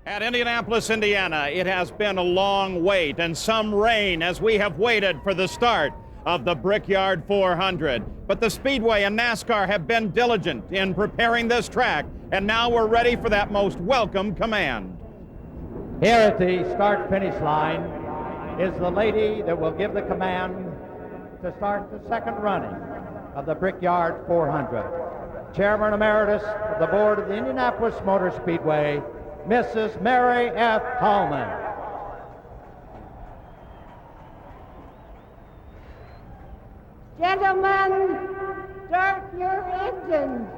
At Indianapolis, Indiana, it has been a long wait and some rain as we have waited for the start of the Brickyard 400. But the Speedway and NASCAR have been diligent in preparing this track, and now we're ready for that most welcome command. Here at the start-finish line is the lady that will give the command to start the second running of the Brickyard 400. Chairman Emeritus of the board of the Indianapolis Motor Speedway, Mrs. Mary F. Hallman. Gentlemen, start your engines.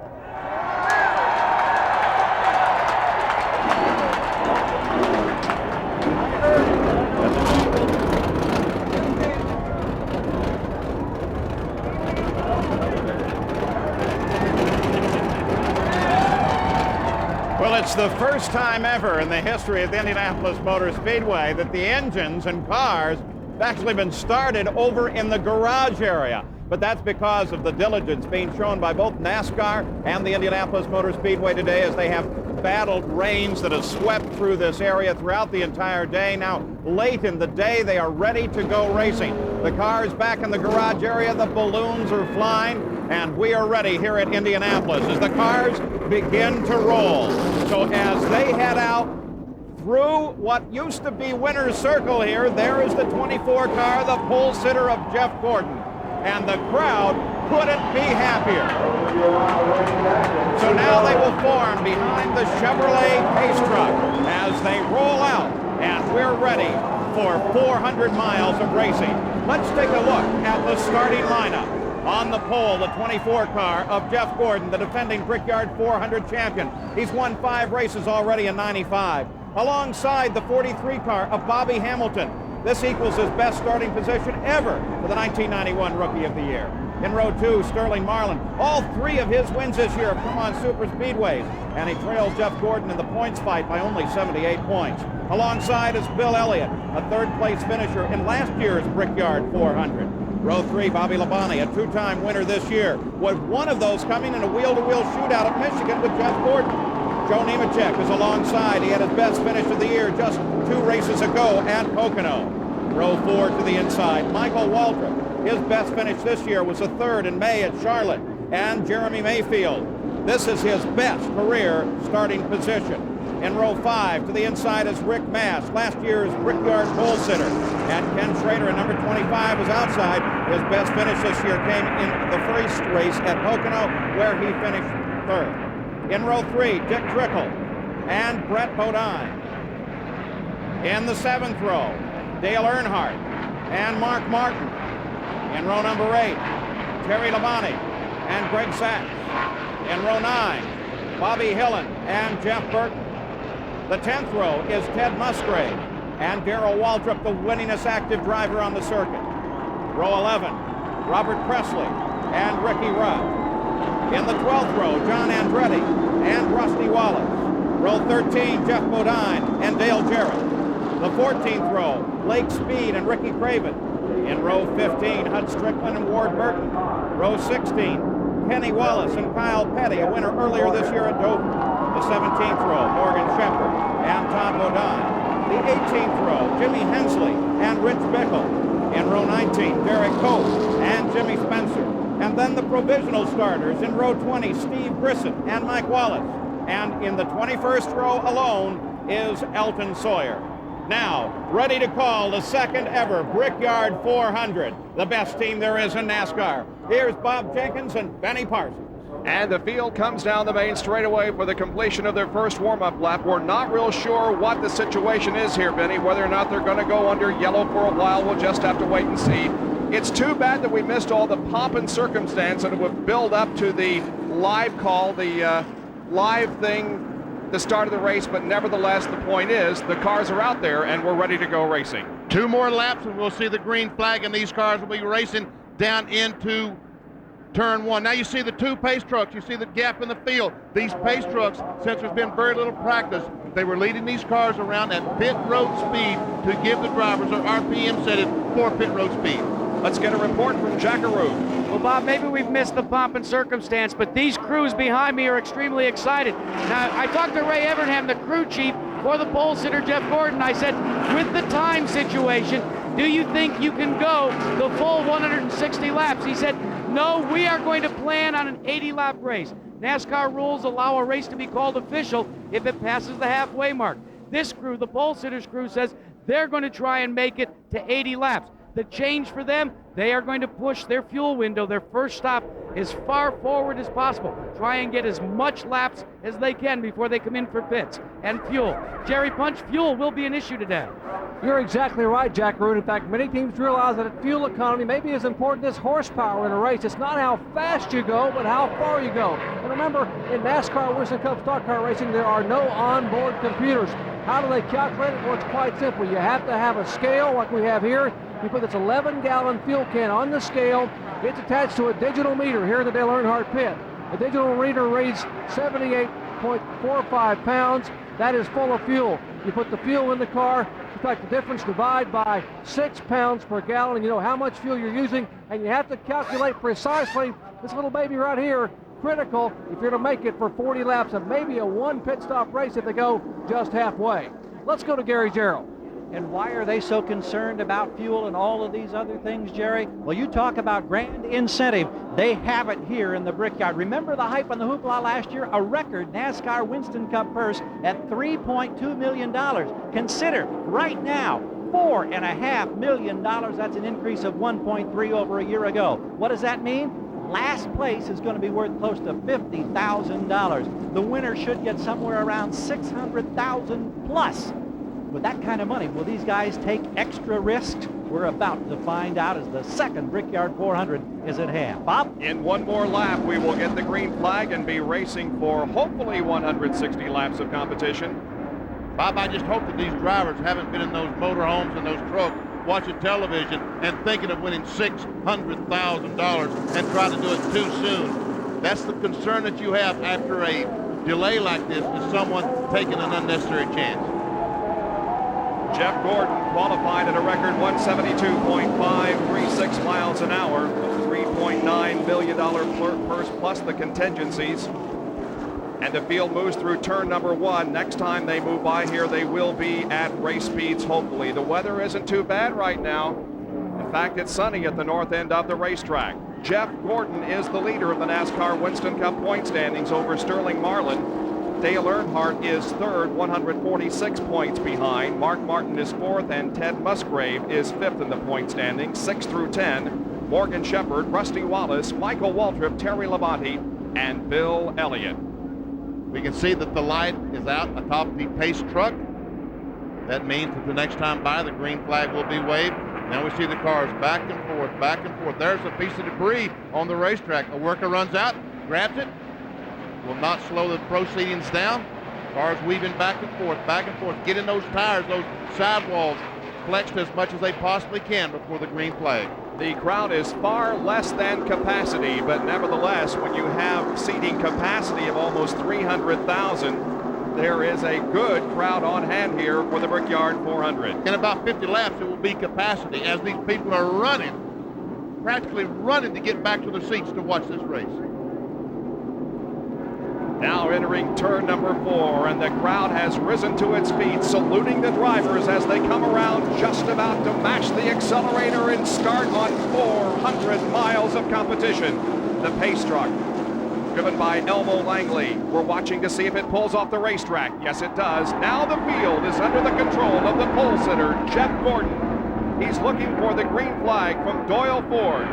Well, it's the first time ever in the history of the Indianapolis Motor Speedway that the engines and cars have actually been started over in the garage area. But that's because of the diligence being shown by both NASCAR and the Indianapolis Motor Speedway today, as they have battled rains that have swept through this area throughout the entire day. Now, late in the day, they are ready to go racing. The cars back in the garage area, the balloons are flying, and we are ready here at Indianapolis as the cars begin to roll. So as they head out through what used to be Winner's Circle here, there is the 24 car, the pole sitter of Jeff Gordon. And the crowd couldn't be happier. So now they will form behind the Chevrolet pace truck as they roll out, and we're ready for 400 miles of racing. Let's take a look at the starting lineup. On the pole, the 24 car of Jeff Gordon, the defending Brickyard 400 champion. He's won 5 races already in '95. Alongside the 43 car of Bobby Hamilton. This equals his best starting position ever for the 1991 Rookie of the Year. In row 2, Sterling Marlin. All 3 of his wins this year have come on super speedways, and he trails Jeff Gordon in the points fight by only 78 points. Alongside is Bill Elliott, a third-place finisher in last year's Brickyard 400. Row 3, Bobby Labonte, a 2-time winner this year, with one of those coming in a wheel-to-wheel shootout at Michigan with Jeff Gordon. Joe Nemechek is alongside. He had his best finish of the year just 2 races ago at Pocono. Row 4 to the inside, Michael Waltrip. His best finish this year was a 3rd in May at Charlotte. And Jeremy Mayfield. This is his best career starting position. In row 5 to the inside is Rick Mast, last year's Brickyard pole sitter. And Ken Schrader at number 25 is outside. His best finish this year came in the first race at Pocono, where he finished 3rd. In row 3, Dick Trickle and Brett Bodine. In the 7th row, Dale Earnhardt and Mark Martin. In row number 8, Terry Labonte and Greg Sachs. In row 9, Bobby Hillen and Jeff Burton. The 10th row is Ted Musgrave and Darrell Waltrip, the winningest active driver on the circuit. Row 11, Robert Presley and Ricky Rudd. In the 12th row, John Andretti and Rusty Wallace. Row 13, Jeff Bodine and Dale Jarrett. The 14th row, Blake Speed and Ricky Craven. In row 15, Hud Strickland and Ward Burton. Row 16, Kenny Wallace and Kyle Petty, a winner earlier this year at Dover. The 17th row, Morgan Shepherd and Todd Bodine. The 18th row, Jimmy Hensley and Rich Bickle. In row 19, Derek Cope and Jimmy Spencer. And then the provisional starters in row 20, Steve Grissom and Mike Wallace. And in the 21st row alone is Elton Sawyer. Now, ready to call the second ever Brickyard 400, the best team there is in NASCAR. Here's Bob Jenkins and Benny Parsons. And the field comes down the main straightaway for the completion of their first warm-up lap. We're not real sure what the situation is here, Benny, whether or not they're going to go under yellow for a while. We'll just have to wait and see. It's too bad that we missed all the pomp and circumstance that would build up to the live call, the live thing, the start of the race, but nevertheless, the point is the cars are out there and we're ready to go racing. 2 more laps and we'll see the green flag, and these cars will be racing down into turn 1. Now you see the 2 pace trucks. You see the gap in the field. These pace trucks, since there's been very little practice, they were leading these cars around at pit road speed to give the drivers their RPM set it for pit road speed. Let's get a report from Jackaroo. Well, Bob, maybe we've missed the pomp and circumstance, but these crews behind me are extremely excited. Now, I talked to Ray Evernham, the crew chief, for the pole sitter, Jeff Gordon. I said, with the time situation, do you think you can go the full 160 laps? He said, no, we are going to plan on an 80-lap race. NASCAR rules allow a race to be called official if it passes the halfway mark. This crew, the pole sitters crew, says they're going to try and make it to 80 laps. The change for them, they are going to push their fuel window, their first stop, as far forward as possible. Try and get as much laps as they can before they come in for pits and fuel. Jerry Punch, fuel will be an issue today. You're exactly right, Jack Root. In fact, many teams realize that fuel economy may be as important as horsepower in a race. It's not how fast you go, but how far you go. And remember, in NASCAR Winston Cup stock car racing, there are no onboard computers. How do they calculate it? Well, it's quite simple. You have to have a scale like we have here. You put this 11-gallon fuel can on the scale. It's attached to a digital meter here at the Dale Earnhardt pit. The digital meter reads 78.45 pounds. That is full of fuel. You put the fuel in the car, subtract the difference, divide by 6 pounds per gallon, and you know how much fuel you're using, and you have to calculate precisely this little baby right here, critical if you're to make it for 40 laps of maybe a one pit stop race if they go just halfway. Let's go to Gary Gerald. And why are they so concerned about fuel and all of these other things, Jerry? Well, you talk about grand incentive. They have it here in the Brickyard. Remember the hype on the hoopla last year? A record NASCAR Winston Cup purse at $3.2 million. Consider right now, $4.5 million. That's an increase of 1.3 over a year ago. What does that mean? Last place is going to be worth close to $50,000. The winner should get somewhere around $600,000 plus. With that kind of money, will these guys take extra risks? We're about to find out as the second Brickyard 400 is at hand. Bob? In one more lap, we will get the green flag and be racing for hopefully 160 laps of competition. Bob, I just hope that these drivers haven't been in those motorhomes and those trucks watching television and thinking of winning $600,000 and trying to do it too soon. That's the concern that you have after a delay like this, is someone taking an unnecessary chance. Jeff Gordon qualified at a record 172.536 miles an hour, $3.9 million purse plus the contingencies. And the field moves through turn number 1. Next time they move by here, they will be at race speeds, hopefully. The weather isn't too bad right now. In fact, it's sunny at the north end of the racetrack. Jeff Gordon is the leader of the NASCAR Winston Cup point standings over Sterling Marlin. Dale Earnhardt is third, 146 points behind. Mark Martin is fourth, and Ted Musgrave is fifth in the point standings, 6 through 10. Morgan Shepherd, Rusty Wallace, Michael Waltrip, Terry Labonte, and Bill Elliott. We can see that the light is out atop the pace truck. That means that the next time by, the green flag will be waved. Now we see the cars back and forth, back and forth. There's a piece of debris on the racetrack. A worker runs out, grabs it, will not slow the proceedings down. Cars weaving back and forth, getting those tires, those sidewalls flexed as much as they possibly can before the green flag. The crowd is far less than capacity, but nevertheless, when you have seating capacity of almost 300,000, there is a good crowd on hand here for the Brickyard 400. In about 50 laps, it will be capacity as these people are running, practically running to get back to their seats to watch this race. Now entering turn number 4, and the crowd has risen to its feet, saluting the drivers as they come around, just about to mash the accelerator and start on 400 miles of competition. The pace truck, driven by Elmo Langley. We're watching to see if it pulls off the racetrack. Yes, it does. Now the field is under the control of the pole sitter, Jeff Gordon. He's looking for the green flag from Doyle Ford.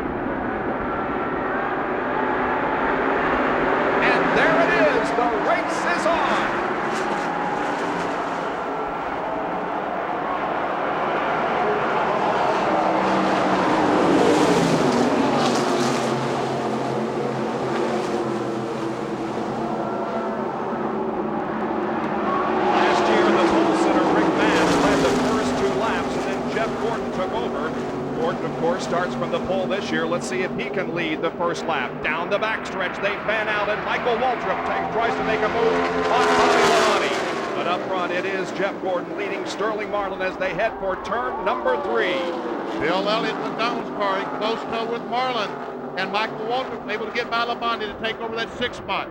There it is, the race is on. Last year, the pole sitter, Rick Mann, led the first 2 laps, and then Jeff Gordon took over. Gordon, of course, starts from the pole this year. Let's see if he can lead the first lap. Down the backstretch, they fan out, and Michael Waltrip tries to make a move on Bobby Labonte. But up front, it is Jeff Gordon leading Sterling Marlin as they head for turn number 3. Bill Elliott with Donald's car in close tow with Marlin, and Michael Waltrip able to get by Labonte to take over that 6th spot.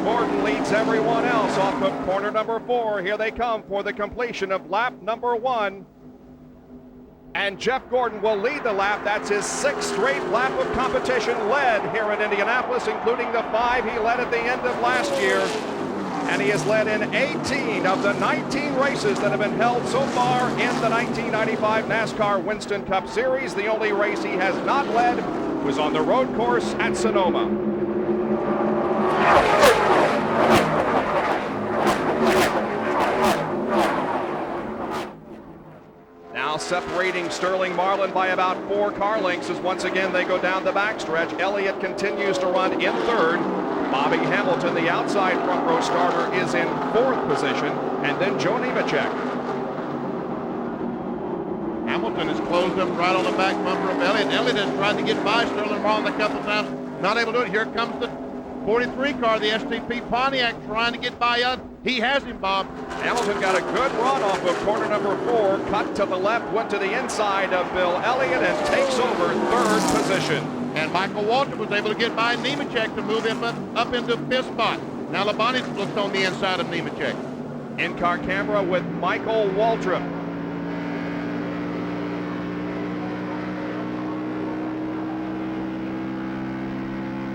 Gordon leads everyone else off of corner number 4. Here they come for the completion of lap number 1. And Jeff Gordon will lead the lap. That's his 6th straight lap of competition led here in Indianapolis, including the 5 he led at the end of last year. And he has led in 18 of the 19 races that have been held so far in the 1995 NASCAR Winston Cup Series. The only race he has not led was on the road course at Sonoma. Now separating Sterling Marlin by about 4 car lengths as once again they go down the backstretch. Elliott continues to run in 3rd. Bobby Hamilton, the outside front row starter, is in 4th position, and then Joe Nemechek. Hamilton has closed up right on the back bumper of Elliott. Elliott has tried to get by Sterling Marlin a couple times, not able to do it. Here comes the 43 car, the STP Pontiac, trying to get by Elliott. He has him, Bob. Hamilton got a good run off of corner number 4, cut to the left, went to the inside of Bill Elliott, and takes over 3rd position. And Michael Walter was able to get by Nemechek to move him up into 5th spot. Now Labonte's looked on the inside of Nemechek. In-car camera with Michael Waltrip.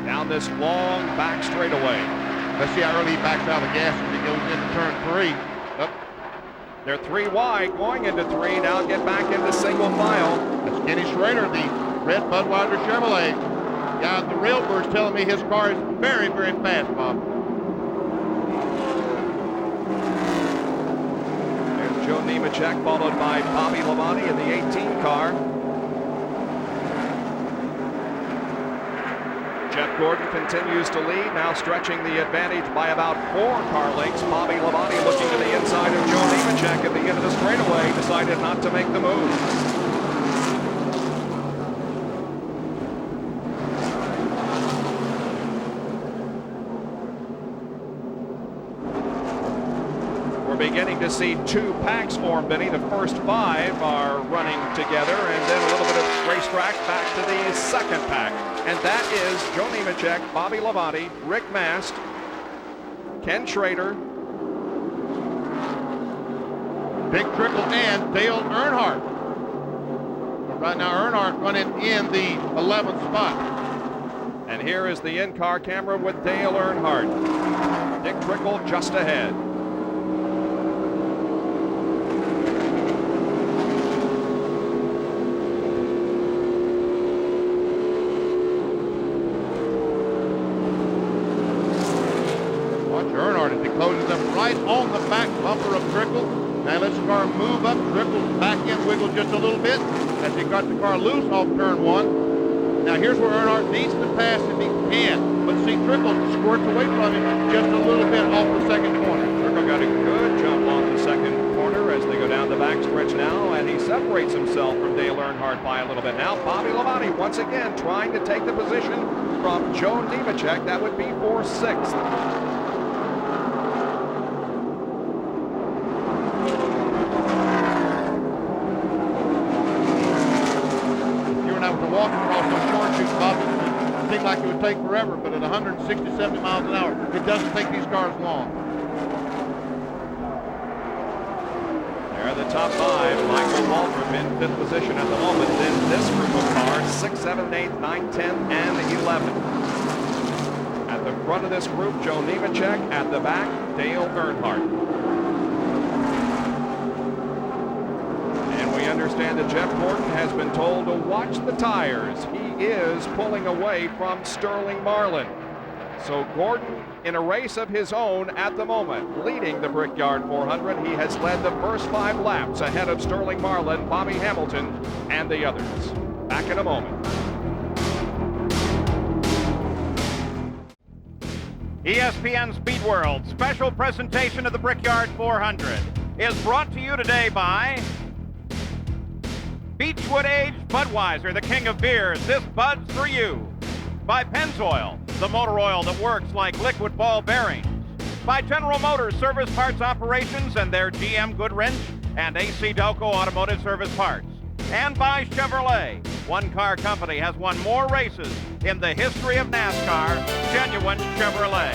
Down this long back straightaway. Let's see how early he backs out of the gas as he goes into turn 3. Up. They're 3 wide going into 3. Now get back into single file. That's Kenny Schrader, the red Budweiser Chevrolet. Guy at the Railbird's telling me his car is very, very fast, Bob. There's Joe Nemechek, followed by Bobby Labonte in the 18 car. Jeff Gordon continues to lead, now stretching the advantage by about 4 car lengths. Bobby Labonte looking to the inside of Joe Nemechek at the end of the straightaway, decided not to make the move. Beginning to see 2 packs form, Benny. The first 5 are running together, and then a little bit of racetrack back to the 2nd pack. And that is Joe Nemechek, Bobby Labonte, Rick Mast, Ken Schrader, Dick Trickle, and Dale Earnhardt. But right now Earnhardt running in the 11th spot. And here is the in-car camera with Dale Earnhardt. Dick Trickle just ahead. Right on the back bumper of Trickle. Now let's the car move up. Trickle's back end wiggle just a little bit as he got the car loose off turn 1. Now here's where Earnhardt needs to pass if he can. But see, Trickle squirts away from him just a little bit off the 2nd corner. Trickle got a good jump on the 2nd corner as they go down the backstretch now, and he separates himself from Dale Earnhardt by a little bit. Now Bobby Labonte once again trying to take the position from Joe Nemechek. That would be for 6th. Walking across those short shoots, Bob, it seemed like it would take forever, but at 160, 70 miles an hour, it doesn't take these cars long. There are the top 5. Michael Waltrip in 5th position at the moment. Then this group of cars, 6, 7, 8, 9, 10, and 11. At the front of this group, Joe Nemechek. At the back, Dale Earnhardt. Understand that Jeff Gordon has been told to watch the tires. He is pulling away from Sterling Marlin. So Gordon in a race of his own at the moment, leading the Brickyard 400. He has led the first 5 laps ahead of Sterling Marlin, Bobby Hamilton, and the others. Back in a moment. ESPN Speed World special presentation of the Brickyard 400 is brought to you today by Beechwood Aged Budweiser, the king of beers. This Bud's for you. By Pennzoil, the motor oil that works like liquid ball bearings. By General Motors Service Parts Operations and their GM Goodwrench and AC Delco Automotive Service Parts. And by Chevrolet. One car company has won more races in the history of NASCAR, genuine Chevrolet.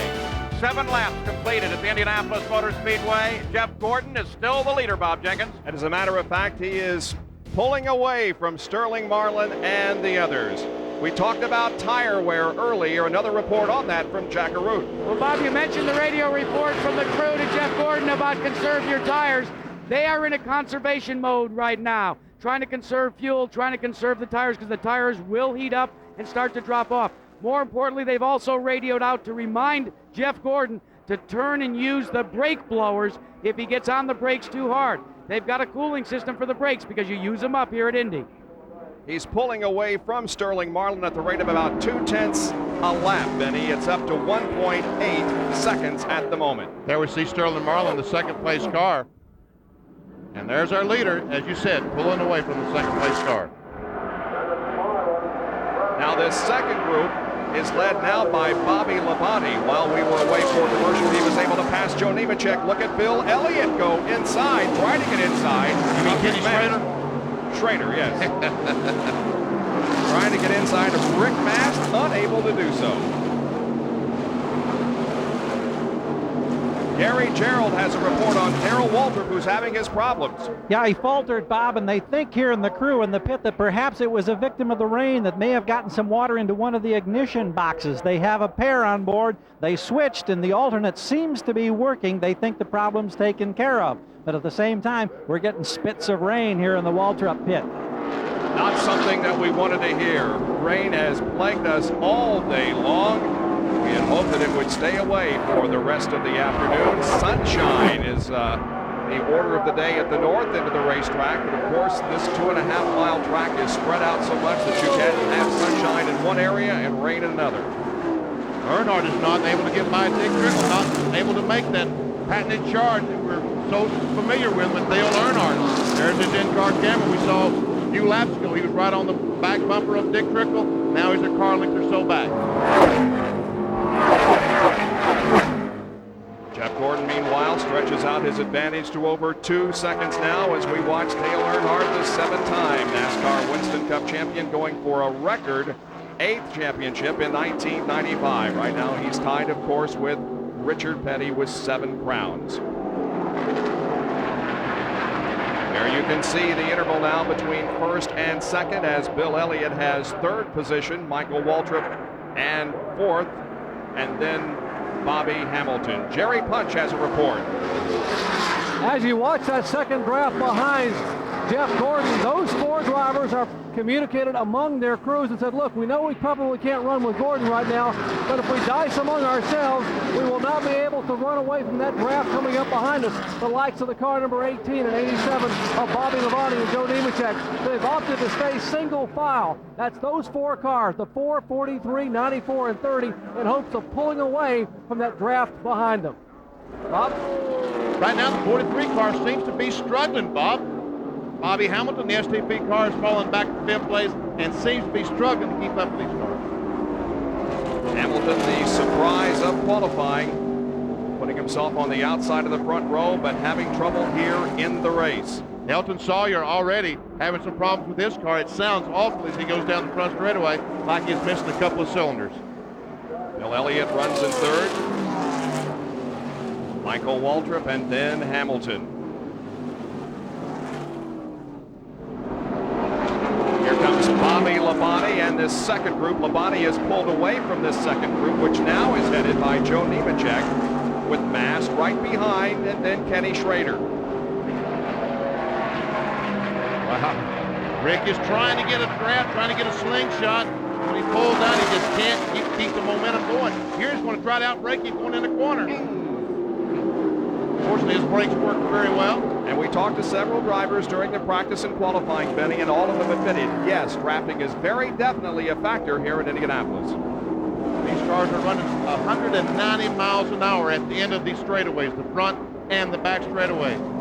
7 laps completed at the Indianapolis Motor Speedway. Jeff Gordon is still the leader, Bob Jenkins. And as a matter of fact, he is pulling away from Sterling Marlin and the others. We talked about tire wear earlier. Another report on that from Jack Arute. Well, Bob, you mentioned the radio report from the crew to Jeff Gordon about conserve your tires. They are in a conservation mode right now, trying to conserve fuel, trying to conserve the tires because the tires will heat up and start to drop off. More importantly, they've also radioed out to remind Jeff Gordon to turn and use the brake blowers if he gets on the brakes too hard. They've got a cooling system for the brakes because you use them up here at Indy. He's pulling away from Sterling Marlin at the rate of about 0.2 a lap, Benny. It's up to 1.8 seconds at the moment. There we see Sterling Marlin, the second place car. And there's our leader, as you said, pulling away from the second place car. Now this second group is led now by Bobby Labonte. While we were away for commercial, he was able to pass Joe Nemechek. Look at Bill Elliott go inside, try to get inside. You mean Kenny Schrader? Schrader, yes. Trying to get inside of Rick Mast, unable to do so. Gary Gerald has a report on Darrell Waltrip, who's having his problems. Yeah, he faltered, Bob, and they think here in the crew in the pit that perhaps it was a victim of the rain that may have gotten some water into one of the ignition boxes. They have a pair on board. They switched, and the alternate seems to be working. They think the problem's taken care of. But at the same time, we're getting spits of rain here in the Waltrip pit. Not something that we wanted to hear. Rain has plagued us all day long. We had hoped that it would stay away for the rest of the afternoon. Sunshine is the order of the day at the north end of the racetrack. But of course, this 2.5-mile track is spread out so much that you can have sunshine in one area and rain in another. Earnhardt is not able to get by Dick Trickle, not able to make that patented charge that we're so familiar with Dale Earnhardt. There's his in-car camera we saw a few laps ago. He was right on the back bumper of Dick Trickle. Now he's a car length or so back. Jeff Gordon, meanwhile, stretches out his advantage to over 2 seconds now as we watch Dale Earnhardt, the 7-time NASCAR Winston Cup champion, going for a record 8th championship in 1995. Right now he's tied, of course, with Richard Petty with 7 crowns. There you can see the interval now between first and second as Bill Elliott has 3rd position, Michael Waltrip and 4th, and then Bobby Hamilton. Jerry Punch has a report. As you watch that second draft behind Jeff Gordon, those 4 drivers are communicated among their crews and said, look, we know we probably can't run with Gordon right now, but if we dice among ourselves, we will not be able to run away from that draft coming up behind us. The likes of the car number 18 and 87 of Bobby Labonte and Joe Nemechek. They've opted to stay single file. That's those 4 cars, the 4, 43, 94, and 30, in hopes of pulling away from that draft behind them. Bob? Right now, the 43 car seems to be struggling, Bob. Bobby Hamilton, the STP car, is falling back to 5th place and seems to be struggling to keep up with these cars. Hamilton, the surprise of qualifying, putting himself on the outside of the front row, but having trouble here in the race. Elton Sawyer already having some problems with his car. It sounds awful as he goes down the front straightaway like he's missing a couple of cylinders. Bill Elliott runs in 3rd. Michael Waltrip and then Hamilton. Here comes Bobby Labonte and this second group. Labonte is pulled away from this second group, which now is headed by Joe Nemechek with Mast right behind, and then Kenny Schrader. Wow. Rick is trying to get a draft, trying to get a slingshot. When he pulls out, he just can't keep the momentum going. Here's going to try to outbrake him going in the corner. Fortunately, his brakes work very well. And we talked to several drivers during the practice and qualifying, Benny, and all of them admitted, yes, drafting is very definitely a factor here in Indianapolis. These cars are running 190 miles an hour at the end of these straightaways, the front and the back straightaways.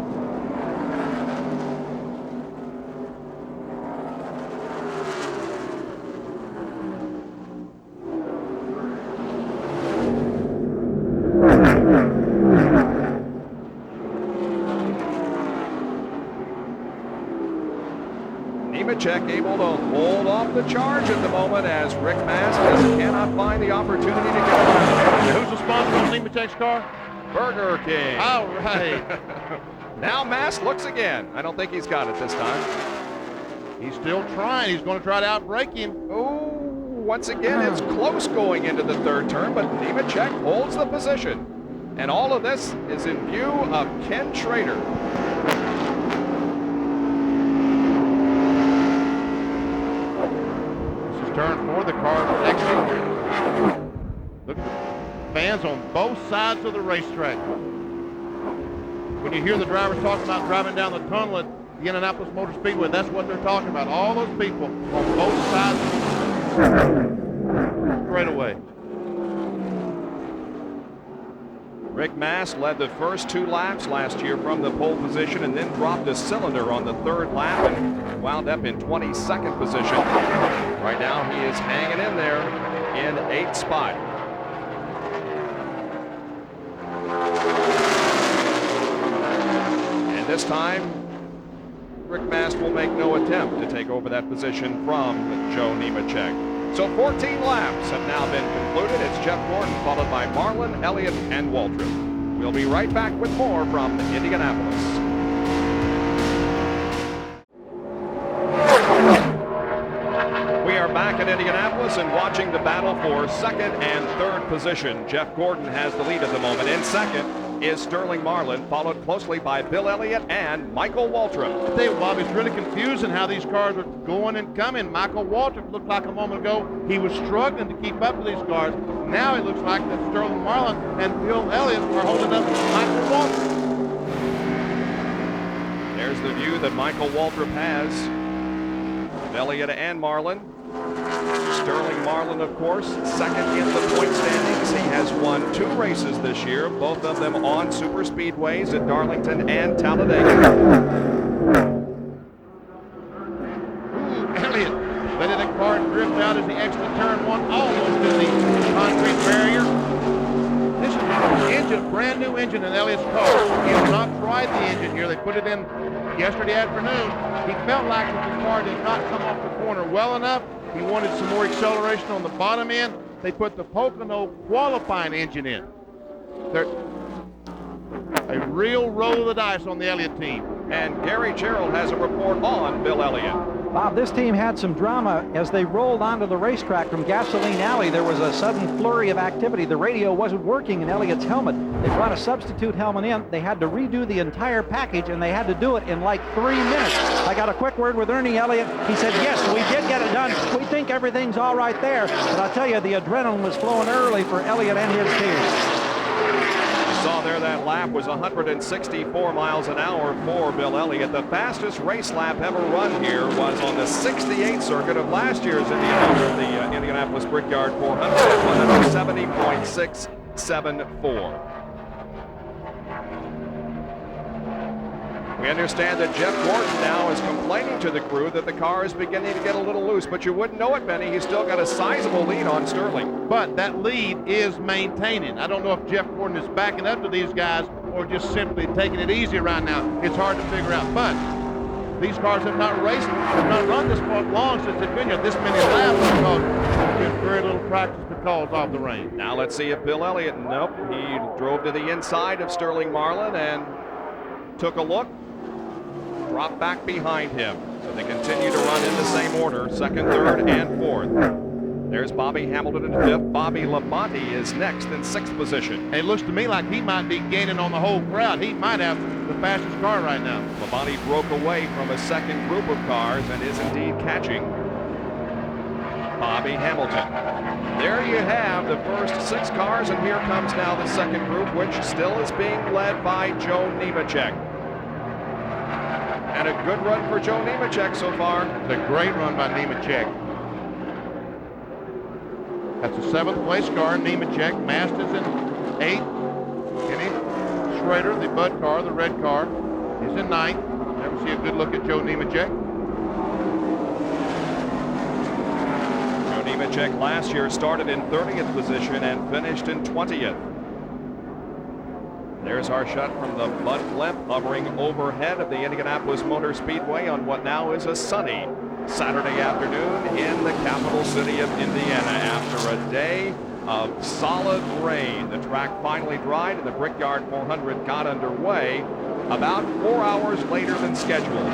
Nemechek able to hold off the charge at the moment as Rick Mast just cannot find the opportunity to get around. Who's the sponsor on Nemechek's car? Burger King. All right. Now Mast looks again. I don't think he's got it this time. He's still trying. He's going to try to outbrake him. Oh, once again, it's close going into the third turn, but Nemechek holds the position. And all of this is in view of Ken Schrader. This is turn 4. The car exiting. Look at the fans on both sides of the racetrack. When you hear the drivers talking about driving down the tunnel at the Indianapolis Motor Speedway, that's what they're talking about. All those people on both sides straight away. Rick Mast led the first 2 laps last year from the pole position and then dropped a cylinder on the 3rd lap and wound up in 22nd position. Right now he is hanging in there in 8th spot. And this time, Rick Mast will make no attempt to take over that position from Joe Nemechek. So 14 laps have now been concluded. It's Jeff Gordon followed by Marlin, Elliott, and Waltrip. We'll be right back with more from Indianapolis. We are back in Indianapolis and watching the battle for 2nd and 3rd position. Jeff Gordon has the lead at the moment. In 2nd is Sterling Marlin, followed closely by Bill Elliott and Michael Waltrip. I tell you, Bob, it's really confusing how these cars are going and coming. Michael Waltrip looked like a moment ago he was struggling to keep up with these cars. Now it looks like that Sterling Marlin and Bill Elliott are holding up Michael Waltrip. There's the view that Michael Waltrip has of Elliott and Marlin. Sterling Marlin, of course, 2nd in the point standings. He has won 2 races this year, both of them on super speedways at Darlington and Talladega. Elliott letting the car drift out as he exits turn 1, almost to the concrete barrier. This is an engine, brand new engine in Elliott's car. He has not tried the engine here. They put it in yesterday afternoon. He felt like that the car did not come off the corner well enough. He wanted some more acceleration on the bottom end. They put the Pocono qualifying engine in. They're a real roll of the dice on the Elliott team. And Gary Gerald has a report on Bill Elliott. Bob, this team had some drama as they rolled onto the racetrack from Gasoline Alley. There was a sudden flurry of activity. The radio wasn't working in Elliott's helmet. They brought a substitute helmet in. They had to redo the entire package, and they had to do it in like 3 minutes. I got a quick word with Ernie Elliott. He said, yes, we did get it done. We think everything's all right there. But I'll tell you, the adrenaline was flowing early for Elliott and his team. Saw there that lap was 164 miles an hour for Bill Elliott. The fastest race lap ever run here was on the 68th circuit of last year's Indianapolis Brickyard 400 at 170.674. We understand that Jeff Gordon now is complaining to the crew that the car is beginning to get a little loose, but you wouldn't know it, Benny. He's still got a sizable lead on Sterling. But that lead is maintaining. I don't know if Jeff Gordon is backing up to these guys or just simply taking it easy right now. It's hard to figure out. But these cars have not raced, have not run this long since they've been here this many laps because there's been very little practice because of the rain. Now let's see if Bill Elliott, nope, he drove to the inside of Sterling Marlin and took a look. Drop back behind him. So they continue to run in the same order, 2nd, 3rd, and 4th. There's Bobby Hamilton in 5th. Bobby Labonte is next in 6th position. And it looks to me like he might be gaining on the whole crowd. He might have the fastest car right now. Labonte broke away from a second group of cars and is indeed catching Bobby Hamilton. There you have the first 6 cars, and here comes now the second group, which still is being led by Joe Nemechek. And a good run for Joe Nemechek so far. It's a great run by Nemechek. That's a 7th place car, Nemechek. Mast is in 8th. Kenny Schrader, the Bud car, the red car, is in 9th. Never see a good look at Joe Nemechek. Joe Nemechek last year started in 30th position and finished in 20th. There's our shot from the Bud blimp hovering overhead of the Indianapolis Motor Speedway on what now is a sunny Saturday afternoon in the capital city of Indiana. After a day of solid rain, the track finally dried and the Brickyard 400 got underway about 4 hours later than scheduled.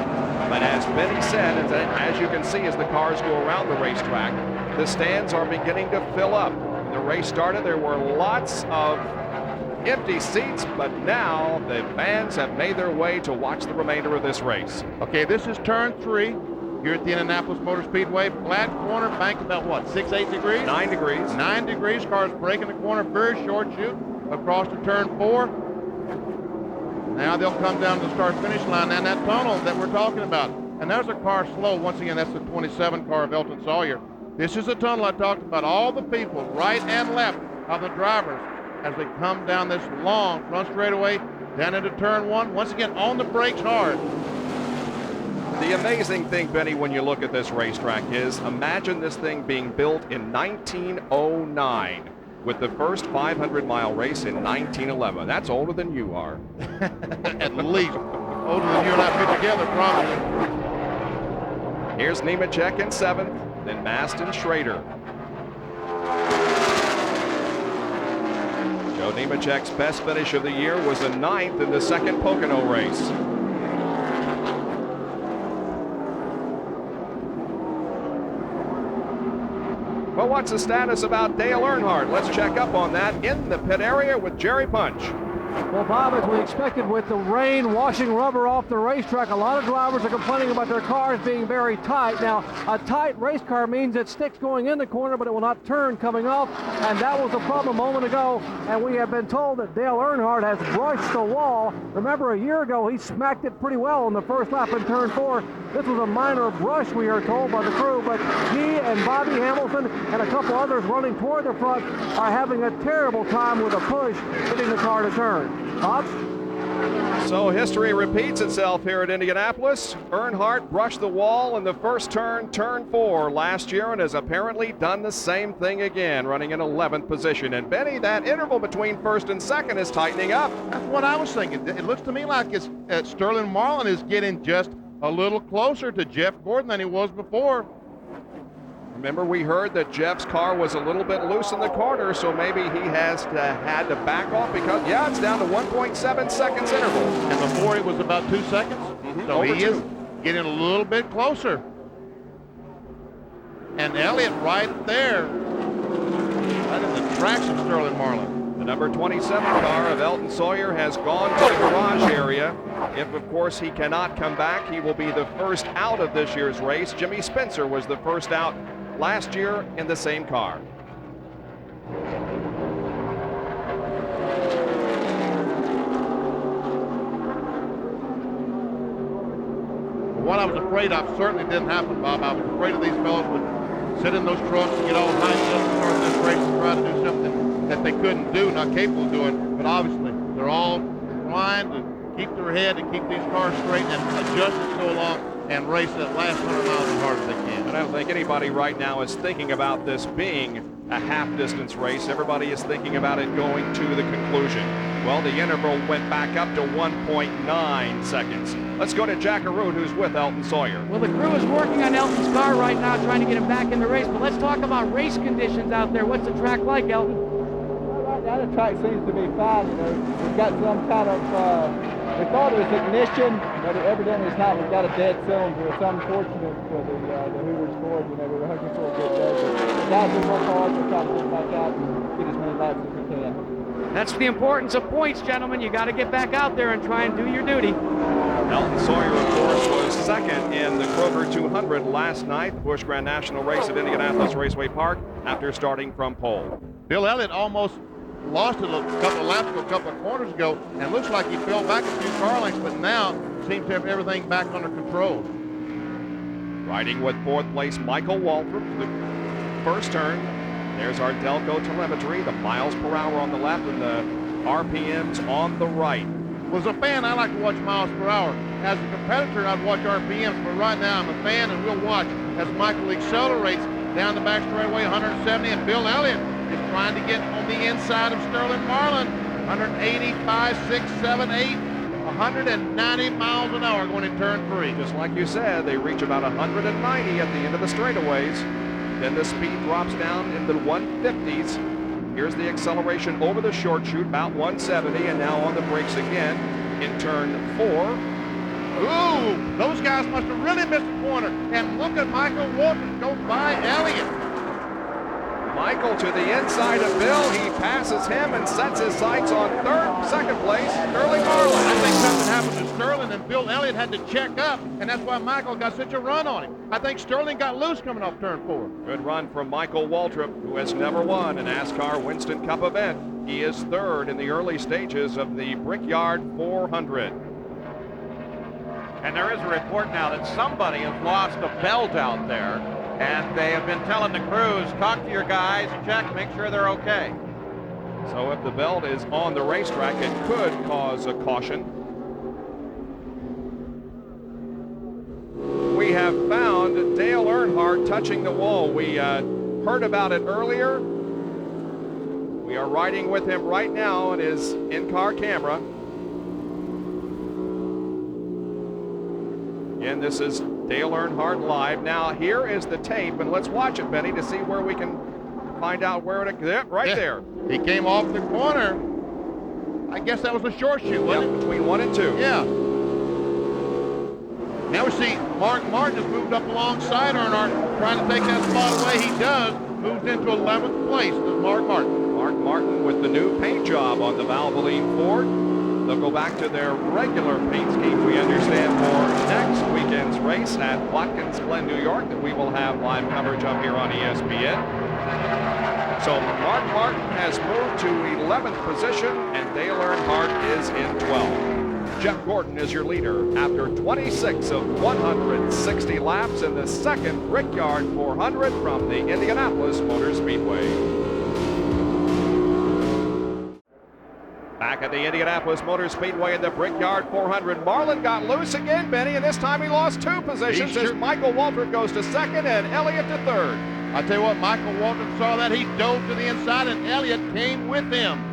But as Benny said, as you can see as the cars go around the racetrack, the stands are beginning to fill up. When the race started, there were lots of empty seats, but now the fans have made their way to watch the remainder of this race. Okay, this is turn 3 here at the Indianapolis Motor Speedway. Flat corner, banked about what, 6-8 degrees? 9 degrees. 9 degrees. Cars breaking the corner, very short shoot across to turn 4. Now they'll come down to the start-finish line and that tunnel that we're talking about. And there's a car slow. Once again, that's the 27 car of Elton Sawyer. This is the tunnel I talked about. All the people, right and left of the drivers, as they come down this long front straightaway, down into turn 1. Once again, on the brakes hard. The amazing thing, Benny, when you look at this racetrack is, imagine this thing being built in 1909 with the first 500-mile race in 1911. That's older than you are. At least. Older than you and I put together, probably. Here's Nemechek in 7th, then Mast and Schrader. Joe Nemechek's best finish of the year was a 9th in the second Pocono race. Well, what's the status about Dale Earnhardt? Let's check up on that in the pit area with Jerry Punch. Well, Bob, as we expected with the rain washing rubber off the racetrack, a lot of drivers are complaining about their cars being very tight. Now, a tight race car means it sticks going in the corner, but it will not turn coming off, and that was the problem a moment ago, and we have been told that Dale Earnhardt has brushed the wall. Remember, a year ago, he smacked it pretty well on the first lap in turn 4. This was a minor brush, we are told by the crew, but he and Bobby Hamilton and a couple others running toward the front are having a terrible time with a push getting the car to turn. Bob? So history repeats itself here at Indianapolis. Earnhardt brushed the wall in the first turn, turn 4 last year, and has apparently done the same thing again, running in 11th position. And Benny, that interval between first and second is tightening up. That's what I was thinking. It looks to me like it's Sterling Marlin is getting just a little closer to Jeff Gordon than he was before. Remember, we heard that Jeff's car was a little bit loose in the corner, so maybe he has had to back off because, yeah, it's down to 1.7 seconds interval. And before it was about 2 seconds. So Over he is getting a little bit closer. And Elliott right there, right in the tracks of Sterling Marlin. The number 27 car of Elton Sawyer has gone to the garage area. If, of course, he cannot come back, he will be the first out of this year's race. Jimmy Spencer was the first out last year in the same car. What I was afraid of certainly didn't happen, Bob. I was afraid of these fellows would sit in those trucks and get all hyped up and start this race and try to do something that they couldn't do, not capable of doing. But obviously, they're all trying to keep their head and keep these cars straight and adjust as go along and race that last 100 miles as hard as they can. I don't think anybody right now is thinking about this being a half-distance race. Everybody is thinking about it going to the conclusion. Well, the interval went back up to 1.9 seconds. Let's go to Jack Arute, who's with Elton Sawyer. Well, the crew is working on Elton's car right now, trying to get him back in the race. But let's talk about race conditions out there. What's the track like, Elton? Well, right now the track seems to be fine. You know, we've got some kind of we thought it was ignition, but evidently it's not. We've got a dead cylinder. It's unfortunate for the Hoovers Ford. You know, we were hoping for a good day. But the guys will work hard to try to get back out and get as many laps as we can. That's the importance of points, gentlemen. You got to get back out there and try and do your duty. Elton Sawyer, of course, was second in the Kroger 200 last night, the Busch Grand National race at Indianapolis Raceway Park, after starting from pole. Bill Elliott almost lost it a couple of laps ago, a couple of corners ago, and looks like he fell back a few car lengths, but now seems to have everything back under control. Riding with fourth place Michael Waltrip, the first turn. There's our Delco telemetry, the miles per hour on the left and the RPMs on the right. Well, as a fan, I like to watch miles per hour. As a competitor, I'd watch RPMs, but right now I'm a fan, and we'll watch as Michael accelerates down the back straightaway, 170, and Bill Elliott is trying to get on the inside of Sterling Marlin, 185, 6, 7, 8, 190 miles an hour going in turn 3. Just like you said, they reach about 190 at the end of the straightaways. Then the speed drops down in the 150s. Here's the acceleration over the short chute, about 170, and now on the brakes again in turn 4. Ooh, those guys must have really missed the corner. And look at Michael Walton go by Elliott. Michael to the inside of Bill. He passes him and sets his sights on second place, Sterling Marlin. I think something happened to Sterling, and Bill Elliott had to check up, and that's why Michael got such a run on him. I think Sterling got loose coming off turn 4. Good run from Michael Waltrip, who has never won a NASCAR Winston Cup event. He is third in the early stages of the Brickyard 400. And there is a report now that somebody has lost a belt out there, and they have been telling the crews, talk to your guys, check, make sure they're okay. So if the belt is on the racetrack, it could cause a caution. We have found Dale Earnhardt touching the wall. We heard about it earlier. We are riding with him right now on his in-car camera. Again, this is Dale Earnhardt live. Now, here is the tape, and let's watch it, Benny, to see where we can find out where it is. Right there. He came off the corner. I guess that was the short chute, wasn't it? Between 1 and 2. Yeah. Now we see Mark Martin has moved up alongside Earnhardt, trying to take that spot away. He does. Moves into 11th place with Mark Martin. Mark Martin with the new paint job on the Valvoline Ford. They'll go back to their regular paint scheme, we understand, for next weekend's race at Watkins Glen, New York, that we will have live coverage of here on ESPN. So Mark Martin has moved to 11th position, and Dale Earnhardt is in 12th. Jeff Gordon is your leader after 26 of 160 laps in the second Brickyard 400 from the Indianapolis Motor Speedway. Back at the Indianapolis Motor Speedway in the Brickyard 400, Marlin got loose again, Benny, and this time he lost 2 positions as Michael Waltrip goes to second and Elliott to third. I tell you what, Michael Waltrip saw that. He dove to the inside, and Elliott came with him.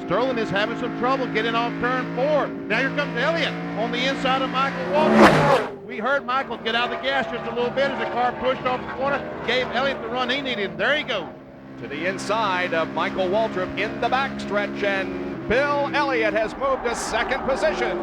Sterling is having some trouble getting off turn 4. Now here comes Elliott on the inside of Michael Waltrip. We heard Michael get out of the gas just a little bit as the car pushed off the corner, gave Elliott the run he needed. There he goes. To the inside of Michael Waltrip in the backstretch, and Bill Elliott has moved to second position.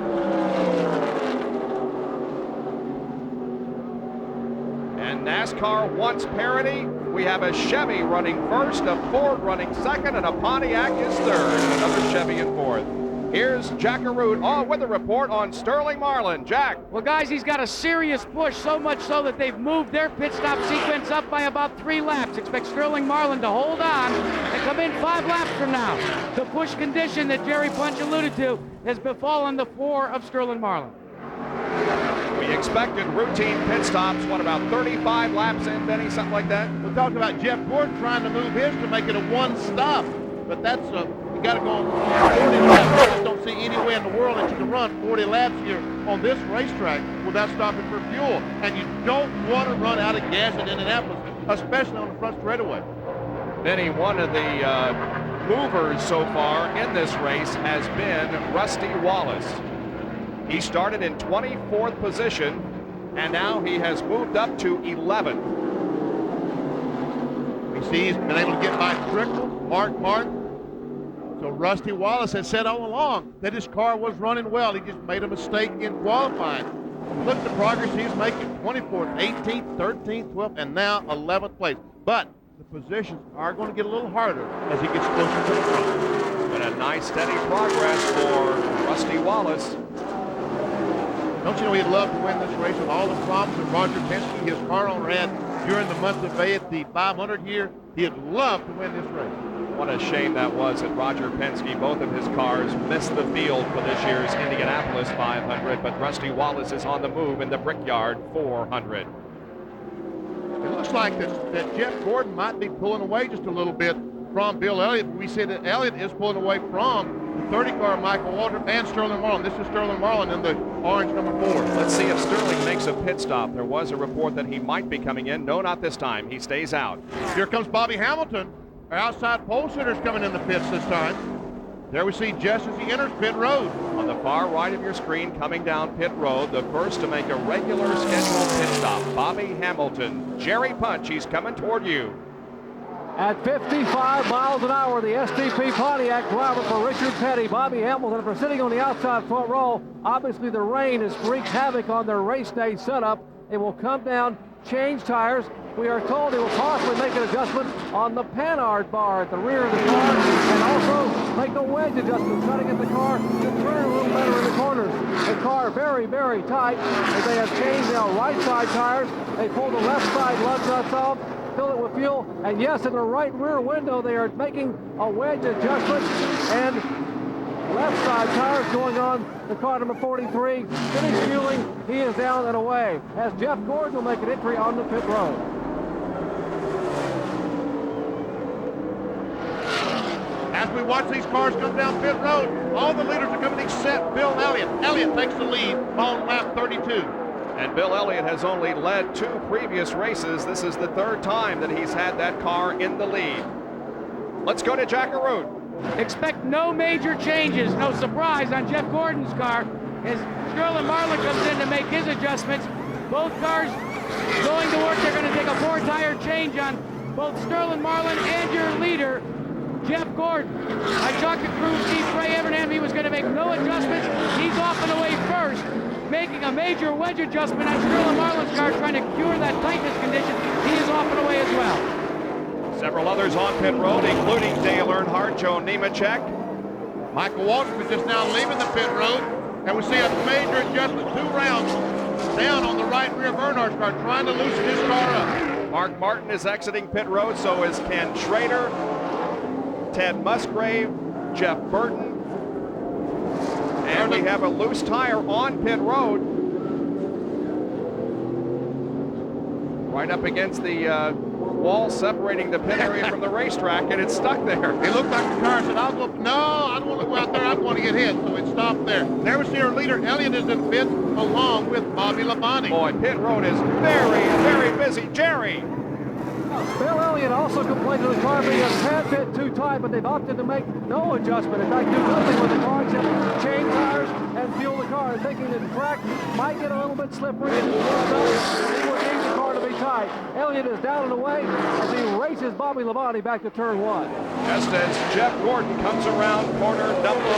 And NASCAR wants parity. We have a Chevy running first, a Ford running second, and a Pontiac is third, and another Chevy in fourth. Here's Jack Arute with a report on Sterling Marlin. Jack. Well, guys, he's got a serious push, so much so that they've moved their pit stop sequence up by about 3 laps. Expect Sterling Marlin to hold on and come in 5 laps from now. The push condition that Jerry Punch alluded to has befallen the 4 of Sterling Marlin. We expected routine pit stops, about 35 laps in, Benny, something like that? We're talking about Jeff Gordon trying to move his to make it a 1 stop, but that's you got to go on 40 laps. I just don't see any way in the world that you can run 40 laps here on this racetrack without stopping for fuel. And you don't want to run out of gas in Indianapolis, especially on the front straightaway. Benny, one of the movers so far in this race has been Rusty Wallace. He started in 24th position, and now he has moved up to 11th. We see he's been able to get by Trickle, Mark Martin. So Rusty Wallace has said all along that his car was running well. He just made a mistake in qualifying. Look at the progress he's making. 24th, 18th, 13th, 12th, and now 11th place. But the positions are going to get a little harder as he gets closer to the front. But a nice steady progress for Rusty Wallace. Don't you know he'd love to win this race with all the problems that Roger Penske, his car owner, had during the month of May at the 500 year? He'd love to win this race. What a shame that was that Roger Penske, both of his cars missed the field for this year's Indianapolis 500, but Rusty Wallace is on the move in the Brickyard 400. It looks like that Jeff Gordon might be pulling away just a little bit from Bill Elliott. We see that Elliott is pulling away from the 30 car Michael Waltrip and Sterling Marlin. This is Sterling Marlin in the orange number 4. Let's see if Sterling makes a pit stop. There was a report that he might be coming in. No, not this time. He stays out. Here comes Bobby Hamilton. Our outside pole sitter's coming in the pits this time. There we see just as he enters pit road. On the far right of your screen, coming down pit road, the first to make a regular scheduled pit stop, Bobby Hamilton. Jerry Punch, he's coming toward you. At 55 miles an hour, the STP Pontiac driver for Richard Petty, Bobby Hamilton, for sitting on the outside front row. Obviously, the rain has wreaked havoc on their race day setup. It will come down, change tires. We are told it will possibly make an adjustment on the Panhard bar at the rear of the car, and also make a wedge adjustment, trying to get the car to turn a little better in the corners. The car very, very tight, as they have changed now right side tires. They pull the left side lug nuts off, fill it with fuel, and yes, in the right rear window, they are making a wedge adjustment, and left side tires going on the car number 43. Finished fueling, he is down and away, as Jeff Gordon will make an entry on the pit road. As we watch these cars come down pit road, all the leaders are coming except Bill Elliott. Elliott takes the lead on lap 32. And Bill Elliott has only led 2 previous races. This is the 3rd time that he's had that car in the lead. Let's go to Jack Arute. Expect no major changes, no surprise on Jeff Gordon's car as Sterling Marlin comes in to make his adjustments. Both cars going to work. They're going to take a 4-tire change on both Sterling Marlin and your leader, Jeff Gordon. I talked to crew chief Ray Evernham. He was going to make no adjustments. He's off and away first, making a major wedge adjustment on Sterling Marlin's car, trying to cure that tightness condition. He is off and away as well. Several others on pit road, including Dale Earnhardt, Joe Nemechek. Michael Waltrip is just now leaving the pit road, and we see a major adjustment, 2 rounds down on the right rear of Earnhardt's car, trying to loosen his car up. Mark Martin is exiting pit road, so is Ken Schrader, Ted Musgrave, Jeff Burton. And we have a loose tire on pit road. Right up against the wall separating the pit area from the racetrack, and it's stuck there. It looked like the car said, I'll go, no, I don't want to go out there, I'm going to get hit. So it stopped there. There we see our leader, Elliott, is in pit along with Bobby Labonte. Boy, pit road is very, very busy. Jerry. Bill Elliott also complained of the car being a tad bit too tight, but they've opted to make no adjustment. In fact, do nothing with the car except change tires and fuel the car, thinking that the track might get a little bit slippery and he will need the car to be tight. Elliott is down and away as he races Bobby Labonte back to turn 1. Just as Jeff Gordon comes around corner number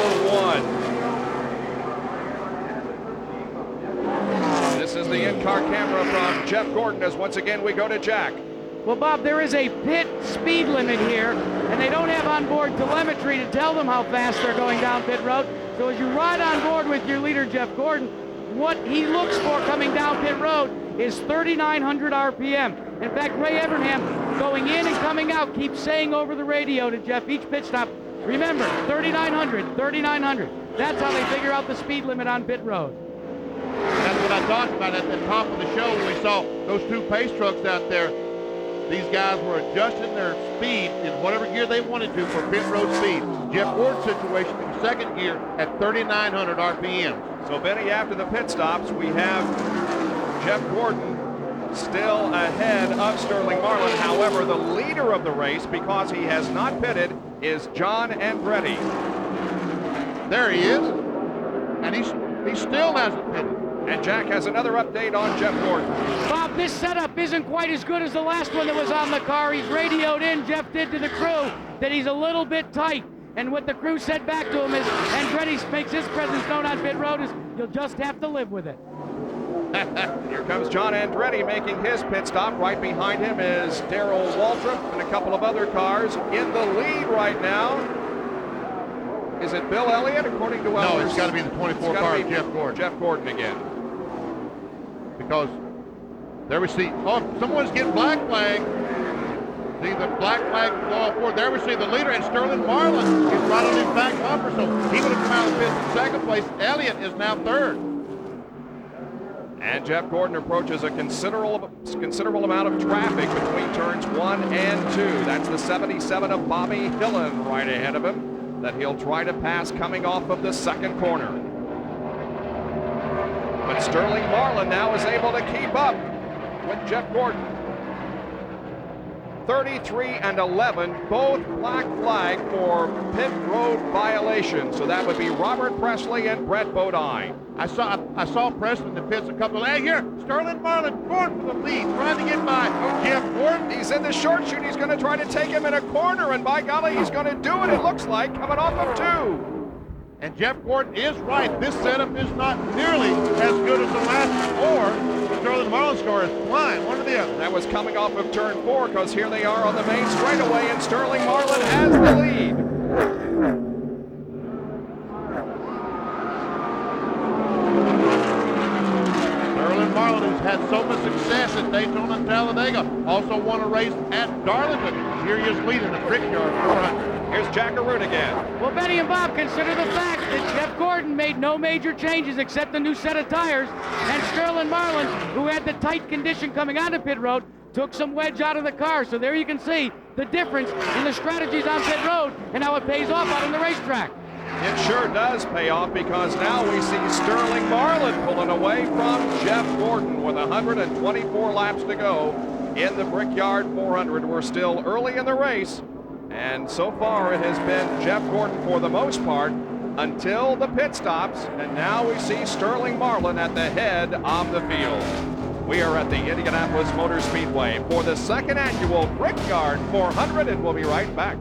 1. This is the in-car camera from Jeff Gordon as once again we go to Jack. Well, Bob, there is a pit speed limit here, and they don't have onboard telemetry to tell them how fast they're going down pit road. So as you ride on board with your leader, Jeff Gordon, what he looks for coming down pit road is 3,900 RPM. In fact, Ray Evernham, going in and coming out, keeps saying over the radio to Jeff each pit stop, remember, 3,900, 3,900. That's how they figure out the speed limit on pit road. That's what I talked about at the top of the show when we saw those 2 pace trucks out there. These guys were adjusting their speed in whatever gear they wanted to for pit road speed. Jeff Gordon's situation in 2nd gear at 3,900 RPM. So, Benny, after the pit stops, we have Jeff Gordon still ahead of Sterling Marlin. However, the leader of the race, because he has not pitted, is John Andretti. There he is. And he still hasn't pitted. And Jack has another update on Jeff Gordon. Bob, this setup isn't quite as good as the last one that was on the car. He's radioed in, Jeff did, to the crew, that he's a little bit tight. And what the crew said back to him is, Andretti makes his presence known on pit road, is you'll just have to live with it. Here comes John Andretti making his pit stop. Right behind him is Darrell Waltrip and a couple of other cars. In the lead right now, is it Bill Elliott, according to Wells? No, it's got to be the 24 car of Jeff Gordon. Jeff Gordon again. Because there we see, someone's getting black flag. See the black flag going forward. There we see the leader, and Sterling Marlin is right on his back bumper. So he would have come out of the pit in 2nd place. Elliott is now 3rd. And Jeff Gordon approaches a considerable amount of traffic between turns 1 and 2. That's the 77 of Bobby Hillin right ahead of him that he'll try to pass coming off of the 2nd corner. But Sterling Marlin now is able to keep up with Jeff Gordon. 33 and 11, both black flag for pit road violations. So that would be Robert Presley and Brett Bodine. I saw Preston in the pits a couple of, hey, here, Sterling Marlin going for the lead, trying to get by Jeff Gordon. He's in the short chute. He's going to try to take him in a corner, and by golly, he's going to do it, it looks like, coming off of 2. And Jeff Gordon is right. This setup is not nearly as good as the last, or Sterling Marlin's car is flying, one or the other. That was coming off of turn 4, because here they are on the main straightaway, and Sterling Marlin has the lead. Marlin, who's had so much success at Daytona and Talladega, also won a race at Darlington. Here he is leading the Brickyard 400. Here's Jack Arun again. Well, Benny and Bob, consider the fact that Jeff Gordon made no major changes except a new set of tires, and Sterling Marlin, who had the tight condition coming onto pit road, took some wedge out of the car. So there you can see the difference in the strategies on pit road and how it pays off out on the racetrack. It sure does pay off, because now we see Sterling Marlin pulling away from Jeff Gordon with 124 laps to go in the Brickyard 400. We're still early in the race, and so far it has been Jeff Gordon for the most part until the pit stops, and now we see Sterling Marlin at the head of the field. We are at the Indianapolis Motor Speedway for the second annual Brickyard 400, and we'll be right back.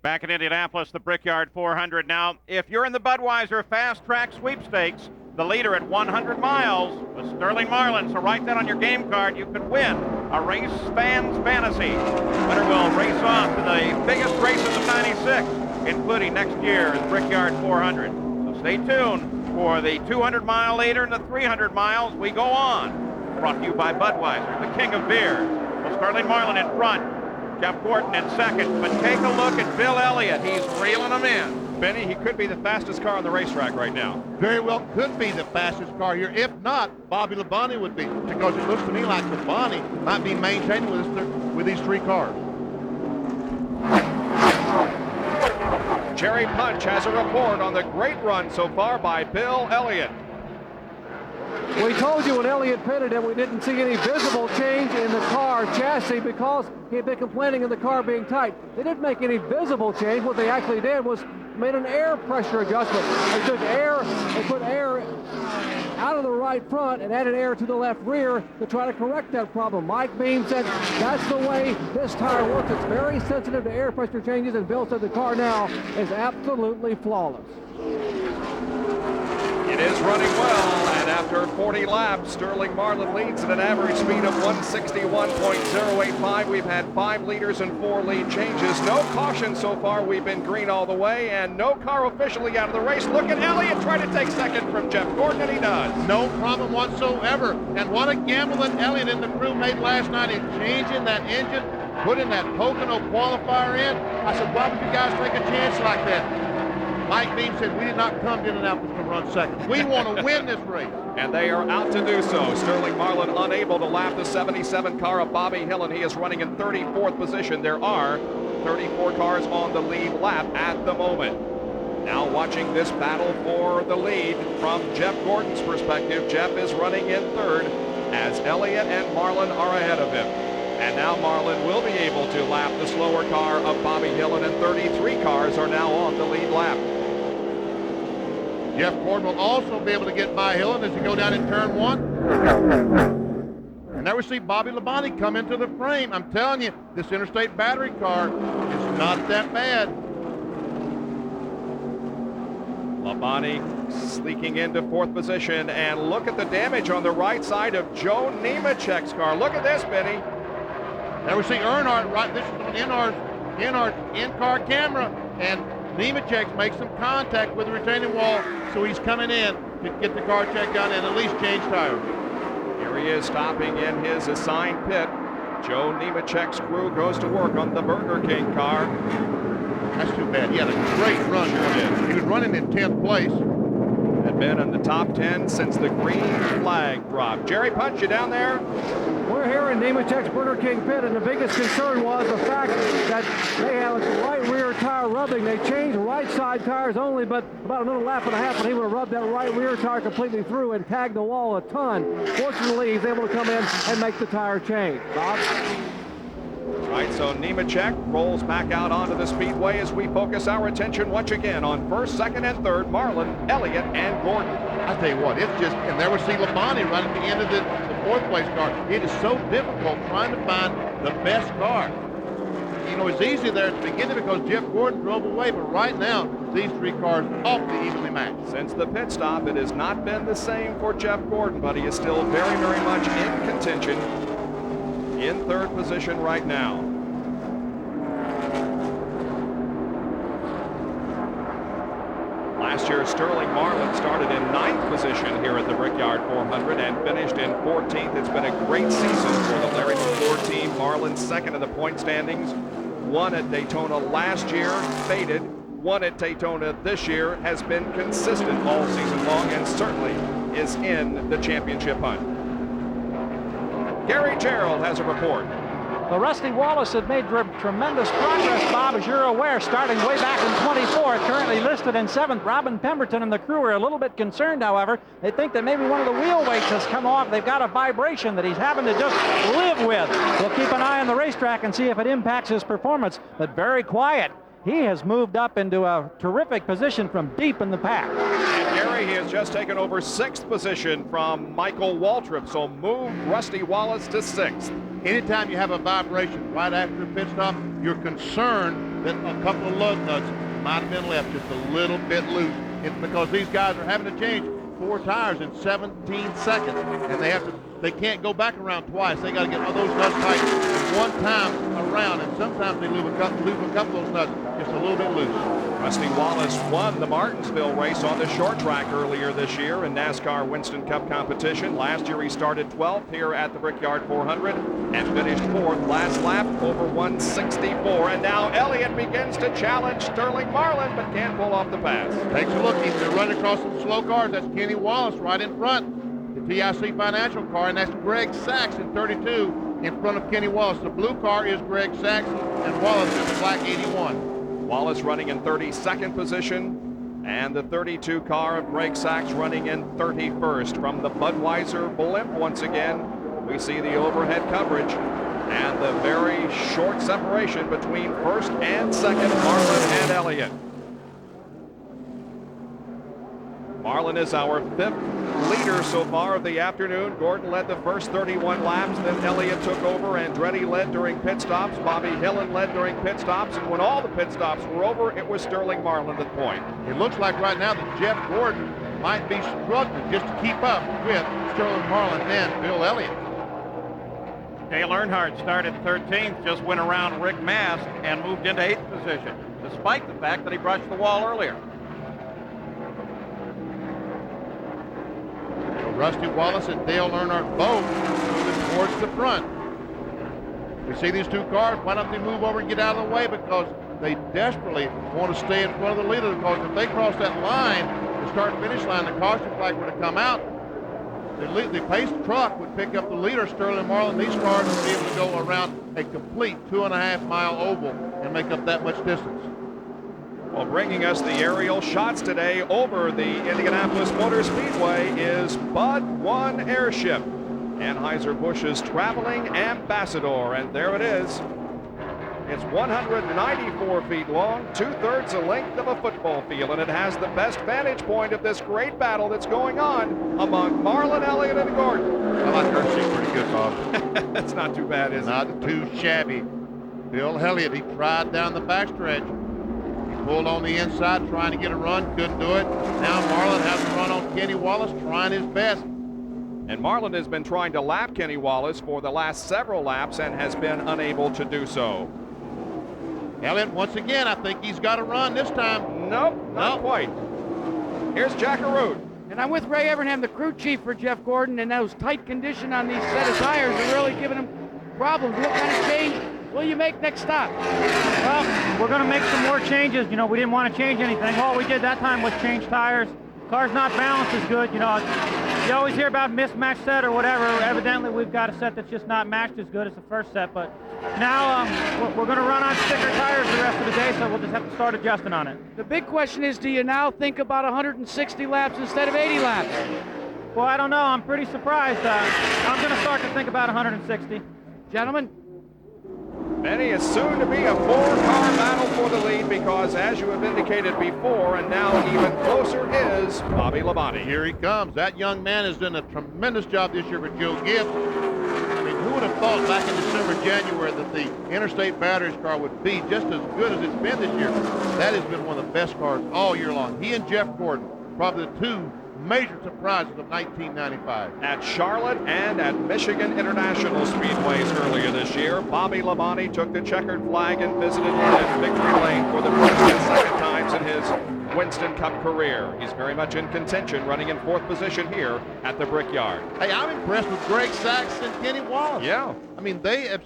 Back in Indianapolis, the Brickyard 400. Now, if you're in the Budweiser Fast Track Sweepstakes, the leader at 100 miles was Sterling Marlin. So write that on your game card. You could win a race fan's fantasy. Winner will race off to the biggest races of '96, including next year's Brickyard 400. So stay tuned for the 200-mile leader and the 300 miles. We go on. Brought to you by Budweiser, the king of beers. Well, Sterling Marlin in front. Jeff Gordon in second, but take a look at Bill Elliott. He's reeling them in. Benny, he could be the fastest car on the racetrack right now. Very well could be the fastest car here. If not, Bobby Labonte would be, because it looks to me like Labonte might be maintaining with these 3 cars. Jerry Punch has a report on the great run so far by Bill Elliott. We told you when Elliott pitted that we didn't see any visible change in the car chassis because he had been complaining of the car being tight. They didn't make any visible change. What they actually did was made an air pressure adjustment. They took air, they put air out of the right front and added air to the left rear to try to correct that problem. Mike Beam said that's the way this tire works. It's very sensitive to air pressure changes, and Bill said the car now is absolutely flawless. It is running well, and after 40 laps, Sterling Marlin leads at an average speed of 161.085. We've had 5 leaders and 4 lead changes. No caution so far. We've been green all the way, and no car officially out of the race. Look at Elliott trying to take second from Jeff Gordon, and he does. No problem whatsoever. And what a gamble that Elliott and the crew made last night in changing that engine, putting that Pocono qualifier in. I said, why would you guys take a chance like that? Mike Beam said, we did not come to Indianapolis to run second. We want to win this race. And they are out to do so. Sterling Marlin unable to lap the 77 car of Bobby Hill, and he is running in 34th position. There are 34 cars on the lead lap at the moment. Now watching this battle for the lead from Jeff Gordon's perspective, Jeff is running in third as Elliott and Marlin are ahead of him. And now Marlin will be able to lap the slower car of Bobby Hill, and 33 cars are now on the lead lap. Jeff Gordon will also be able to get by Hill as he go down in turn 1. And there we see Bobby Labonte come into the frame. I'm telling you, this Interstate battery car is not that bad. Labonte sleeking into 4th position, and look at the damage on the right side of Joe Nemechek's car. Look at this, Benny. There we see Earnhardt, right, this is on Earnhardt's in-car camera, and Nemechek makes some contact with the retaining wall, so he's coming in to get the car checked out and at least change tires. Here he is stopping in his assigned pit. Joe Nemechek's crew goes to work on the Burger King car. That's too bad. He had a great run. He was running in 10th place. Had been in the top 10 since the green flag dropped. Jerry Punch, you down there? We're here in Nemechek's Burger King pit, and the biggest concern was the fact that they had the right rear tire rubbing. They changed right side tires only, but about another lap and a half, and he would have rubbed that right rear tire completely through and tagged the wall a ton. Fortunately, he's able to come in and make the tire change. Bob? Right, so Nemechek rolls back out onto the speedway as we focus our attention once again on first, second, and third, Marlin, Elliott, and Gordon. I tell you what, it's just, and there we see Labonte right at the end of the fourth place car. It is so difficult trying to find the best car. You know, it's easy there at the beginning because Jeff Gordon drove away, but right now, these three cars are awfully evenly matched. Since the pit stop, it has not been the same for Jeff Gordon, but he is still very, very much in contention. In third position right now. Last year, Sterling Marlin started in 9th position here at the Brickyard 400 and finished in 14th. It's been a great season for the Larry McClure team. Marlin second in the point standings. Won at Daytona last year, faded. Won at Daytona this year, has been consistent all season long, and certainly is in the championship hunt. Gary Gerald has a report. Well, Rusty Wallace had made tremendous progress, Bob, as you're aware, starting way back in 24th, currently listed in 7th. Robin Pemberton and the crew are a little bit concerned, however. They think that maybe one of the wheel weights has come off. They've got a vibration that he's having to just live with. We'll keep an eye on the racetrack and see if it impacts his performance, but very quiet. He has moved up into a terrific position from deep in the pack. And Gary, he has just taken over 6th position from Michael Waltrip, so moved Rusty Wallace to 6th. Anytime you have a vibration right after a pit stop, you're concerned that a couple of lug nuts might have been left just a little bit loose. It's because these guys are having to change 4 tires in 17 seconds, and they can't go back around twice. They got to get all those nuts tight one time around, and sometimes they lose a couple of those nuts just a little bit loose. Rusty Wallace won the Martinsville race on the short track earlier this year in NASCAR Winston Cup competition. Last year he started 12th here at the Brickyard 400 and finished 4th last lap over 164. And now Elliott begins to challenge Sterling Marlin, but can't pull off the pass. Takes a look. He's running across some slow cars. That's Kenny Wallace right in front. The TIC Financial car, and that's Greg Sachs in 32 in front of Kenny Wallace. The blue car is Greg Sachs, and Wallace is the black 81. Wallace running in 32nd position, and the 32 car of Greg Sachs running in 31st. From the Budweiser blimp, once again, we see the overhead coverage and the very short separation between first and second, Marlin and Elliott. Marlin is our 5th leader so far of the afternoon. Gordon led the first 31 laps, then Elliott took over. Andretti led during pit stops. Bobby Hillen led during pit stops, and when all the pit stops were over, it was Sterling Marlin at the point. It looks like right now that Jeff Gordon might be struggling just to keep up with Sterling Marlin and Bill Elliott. Dale Earnhardt started 13th, just went around Rick Mast and moved into 8th position, despite the fact that he brushed the wall earlier. Rusty Wallace and Dale Earnhardt both moving towards the front. We see these two cars. Why don't they move over and get out of the way? Because they desperately want to stay in front of the leader, because if they cross that line, the start-finish line, the caution flag were to come out, the pace truck would pick up the leader, Sterling Marlin. These cars would be able to go around a complete 2.5-mile oval and make up that much distance. Well, bringing us the aerial shots today over the Indianapolis Motor Speedway is Bud 1 Airship, Anheuser-Busch's traveling ambassador, and there it is. It's 194 feet long, 2/3 the length of a football field, and it has the best vantage point of this great battle that's going on among Marlin, Elliott, and Gordon. I like her seat pretty good, Bob. That's not too bad, is it? Not too shabby. Bill Elliott, he tried down the backstretch. Pulled on the inside, trying to get a run, couldn't do it. Now Marlin has a run on Kenny Wallace, trying his best. And Marlin has been trying to lap Kenny Wallace for the last several laps and has been unable to do so. Elliott, once again, I think he's got a run this time. Nope, not quite. Here's Jack Arute. And I'm with Ray Evernham, the crew chief for Jeff Gordon, and those tight condition on these set of tires are really giving him problems. What kind of change will you make next stop? Well, we're going to make some more changes. You know, we didn't want to change anything. All we did that time was change tires. Car's not balanced as good. You know, You always hear about mismatched set or whatever. Evidently, we've got a set that's just not matched as good as the first set. But now we're going to run on sticker tires the rest of the day, so we'll just have to start adjusting on it. The big question is, do you now think about 160 laps instead of 80 laps? Well, I don't know. I'm pretty surprised. I'm going to start to think about 160. Gentlemen? Benny, it's soon to be a four-car battle for the lead because, as you have indicated before, and now even closer is Bobby Labonte. Here he comes. That young man has done a tremendous job this year with Joe Gibbs. I mean, who would have thought back in December, January that the Interstate Batteries car would be just as good as it's been this year? That has been one of the best cars all year long. He and Jeff Gordon, probably the two major surprises of 1995. At Charlotte and at Michigan International Speedways earlier this year, Bobby Labonte took the checkered flag and visited in victory lane for the first and second times in his Winston Cup career. He's very much in contention, running in fourth position here at the Brickyard. Hey, I'm impressed with Greg Sachs and Kenny Wallace. Yeah. I mean, they have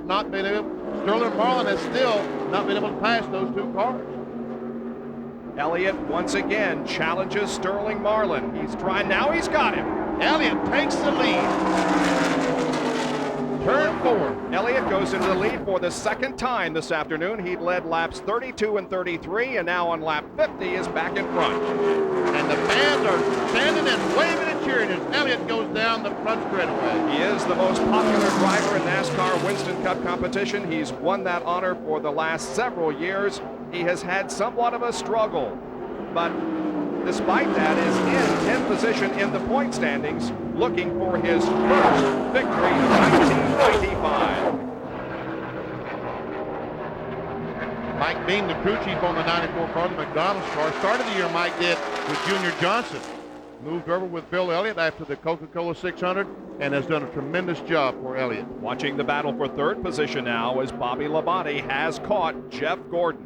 not been able, Sterling and Marlin has still not been able to pass those two cars. Elliott once again challenges Sterling Marlin. He's trying, now he's got him. Elliott takes the lead. Turn 4. Elliott goes into the lead for the second time this afternoon. He led laps 32 and 33, and now on lap 50 is back in front. And the fans are standing and waving and cheering as Elliott goes down the front straightaway. He is the most popular driver in NASCAR Winston Cup competition. He's won that honor for the last several years. He has had somewhat of a struggle, but despite that is in 10th position in the point standings, looking for his first victory of 1995. Mike Beam, the crew chief on the 94 car, the McDonald's car, started the year Mike did with Junior Johnson. Moved over with Bill Elliott after the Coca-Cola 600 and has done a tremendous job for Elliott. Watching the battle for third position now as Bobby Labonte has caught Jeff Gordon.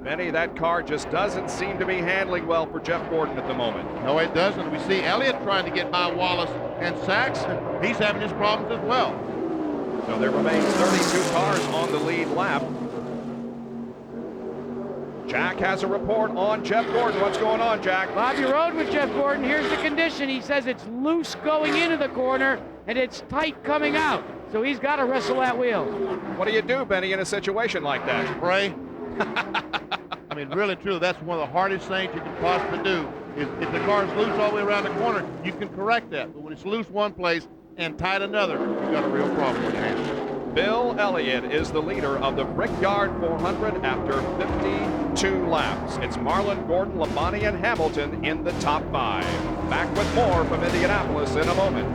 Benny, that car just doesn't seem to be handling well for Jeff Gordon at the moment. No, it doesn't. We see Elliott trying to get by Wallace and Sachs, and he's having his problems as well. So there remains 32 cars on the lead lap. Jack has a report on Jeff Gordon. What's going on, Jack? Bobby rode with Jeff Gordon. Here's the condition. He says it's loose going into the corner and it's tight coming out. So he's got to wrestle that wheel. What do you do, Benny, in a situation like that? Pray. I mean, really, truly, that's one of the hardest things you can possibly do. Is if the car's loose all the way around the corner, you can correct that. But when it's loose one place and tight another, you've got a real problem with hands. Bill Elliott is the leader of the Brickyard 400 after 52 laps. It's Marlin, Gordon, Labonte, and Hamilton in the top 5. Back with more from Indianapolis in a moment.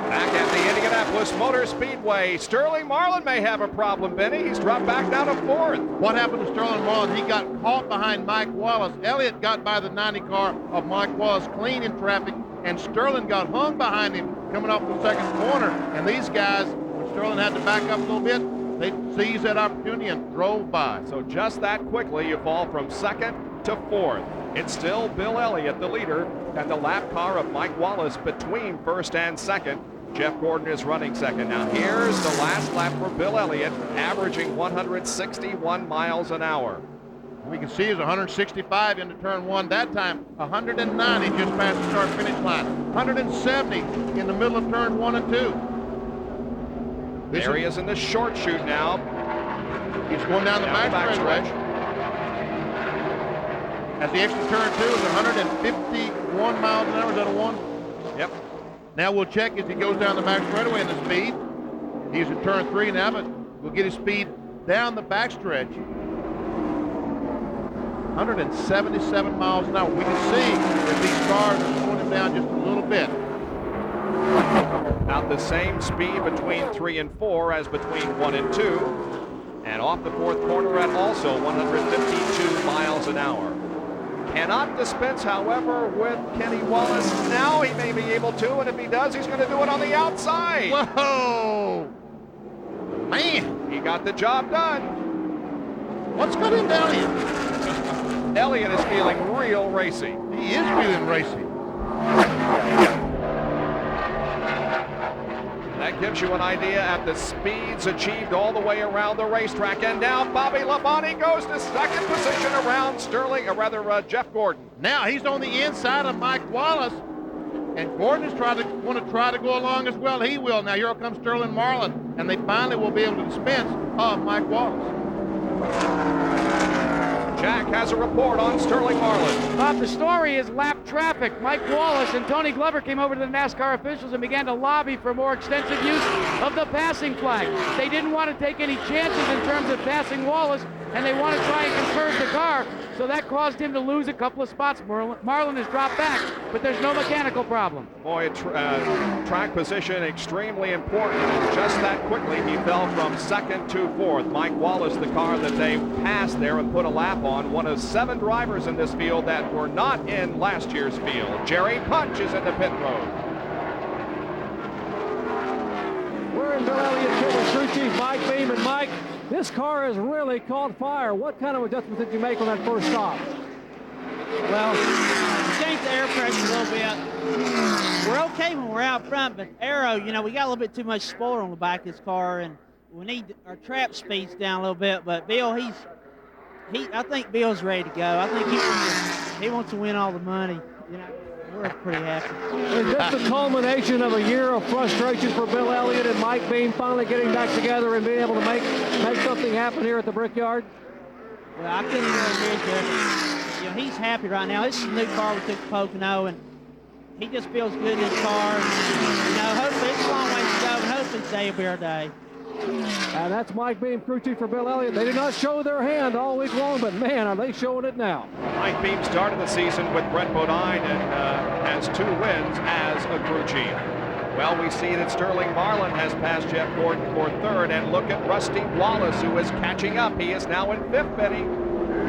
Back at the Indianapolis Motor Speedway, Sterling Marlin may have a problem, Benny. He's dropped back down to 4th. What happened to Sterling Marlin? He got caught behind Mike Wallace. Elliott got by the 90 car of Mike Wallace clean in traffic, and Sterling got hung behind him coming off the second corner. And these guys, when Sterling had to back up a little bit, they seized that opportunity and drove by. So just that quickly, you fall from 2nd to 4th. It's still Bill Elliott, the leader, and the lap car of Mike Wallace between 1st and 2nd. Jeff Gordon is running 2nd. Now here's the last lap for Bill Elliott, averaging 161 miles an hour. We can see it's 165 into turn 1. That time, 190 just past the start-finish line. 170 in the middle of turn 1 and 2. There he is in the short chute now. He's going down the back stretch. As the exit turn 2 is 151 miles an hour. Is that a 1? Yep. Now we'll check as he goes down the back straightaway in the speed. He's in turn 3 now, but we'll get his speed down the back stretch. 177 miles an hour. We can see that these cars are slowing him down just a little bit. About the same speed between 3 and 4 as between 1 and 2. And off the 4th corner at also 152 miles an hour. Cannot dispense, however, with Kenny Wallace. Now he may be able to, and if he does, he's going to do it on the outside. Whoa! Man! He got the job done. What's got him down here? Elliott is feeling real racy. He is feeling racy. That gives you an idea at the speeds achieved all the way around the racetrack. And now Bobby Labonte goes to second position around Jeff Gordon. Now he's on the inside of Mike Wallace, and Gordon is want to try to go along as well. He will. Now here comes Sterling Marlin, and they finally will be able to dispense of Mike Wallace. Jack has a report on Sterling Marlin. Bob, the story is lap traffic. Mike Wallace and Tony Glover came over to the NASCAR officials and began to lobby for more extensive use of the passing flag. They didn't want to take any chances in terms of passing Wallace, and they want to try and conserve the car, so that caused him to lose a couple of spots. Marlin has dropped back, but there's no mechanical problem. Boy, track position extremely important. Just that quickly, he fell from second to fourth. Mike Wallace, the car that they passed there and put a lap on, one of 7 drivers in this field that were not in last year's field. Jerry Punch is in the pit road. We're in Bill Elliott pit with crew chief Mike Beam. And Mike, this car has really caught fire. What kind of adjustments did you make on that first stop? Well, we changed the air pressure a little bit. We're okay when we're out front, but aero, you know, we got a little bit too much spoiler on the back of this car, and we need our trap speeds down a little bit. But Bill, I think Bill's ready to go. I think he wants to win all the money. You know, we're pretty happy. Is this the culmination of a year of frustration for Bill Elliott and Mike Beam finally getting back together and being able to make something happen here at the Brickyard? Well, I couldn't really agree with you. You know, he's happy right now. This is a new car we took to Pocono, and he just feels good in his car. And, you know, hopefully it's a long way to go, and hopefully today will be our day. And that's Mike Beam, crew chief for Bill Elliott. They did not show their hand all week long, but man, are they showing it now. Mike Beam started the season with Brett Bodine and has 2 wins as a crew chief. Well, we see that Sterling Marlin has passed Jeff Gordon for 3rd, and look at Rusty Wallace, who is catching up. He is now in 5th, Benny.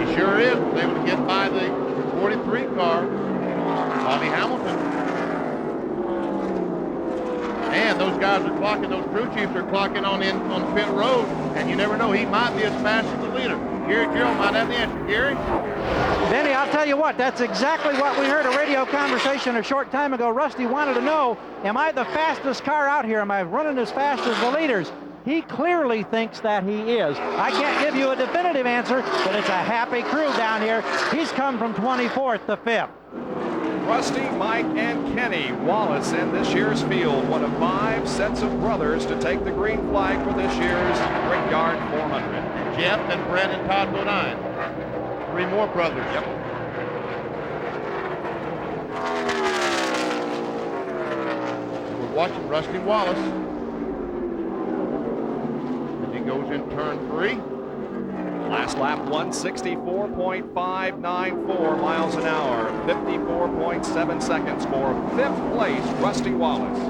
He sure is. They able to get by the 43 car, Bobby Hamilton. And those guys are clocking, those crew chiefs are clocking on pit road, and you never know, he might be as fast as the leader. Gary Carroll might have the answer. Gary? Benny, I'll tell you what, that's exactly what we heard a radio conversation a short time ago. Rusty wanted to know, am I the fastest car out here? Am I running as fast as the leaders? He clearly thinks that he is. I can't give you a definitive answer, but it's a happy crew down here. He's come from 24th to 5th. Rusty, Mike, and Kenny Wallace in this year's field. One of 5 sets of brothers to take the green flag for this year's Brickyard 400. And Jeff and Brett and Todd Bodine. 3 more brothers. Yep. We're watching Rusty Wallace. As he goes in turn 3. Last lap, 164.594 miles an hour, 54.7 seconds for 5th place, Rusty Wallace.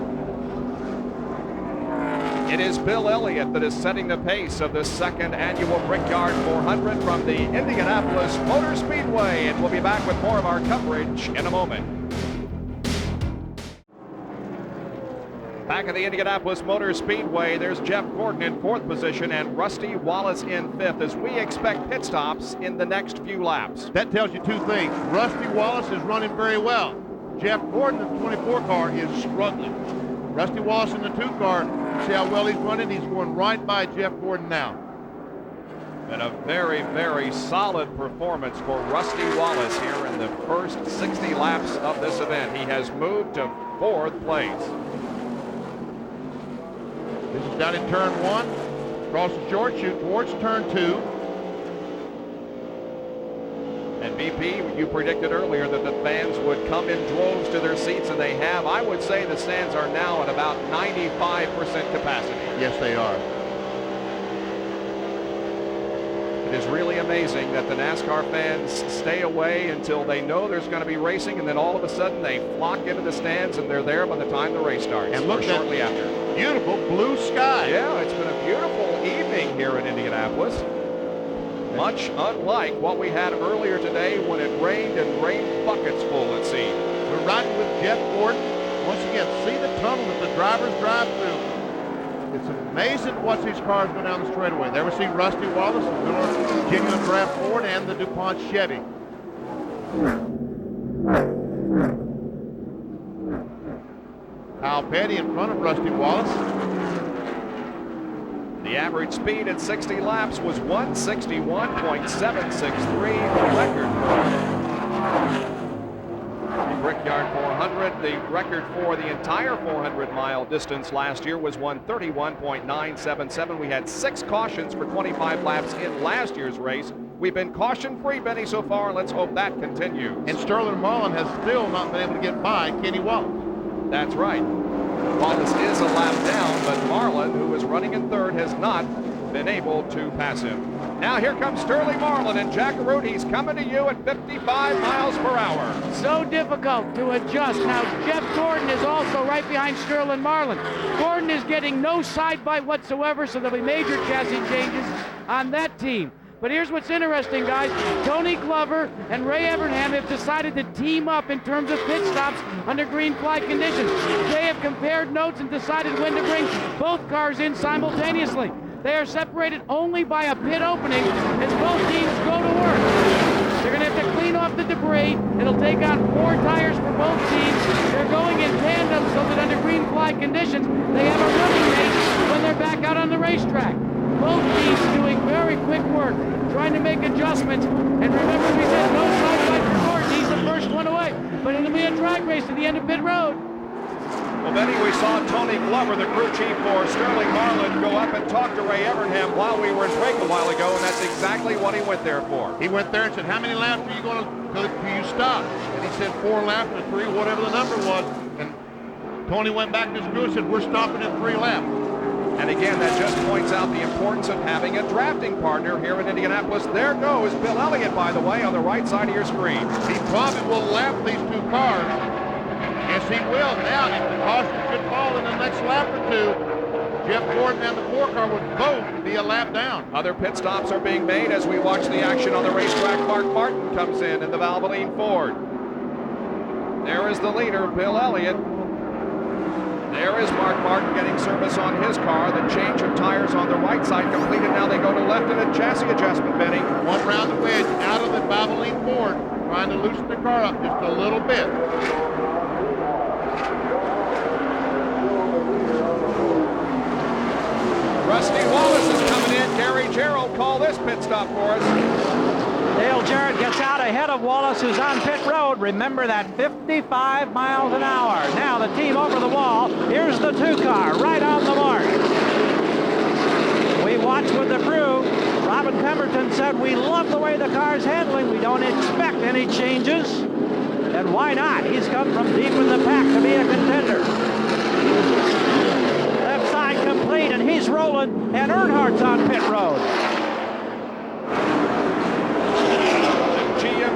It is Bill Elliott that is setting the pace of the 2nd annual Brickyard 400 from the Indianapolis Motor Speedway, and we'll be back with more of our coverage in a moment. Back at the Indianapolis Motor Speedway, there's Jeff Gordon in 4th position and Rusty Wallace in 5th as we expect pit stops in the next few laps. That tells you 2 things. Rusty Wallace is running very well. Jeff Gordon, the 24 car, is struggling. Rusty Wallace in the 2 car, see how well he's running? He's going right by Jeff Gordon now. And a very, very solid performance for Rusty Wallace here in the first 60 laps of this event. He has moved to 4th place. This is down in turn 1, across the short chute towards turn 2. And BP, you predicted earlier that the fans would come in droves to their seats, and they have. I would say the stands are now at about 95% capacity. Yes, they are. It is really amazing that the NASCAR fans stay away until they know there's going to be racing, and then all of a sudden they flock into the stands and they're there by the time the race starts. And look, shortly after. Beautiful blue sky. Yeah, it's been a beautiful evening here in Indianapolis. Much unlike what we had earlier today when it rained and rained buckets full, it seemed. We're riding with Jeff Gordon. Once again, see the tunnel that the drivers drive through. It's amazing to watch these cars go down the straightaway. There we see Rusty Wallace, the Miller Genuine Draft Ford, and the DuPont Chevy. Kyle Petty in front of Rusty Wallace. The average speed at 60 laps was 161.763, a record for the Brickyard 400. The record for the entire 400-mile distance last year was 131.977. We had 6 cautions for 25 laps in last year's race. We've been caution-free, Benny, so far, and let's hope that continues. And Sterling Marlin has still not been able to get by Kenny Wallace. That's right. Wallace is a lap down, but Marlin, who is running in third, has not been able to pass him. Now here comes Sterling Marlin, and Jack Root, he's coming to you at 55 miles per hour. So difficult to adjust. Now Jeff Gordon is also right behind Sterling Marlin. Gordon is getting no side bite whatsoever, so there'll be major chassis changes on that team. But here's what's interesting, guys. Tony Glover and Ray Evernham have decided to team up in terms of pit stops under green flag conditions. They have compared notes and decided when to bring both cars in simultaneously. They are separated only by a pit opening as both teams go to work. They're going to have to clean off the debris. It'll take on 4 tires for both teams. They're going in tandem so that under green flag conditions, they have a running mate when they're back out on the racetrack. Both teams doing very quick work, trying to make adjustments. And remember, we said no side fight for Gordon. He's the first one away. But it'll be a drag race to the end of pit road. Well, Benny, we saw Tony Glover, the crew chief for Sterling Marlin, go up and talk to Ray Evernham while we were in break a while ago, and that's exactly what he went there for. He went there and said, how many laps are you going to you stop? And he said 4 laps or 3, whatever the number was. And Tony went back to his crew and said, we're stopping at 3 laps. And again, that just points out the importance of having a drafting partner here in Indianapolis. There goes Bill Elliott, by the way, on the right side of your screen. He probably will lap these 2 cars. Yes, he will. Now, if the caution should fall in the next lap or 2, Jeff Gordon and the 4 car would both be a lap down. Other pit stops are being made as we watch the action on the racetrack. Mark Martin comes in the Valvoline Ford. There is the leader, Bill Elliott. There is Mark Martin getting service on his car. The change of tires on the right side completed. Now they go to left in a chassis adjustment, Benny. 1 round the wedge out of the Valvoline Ford, trying to loosen the car up just a little bit. Rusty Wallace is coming in. Gary Gerald, call this pit stop for us. Dale Jarrett gets out ahead of Wallace, who's on pit road. Remember that 55 miles an hour. Now the team over the wall. Here's the 2 car right on the mark. We watch with the crew. Robin Pemberton said, we love the way the car's handling. We don't expect any changes. And why not? He's come from deep in the pack to be a contender. Left side complete, and he's rolling, and Earnhardt's on pit road.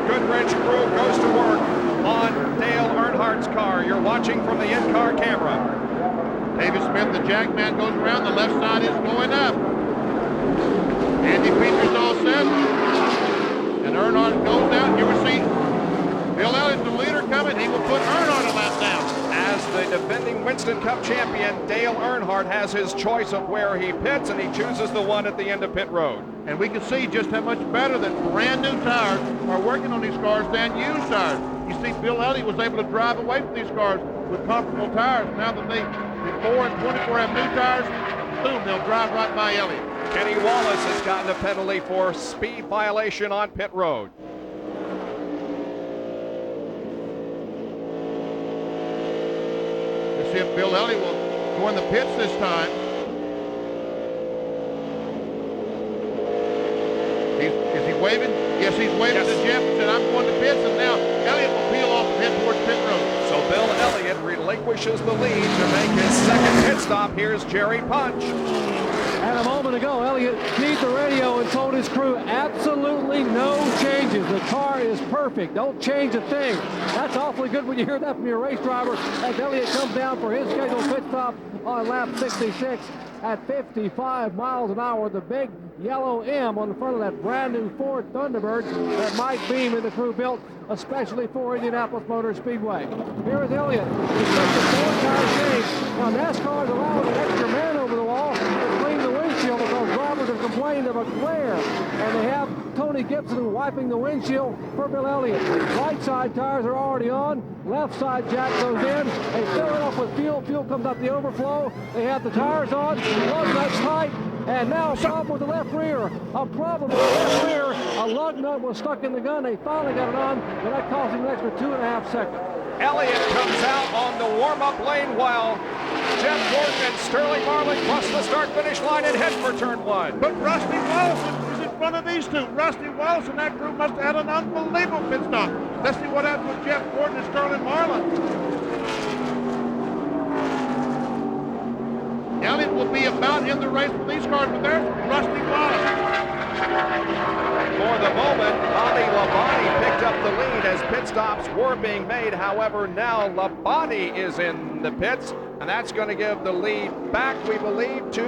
Goodrich crew goes to work on Dale Earnhardt's car. You're watching from the in-car camera. David Smith, the jackman, goes around. The left side is going up. Andy Peters all set. And Earnhardt goes down. You will see Bill Elliott, the leader, coming. He will put Earnhardt a lap down. As the defending Winston Cup champion, Dale Earnhardt has his choice of where he pits, and he chooses the one at the end of pit road. And we can see just how much better that brand new tires are working on these cars than used tires. You see, Bill Elliott was able to drive away from these cars with comfortable tires. Now that the 4 and 24 have new tires, boom, they'll drive right by Elliott. Kenny Wallace has gotten a penalty for speed violation on pit road. Let's see if Bill Elliott will go in the pits this time. Is he waving? Yes, he's waving to Jeff and said, I'm going to pits, and now Elliott will peel off and head towards pit road. So Bill Elliott relinquishes the lead to make his second pit stop. Here's Jerry Punch. And a moment ago, Elliott keyed the radio and told his crew absolutely no changes. The car is perfect. Don't change a thing. That's awfully good when you hear that from your race driver as Elliott comes down for his scheduled pit stop on lap 66 at 55 miles an hour. The big yellow M on the front of that brand new Ford Thunderbird that Mike Beam and the crew built especially for Indianapolis Motor Speedway. Here is Elliott. He's got the 4-tire change. Now NASCAR is allowing an extra man over the wall to clean the windshield because drivers have complained of a glare. And they have Tony Gibson wiping the windshield for Bill Elliott. Right side tires are already on. Left side jack goes in. They fill it up with fuel. Fuel comes up the overflow. They have the tires on. Lug nuts tight. And now a problem with the left rear. A problem with the left rear. A lug nut was stuck in the gun. They finally got it on, but that cost him an extra 2.5 seconds. Elliott comes out on the warm-up lane while Jeff Burton and Sterling Marlin cross the start-finish line and head for turn 1. But Rusty Wallace is in front of these two. Rusty Wallace and that crew must have had an unbelievable pit stop. Let's see what happened with Jeff Burton and Sterling Marlin. Elliott will be about in the race with these cars, but there's Rusty Wallace. For the moment, Bobby Labonte picked up the lead as pit stops were being made. However, now Labonte is in the pits, and that's going to give the lead back, we believe, to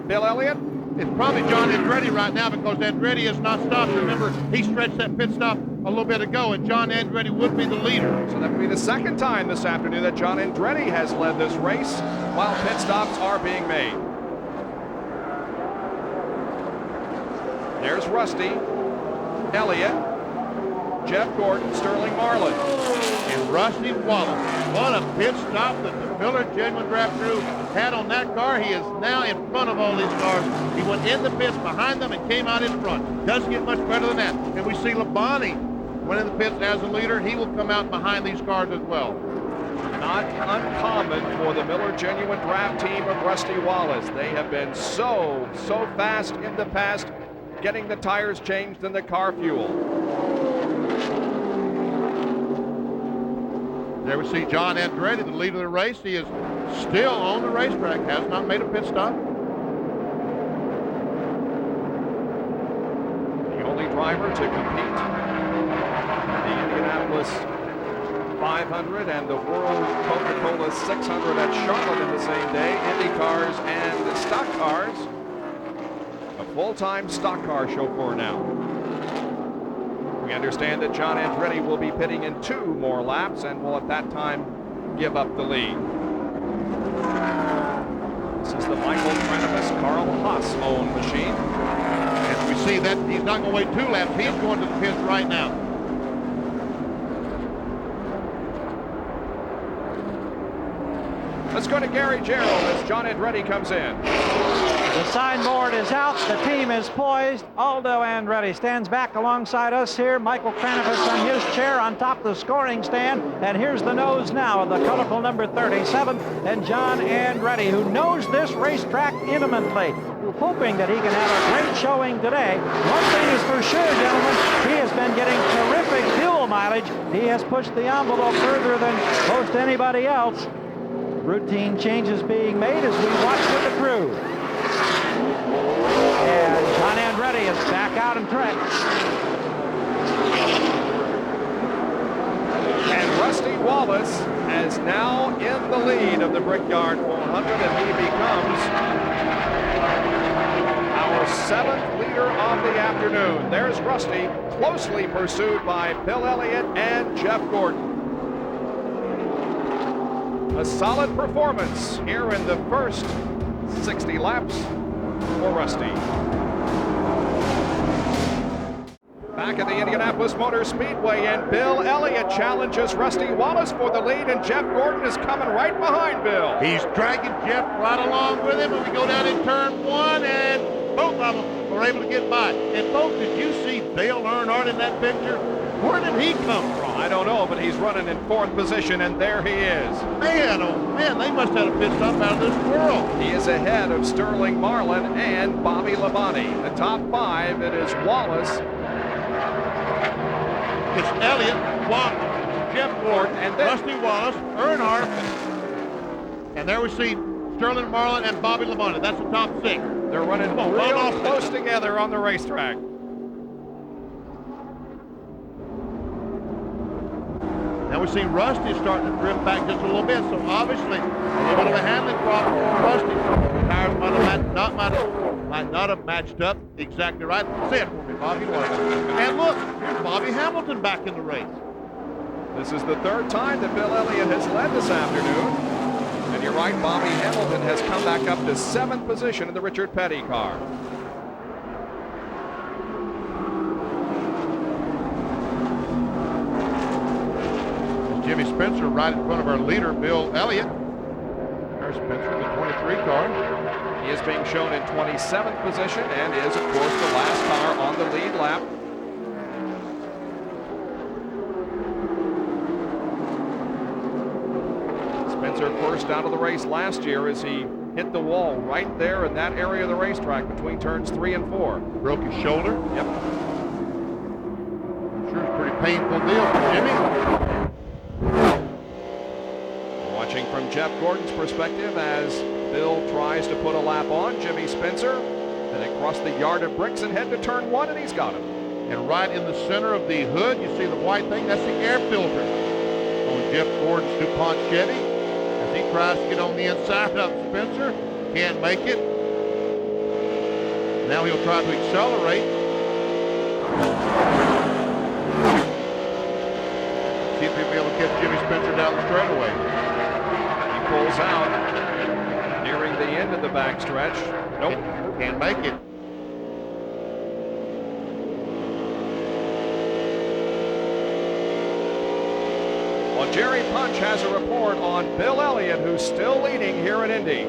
Bill Elliott. It's probably John Andretti right now because Andretti has not stopped. Remember, he stretched that pit stop a little bit ago, and John Andretti would be the leader. So that would be the second time this afternoon that John Andretti has led this race while pit stops are being made. There's Rusty, Elliott, Jeff Gordon, Sterling Marlin. And Rusty Wallace. What a pit stop that the Miller Genuine Draft crew had on that car. He is now in front of all these cars. He went in the pits behind them and came out in front. Doesn't get much better than that. And we see Labonte went in the pits as a leader. He will come out behind these cars as well. Not uncommon for the Miller Genuine Draft team of Rusty Wallace. They have been so fast in the past, getting the tires changed and the car fuel. There we see John Andretti, the leader of the race. He is still on the racetrack, has not made a pit stop. The only driver to compete in the Indianapolis 500 and the World Coca-Cola 600 at Charlotte in the same day. Indy cars and stock cars. A full-time stock car chauffeur now. We understand that John Andretti will be pitting in 2 more laps and will at that time give up the lead. This is the Michael Cranabis, Carl Haas-owned machine. And we see that he's not going to wait 2 laps. He's going to the pits right now. Let's go to Gary Gerald as John Andretti comes in. The signboard is out. The team is poised. Aldo Andretti stands back alongside us here. Michael Cranabis on his chair on top of the scoring stand. And here's the nose now of the colorful number 37. And John Andretti, who knows this racetrack intimately, hoping that he can have a great showing today. One thing is for sure, gentlemen, he has been getting terrific fuel mileage. He has pushed the envelope further than most anybody else. Routine changes being made as we watch with the crew. And John Andretti is back out in track. And Rusty Wallace is now in the lead of the Brickyard 400, and he becomes our 7th leader of the afternoon. There's Rusty, closely pursued by Bill Elliott and Jeff Gordon. A solid performance here in the first 60 laps for Rusty. Back at the Indianapolis Motor Speedway, and Bill Elliott challenges Rusty Wallace for the lead, and Jeff Gordon is coming right behind Bill. He's dragging Jeff right along with him, and we go down in turn 1, and both of them were able to get by. And folks, did you see Dale Earnhardt in that picture? Where did he come from? I don't know, but he's running in 4th position, and there he is. Man, oh man, they must have a pit stop out of this world. He is ahead of Sterling Marlin and Bobby Labonte. The top 5, it is Wallace. It's Elliott, Wallace, Jeff Gordon, and Rusty Wallace, Earnhardt. And there we see Sterling Marlin and Bobby Labonte. That's the top 6. They're running real close together on the racetrack. Now we see Rusty starting to drift back just a little bit, so obviously a little bit of a handling problem for Rusty. The tires might not have matched up exactly right. Say it for me, Bobby. And look, here's Bobby Hamilton back in the race. This is the 3rd time that Bill Elliott has led this afternoon. And you're right, Bobby Hamilton has come back up to 7th position in the Richard Petty car. Jimmy Spencer right in front of our leader, Bill Elliott. There's Spencer in the 23 car. He is being shown in 27th position and is, of course, the last car on the lead lap. Spencer first out of the race last year as he hit the wall right there in that area of the racetrack between turns 3 and 4. Broke his shoulder. Yep. I'm sure it's a pretty painful deal for Jimmy. Watching from Jeff Gordon's perspective as Bill tries to put a lap on Jimmy Spencer. Then they cross the yard of bricks and head to turn 1, and he's got him. And right in the center of the hood, you see the white thing. That's the air filter on Jeff Gordon's DuPont Chevy. As he tries to get on the inside of Spencer, can't make it. Now he'll try to accelerate. See if he'll be able to get Jimmy Spencer down the straightaway. He pulls out, nearing the end of the backstretch. Nope. Can't make it. Well, Jerry Punch has a report on Bill Elliott, who's still leading here at Indy.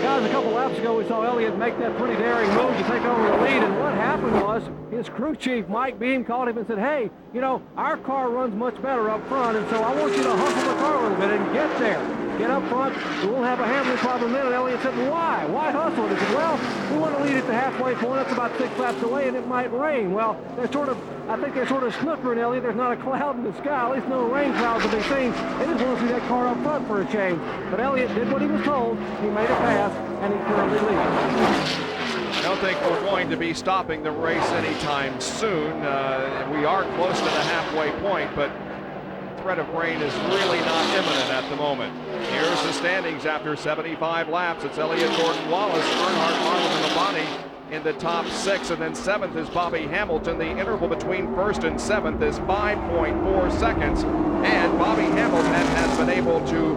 Guys, a couple laps ago, we saw Elliott make that pretty daring move to take over the lead, and what happened was his crew chief, Mike Beam, called him and said, hey, you know, our car runs much better up front, and so I want you to hustle the car a little bit and get there. Get up front, we won't have a handling problem then. And Elliott said, why? Why hustle? And he said, well, we want to lead at the halfway point. That's about 6 laps away, and it might rain. Well, I think they're sort of snookering Elliott. There's not a cloud in the sky, at least no rain clouds to be seen. They just want to see that car up front for a change. But Elliott did what he was told. He made a pass, and he currently leads. I don't think we're going to be stopping the race anytime soon. We are close to the halfway point, but the threat of rain is really not imminent at the moment. Here's the standings after 75 laps. It's Elliott, Gordon, Wallace, Earnhardt, Marlin, and Labonte in the top 6, and then 7th is Bobby Hamilton. The interval between 1st and 7th is 5.4 seconds, and Bobby Hamilton has been able to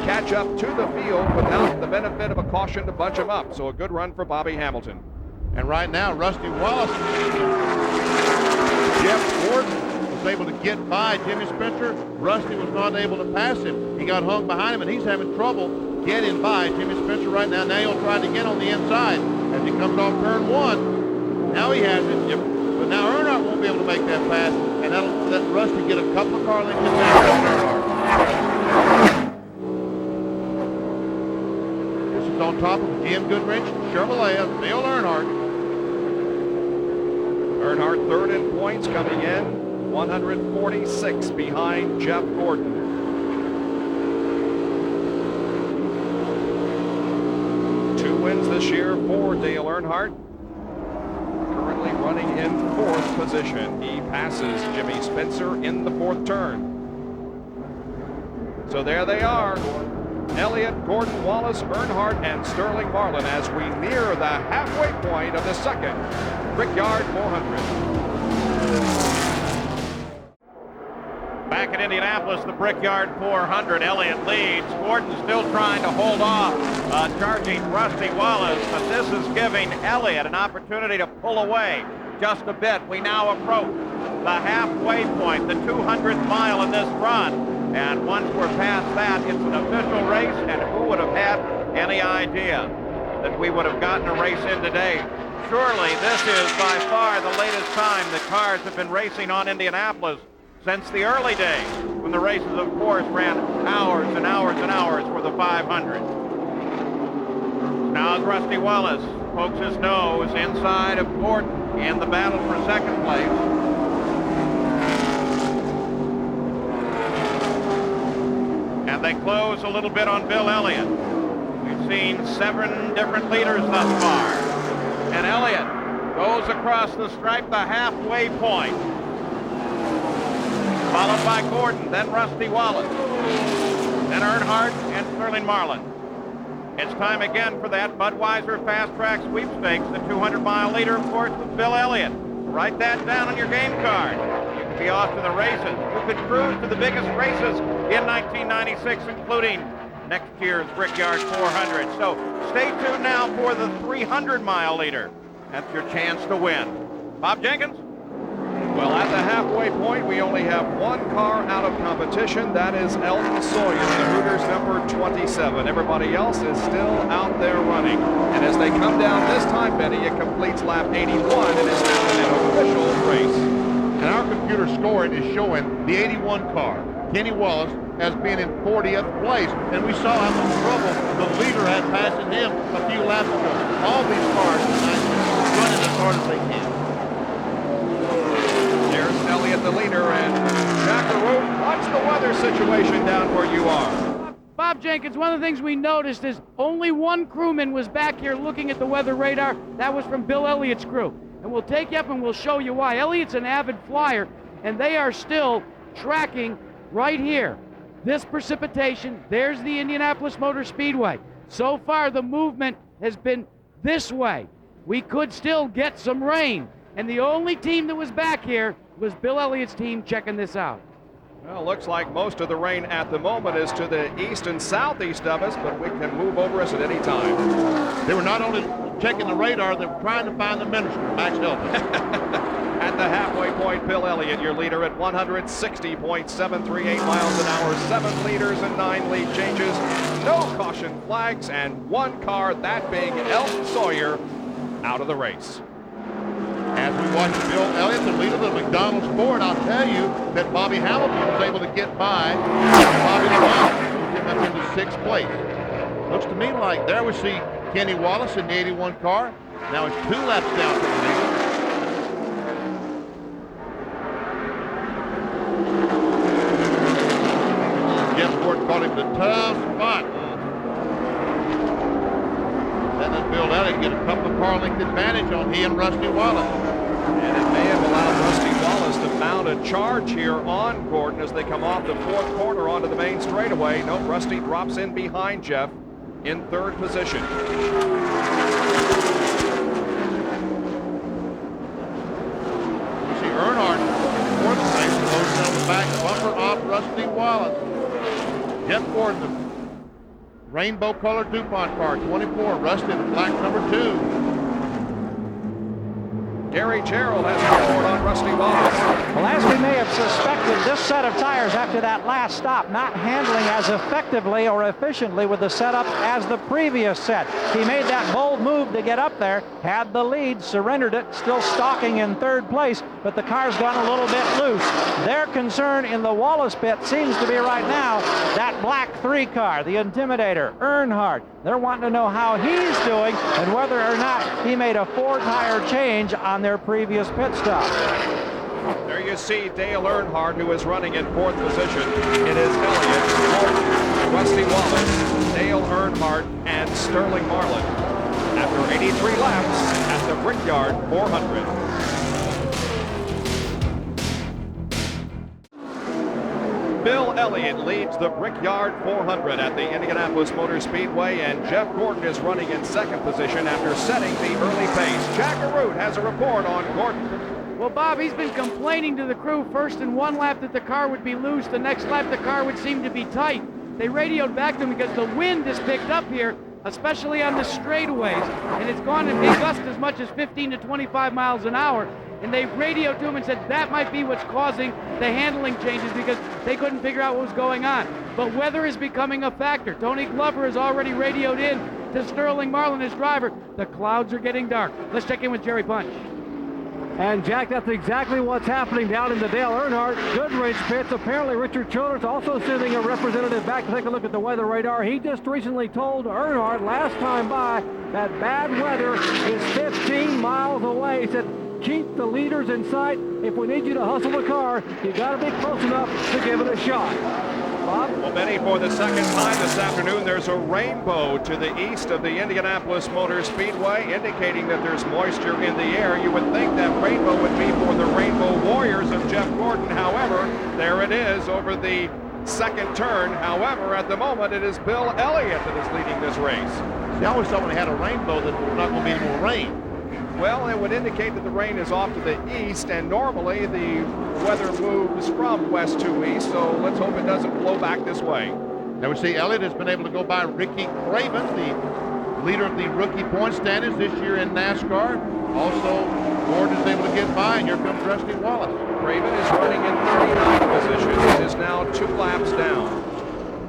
catch up to the field without the benefit of a caution to bunch him up. So a good run for Bobby Hamilton. And right now, Rusty Wallace, Jeff Gordon was able to get by Jimmy Spencer. Rusty was not able to pass him. He got hung behind him, and he's having trouble getting by Jimmy Spencer right now. Now he'll try to get on the inside as he comes off turn 1. Now he has it. Yep. But now Earnhardt won't be able to make that pass, and that'll let Rusty get a couple of car lengths back on Earnhardt. This is on top of Jim Goodrich, Chevrolet of Dale Earnhardt. Earnhardt third in points, coming in 146 behind Jeff Gordon. Two wins this year for Dale Earnhardt. Currently running in 4th position. He passes Jimmy Spencer in the 4th turn. So there they are. Elliott, Gordon, Wallace, Earnhardt, and Sterling Marlin as we near the halfway point of the second Brickyard 400. Back at Indianapolis, the Brickyard 400, Elliott leads. Gordon still trying to hold off charging Rusty Wallace, but this is giving Elliott an opportunity to pull away just a bit. We now approach the halfway point, the 200th mile in this run. And once we're past that, it's an official race, and who would have had any idea that we would have gotten a race in today? Surely this is by far the latest time the cars have been racing on Indianapolis since the early days, when the races, of course, ran hours and hours and hours for the 500. Now as Rusty Wallace pokes his nose inside of Gordon in the battle for second place. And they close a little bit on Bill Elliott. We've seen 7 different leaders thus far. And Elliott goes across the stripe, the halfway point. Followed by Gordon, then Rusty Wallace, then Earnhardt and Sterling Marlin. It's time again for that Budweiser Fast Track Sweepstakes. The 200-mile leader, of course, was Bill Elliott. Write that down on your game card. You could be off to the races. You could cruise to the biggest races in 1996, including next year's Brickyard 400. So stay tuned now for the 300-mile leader. That's your chance to win. Bob Jenkins? Well, at the halfway point, we only have one car out of competition. That is Elton Sawyer, the Hooters number 27. Everybody else is still out there running. And as they come down this time, Benny, it completes lap 81 and is now an official race. And our computer scoring is showing the 81 car, Kenny Wallace, has been in 40th place. And we saw how much trouble the leader had passing him a few laps ago. All these cars tonight running as hard as they can. There's Elliott, the leader, and Jack Root. What's the weather situation down where you are? Bob Jenkins, one of the things we noticed is only one crewman was back here looking at the weather radar. That was from Bill Elliott's crew. And we'll take you up and we'll show you why. Elliott's an avid flyer, and they are still tracking right here. This precipitation, there's the Indianapolis Motor Speedway. So far, the movement has been this way. We could still get some rain. And the only team that was back here was Bill Elliott's team checking this out. Well, looks like most of the rain at the moment is to the east and southeast of us, but we can move over us at any time. They were not only checking the radar, they were trying to find the minister, Max Helton. At the halfway point, Bill Elliott, your leader at 160.738 miles an hour, 7 leaders and 9 lead changes, no caution flags, and one car, that being Elton Sawyer, out of the race. As we watch Bill Elliott, the leader of the McDonald's Ford, I'll tell you that Bobby Hamilton was able to get by Bobby LeBlanc, get up into 6th place. Looks to me like there we see Kenny Wallace in the 81 car. Now it's 2 laps down to the leader. Jeff Gordon called him the tough spot. Then Bill Elliott get a couple of car length advantage on he and Rusty Wallace. And it may have allowed Rusty Wallace to mount a charge here on Gordon as they come off the 4th corner onto the main straightaway. No, Rusty drops in behind Jeff in 3rd position. You see Earnhardt in 4th place, closing on the back bumper off Rusty Wallace. Jeff Gordon, the rainbow-colored DuPont car, 24. Rusty, the black number 2. Gary Gerald has a report on Rusty Wallace. Well, as we may have suspected, this set of tires after that last stop not handling as effectively or efficiently with the setup as the previous set. He made that bold move to get up there, had the lead, surrendered it, still stalking in 3rd place, but the car's gone a little bit loose. Their concern in the Wallace pit seems to be right now that black 3 car, the Intimidator, Earnhardt. They're wanting to know how he's doing and whether or not he made a 4-tire change on their previous pit stop. There you see Dale Earnhardt, who is running in 4th position. It is Elliott, Gordon, Rusty Wallace, Dale Earnhardt, and Sterling Marlin after 83 laps at the Brickyard 400. Bill Elliott leads the Brickyard 400 at the Indianapolis Motor Speedway, and Jeff Gordon is running in 2nd position after setting the early pace. Jack Root has a report on Gordon. Well, Bob, he's been complaining to the crew first in one lap that the car would be loose. The next lap, the car would seem to be tight. They radioed back to him because the wind has picked up here, especially on the straightaways, and it's gone and gust as much as 15 to 25 miles an hour. And they radioed to him and said that might be what's causing the handling changes because they couldn't figure out what was going on. But weather is becoming a factor. Tony Glover has already radioed in to Sterling Marlin, his driver. The clouds are getting dark. Let's check in with Jerry Punch. And Jack, that's exactly what's happening down in the Dale Earnhardt Goodrich pits. Apparently Richard Childers also sending a representative back to take a look at the weather radar. He just recently told Earnhardt last time by that bad weather is 15 miles away. He said, keep the leaders in sight. If we need you to hustle the car, you got to be close enough to give it a shot. Bob? Well, Benny, for the 2nd time this afternoon, there's a rainbow to the east of the Indianapolis Motor Speedway, indicating that there's moisture in the air. You would think that rainbow would be for the Rainbow Warriors of Jeff Gordon. However, there it is over the 2nd turn. However, at the moment, it is Bill Elliott that is leading this race. See, I always thought when they had a rainbow that there's not going to be any more rain. Well, it would indicate that the rain is off to the east, and normally the weather moves from west to east, so let's hope it doesn't blow back this way. Now we see Elliott has been able to go by Ricky Craven, the leader of the rookie point standings this year in NASCAR. Also, Gordon is able to get by, and here comes Rusty Wallace. Raven is running in 39th position. It is now 2 laps down.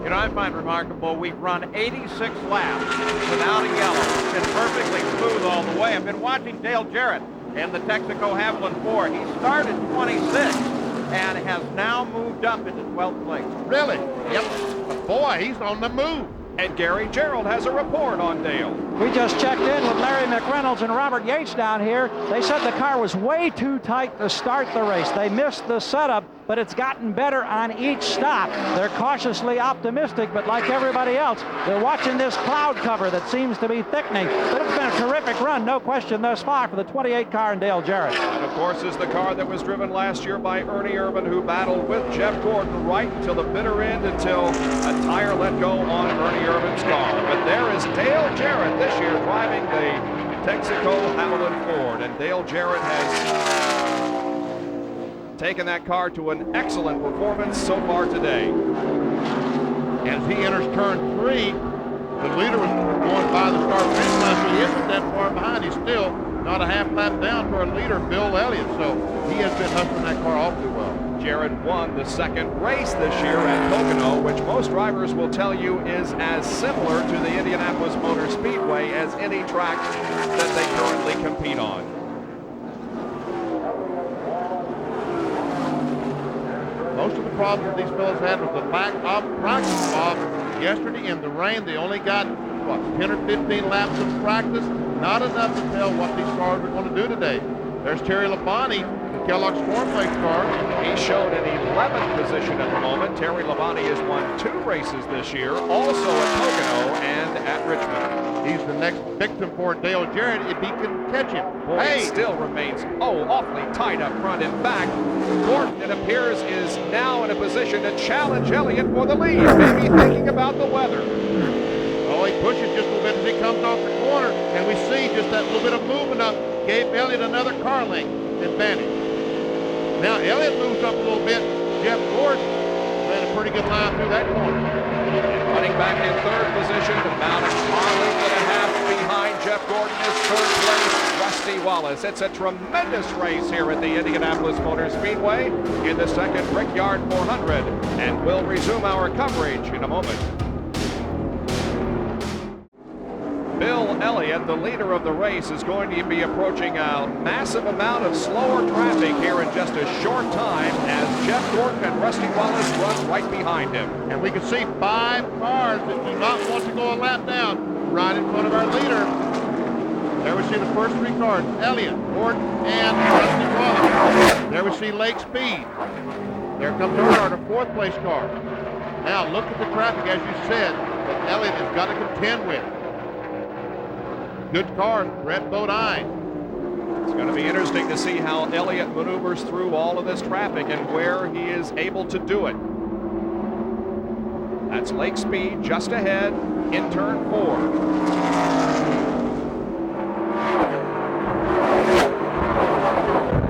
You know, I find remarkable, we've run 86 laps without a yellow. It's been perfectly smooth all the way. I've been watching Dale Jarrett in the Texaco Haviland 4. He started 26 and has now moved up into 12th place. Really? Yep. But boy, he's on the move. And Gary Gerald has a report on Dale. We just checked in with Larry McReynolds and Robert Yates down here. They said the car was way too tight to start the race. They missed the setup, but it's gotten better on each stop. They're cautiously optimistic, but like everybody else, they're watching this cloud cover that seems to be thickening. But it's been a terrific run, no question, thus far for the 28 car and Dale Jarrett. And of course is the car that was driven last year by Ernie Irvan, who battled with Jeff Gordon right until the bitter end, until a tire let go on Ernie Irvan's car. But there is Dale Jarrett this year driving the Texaco Haviland Ford, and Dale Jarrett has taken that car to an excellent performance so far today. As he enters turn 3, the leader was going by the start finish line, so he isn't that far behind. He's still not a half lap down to our leader, Bill Elliott, so he has been hustling that car awfully well. Jarrett won the second race this year at Pocono, which most drivers will tell you is as similar to the Indianapolis Motor Speedway as any track that they currently compete on. Most of the problems that these fellows had was the lack of practice, Bob. Yesterday in the rain, they only got, what, 10 or 15 laps of practice. Not enough to tell what these cars are going to do today. There's Terry Labonte, the Kellogg's Stormflake car. He showed an 11th position at the moment. Terry Labonte has won 2 races this year, also at Pocono and at Richmond. He's the next victim for Dale Jarrett if he can catch him. Boy, he still remains, awfully tight up front and back. Burton, it appears, is now in a position to challenge Elliott for the lead, maybe thinking about the weather. Oh, he pushes just a little bit as he comes off the corner, and we see just that little bit of movement up gave Elliott another car length advantage. Now Elliott moves up a little bit. Jeff Gordon ran a pretty good line through that corner. Running back in 3rd position, about a car length and a half behind Jeff Gordon is 3rd place, Rusty Wallace. It's a tremendous race here at the Indianapolis Motor Speedway in the second Brickyard 400, and we'll resume our coverage in a moment. Bill Elliott, the leader of the race, is going to be approaching a massive amount of slower traffic here in just a short time as Jeff Gordon and Rusty Wallace run right behind him. And we can see 5 cars that do not want to go a lap down right in front of our leader. There we see the first 3 cars, Elliott, Gordon, and Rusty Wallace. There we see Lake Speed. There comes Earnhardt, a 4th place car. Now look at the traffic, as you said, that Elliott has got to contend with. Good car, Brett Bodine. It's going to be interesting to see how Elliott maneuvers through all of this traffic and where he is able to do it. That's Lake Speed just ahead in turn 4.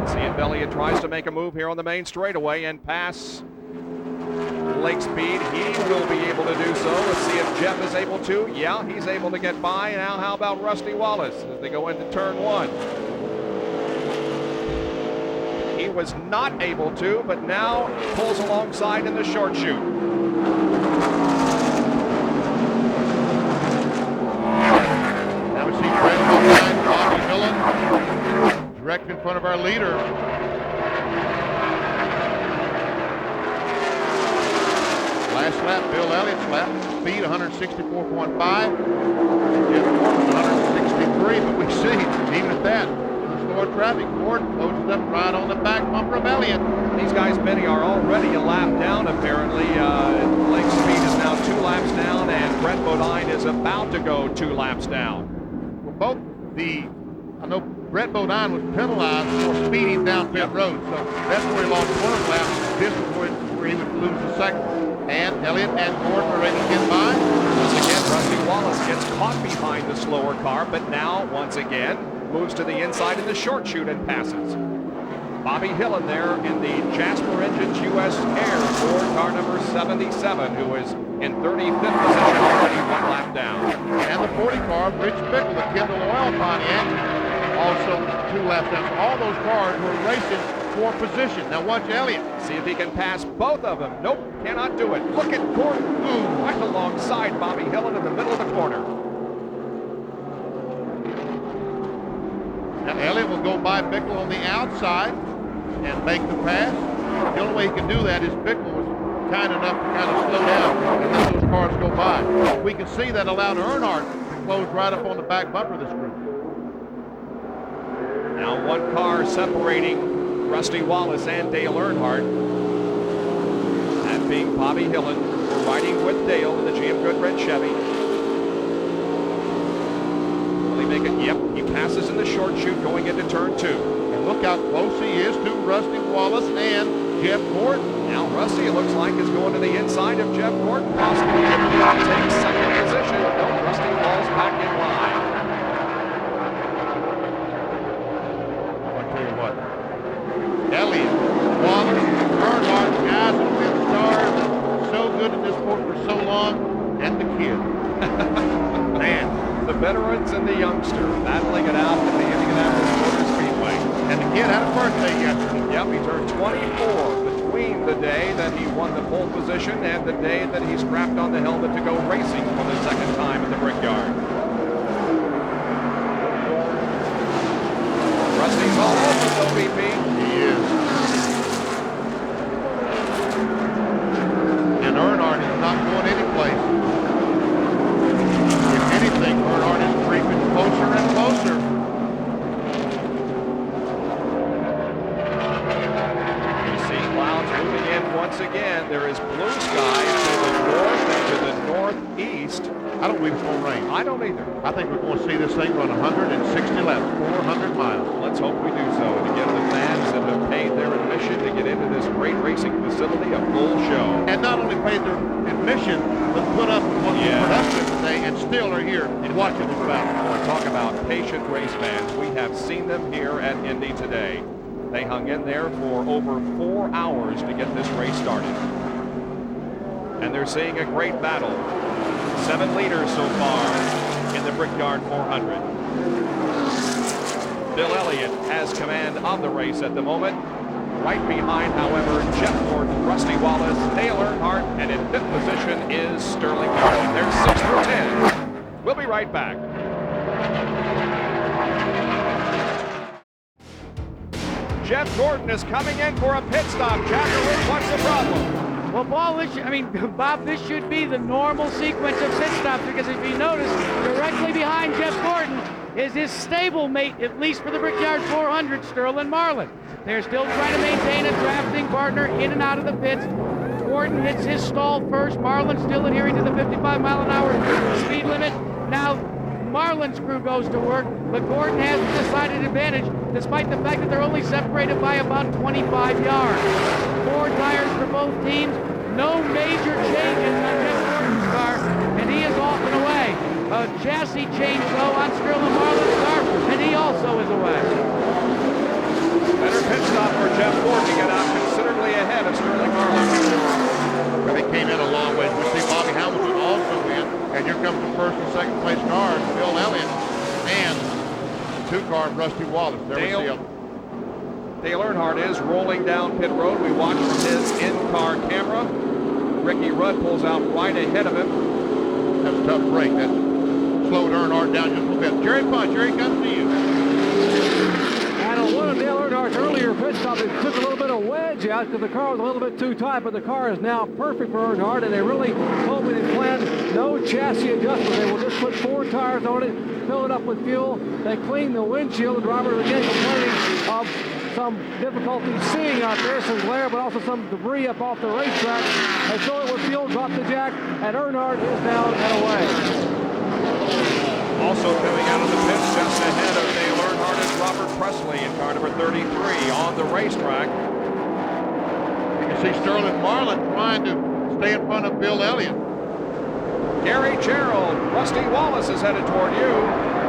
See if Elliott tries to make a move here on the main straightaway and pass Lake Speed. He will be able to do so. Let's see if Jeff is able to. Yeah, he's able to get by. Now how about Rusty Wallace as they go into turn 1? He was not able to, but now pulls alongside in the short chute. Now we see Brett Bodine, Bobby Hillin, direct in front of our leader. Last lap, Bill Elliott's lap, speed 164.5. Jeff Gordon 163, but we see, even at that, slower traffic, Gordon closes up right on the back bumper of Elliott. These guys, Benny, are already a lap down, apparently. Lake Speed is now 2 laps down, and Brett Bodine is about to go 2 laps down. Well, I know Brett Bodine was penalized for speeding down pit road, so that's where he lost 1 lap. This is where he would lose the second. And Elliott and Gordon are ready to get by. Once again, Rusty Wallace gets caught behind the slower car, but now, once again, moves to the inside in the short chute and passes. Bobby Hillin there in the Jasper Engines U.S. Air Ford car number 77, who is in 35th position, already 1 lap down. And the 40 car, Rich Bickle, the Kendall Oil Pontiac, also 2 laps down. So all those cars were racing for position. Now watch Elliott. See if he can pass both of them. Nope, cannot do it. Look at Gordon. Ooh, right alongside Bobby Hillin in the middle of the corner. Now Elliott will go by Bickle on the outside and make the pass. The only way he can do that is Bickle was kind enough to kind of slow down and let those cars go by. We can see that allowed Earnhardt to close right up on the back bumper of this group. Now one car separating Rusty Wallace and Dale Earnhardt. That being Bobby Hillin, riding with Dale in the GM Goodwrench Chevy. Will he make it? Yep, he passes in the short chute going into turn 2. And look how close he is to Rusty Wallace and Jeff Gordon. Now Rusty, it looks like, is going to the inside of Jeff Gordon, possibly take second position. No, Rusty falls back in line. I'll tell you what. Elliott, Wallace, Earnhardt, guys that have been stars so good in this sport for so long, and the kid. Man, the veterans and the youngster battling it out at the Indianapolis Motor Speedway. And the kid had a birthday yesterday. Yep, he turned 24 between the day that he won the pole position and the day that he strapped on the helmet to go racing for the second time at the Brickyard. Rusty's all over the VP. He is. And Earnhardt is not going anyplace. If anything, Earnhardt is creeping closer and closer. Once again, there is blue sky to the north and to the northeast. I don't believe it's going to rain. I don't either. I think we're going to see this thing run 160 laps, 400 miles. Let's hope we do so to give the fans that have paid their admission to get into this great racing facility a full show. And not only paid their admission, but put up with what we put up with today and still are here watching this battle. Boy, talk about patient race fans. We have seen them here at Indy today. They hung in there for over 4 hours to get this race started. And they're seeing a great battle. 7 leaders so far in the Brickyard 400. Bill Elliott has command of the race at the moment. Right behind, however, Jeff Gordon, Rusty Wallace, Dale Earnhardt, and in 5th position is Sterling Marlin. They're 6 for 10. We'll be right back. Jeff Gordon is coming in for a pit stop. Jack, what's the problem? Well, Bob, this should be the normal sequence of pit stops because if you notice, directly behind Jeff Gordon is his stablemate, at least for the Brickyard 400, Sterling Marlin. They're still trying to maintain a drafting partner in and out of the pits. Gordon hits his stall first. Marlin still adhering to the 55-mile-an-hour speed limit. Now, Marlin's crew goes to work, but Gordon has the decided advantage despite the fact that they're only separated by about 25 yards. 4 tires for both teams, no major changes on Jeff Gordon's car, and he is off and away. A chassis change, though, on Sterling Marlin's car, and he also is away. Better pit stop for Jeff Gordon to get out considerably ahead of Sterling Marlin. Well, they came in a long way. We see Bobby Hamilton also in, and here comes the first and second place cars, Bill Elliott and the 2-car Rusty Wallace. There we see him. Dale Earnhardt is rolling down pit road. We watch from his in-car camera. Ricky Rudd pulls out right ahead of him. That's a tough break. That slowed Earnhardt down just a little bit. Jerry Punch, Jerry, comes to you. And on one of Dale Earnhardt's earlier pit stops, it took a little bit of wedge out because the car was a little bit too tight, but the car is now perfect for Earnhardt, and they really hoping and planned no chassis adjustment. They will just put 4 tires on it, fill it up with fuel. They clean the windshield. The driver again complaining of some difficulty seeing out there, some glare, but also some debris up off the racetrack. They fill it with fuel, drop the jack, and Earnhardt is down and away. Also coming out of the pits just ahead of Dale Earnhardt is Robert Presley in car number 33 on the racetrack. You can see Sterling Marlin trying to stay in front of Bill Elliott. Gary Gerald, Rusty Wallace is headed toward you.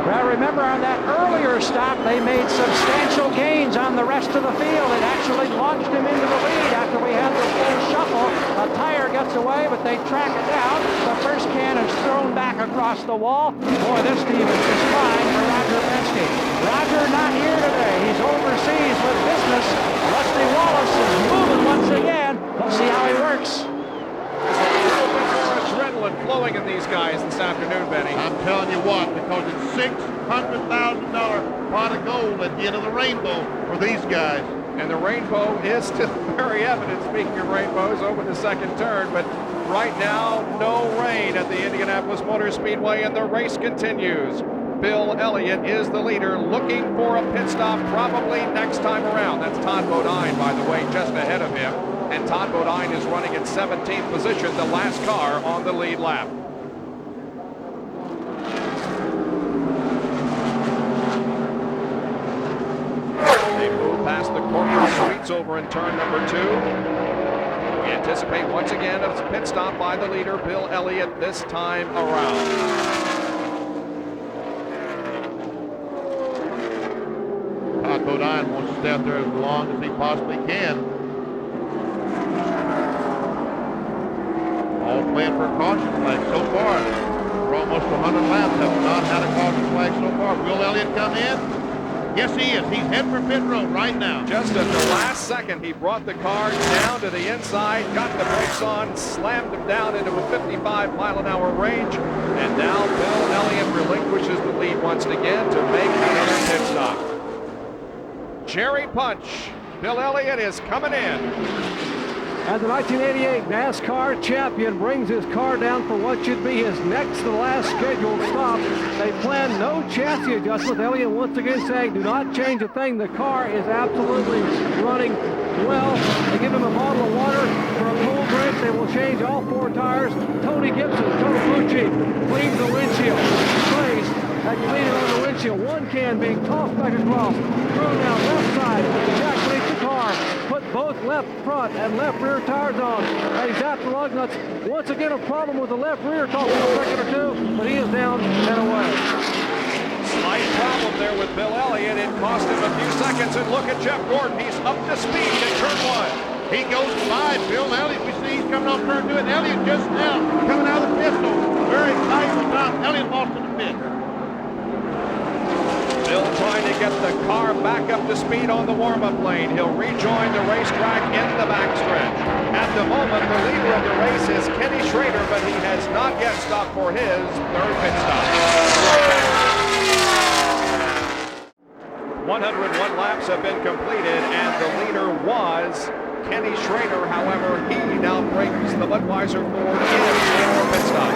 Well, remember on that earlier stop, they made substantial gains on the rest of the field. It actually launched him into the lead after we had the full shuffle. A tire gets away, but they track it down. The first can is thrown back across the wall. Boy, this team is just fine for Roger landscape. Roger not here today. He's overseas with business. Rusty Wallace is moving once again. We'll see how he works. There's a little bit more adrenaline flowing in these guys this afternoon, Benny. I'm telling you what, because it's $600,000 pot of gold at the end of the rainbow for these guys. And the rainbow is still very evident. Speaking of rainbows, over the second turn, but right now, no rain at the Indianapolis Motor Speedway, and the race continues. Bill Elliott is the leader, looking for a pit stop probably next time around. That's Todd Bodine, by the way, just ahead of him. And Todd Bodine is running in 17th position, the last car on the lead lap. They move past the corporate suites over in turn number 2. We anticipate once again a pit stop by the leader, Bill Elliott, this time around. Todd Bodine wants to stay out there as long as he possibly can. All playing for a caution flag so far. For almost 100 laps have not had a caution flag so far. Will Elliott come in? Yes, he is. He's heading for pit road right now. Just at the last second, he brought the car down to the inside, got the brakes on, slammed him down into a 55-mile-an-hour range, and now Bill Elliott relinquishes the lead once again to make another pit stop. Jerry Punch. Bill Elliott is coming in. And the 1988 NASCAR champion brings his car down for what should be his next to last scheduled stop. They plan no chassis adjustment. Elliott once again saying, do not change a thing. The car is absolutely running well. They give him a bottle of water for a cold drink. They will change all 4 tires. Tony Gibson, Tony Bucci, cleans the windshield. Sprays and cleaning on the windshield. One can being tossed back across. Thrown down left side. Jack cleans the car. Put both left front and left rear tires on. And he's after lug nuts. Once again, a problem with the left rear. Talking a second or two, but he is down and away. Slight problem there with Bill Elliott. It cost him a few seconds. And look at Jeff Gordon. He's up to speed in turn 1. He goes by Bill Elliott. We see he's coming off turn 2, and Elliott just now coming out of the pit. So very tight with time. Elliott lost in the pit. Bill trying to get the car back up to speed on the warm-up lane. He'll rejoin the racetrack in the backstretch. At the moment, the leader of the race is Kenny Schrader, but he has not yet stopped for his third pit stop. 101 laps have been completed, and the leader was Kenny Schrader. However, he now brings the Budweiser Ford in for pit stop.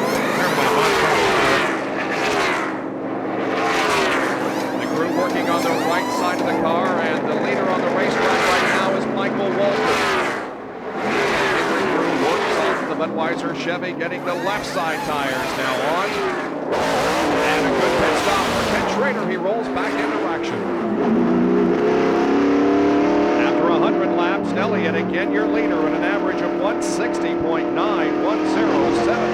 Working on the right side of the car, and the leader on the racetrack right now is Michael Walter. Works on the Budweiser Chevy, getting the left side tires now on. And a good pit stop for Ken Schrader. He rolls back into action. After 100 laps, Elliott again your leader at an average of 160.910, 7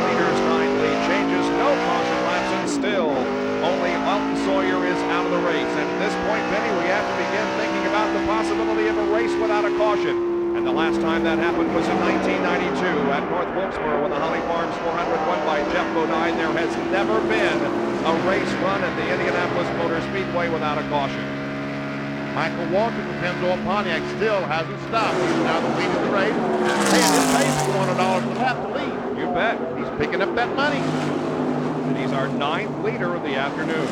liters, 9 lead changes, no caution laps, and still only Alton Sawyer is out of the race. And at this point, Benny, we have to begin thinking about the possibility of a race without a caution. And the last time that happened was in 1992 at North Wilkesboro when the Holly Farms 400 won by Jeff Bodine. There has never been a race run at the Indianapolis Motor Speedway without a caution. Michael Walter with Pennzoil Pontiac still hasn't stopped. He's now the lead of the race. Hey, and his pace is $400 a lap to lead. You bet. He's picking up that money. And he's our 9th leader of the afternoon.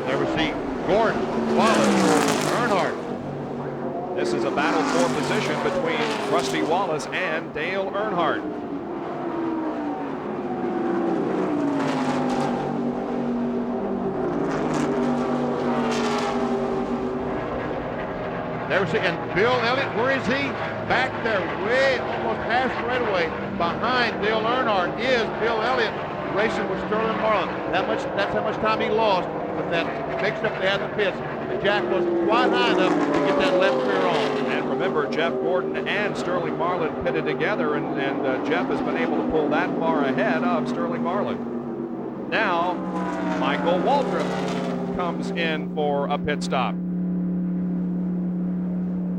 There we see Gordon, Wallace, Earnhardt. This is a battle for position between Rusty Wallace and Dale Earnhardt. There we see, and Bill Elliott, where is he? Back there, way almost past straightaway, behind Dale Earnhardt is Bill Elliott racing with Sterling Marlin. That's how much time he lost with that mix-up they had in the pits. And Jack wasn't quite high enough to get that left rear on. And remember, Jeff Gordon and Sterling Marlin pitted together, and Jeff has been able to pull that far ahead of Sterling Marlin. Now, Michael Waltrip comes in for a pit stop.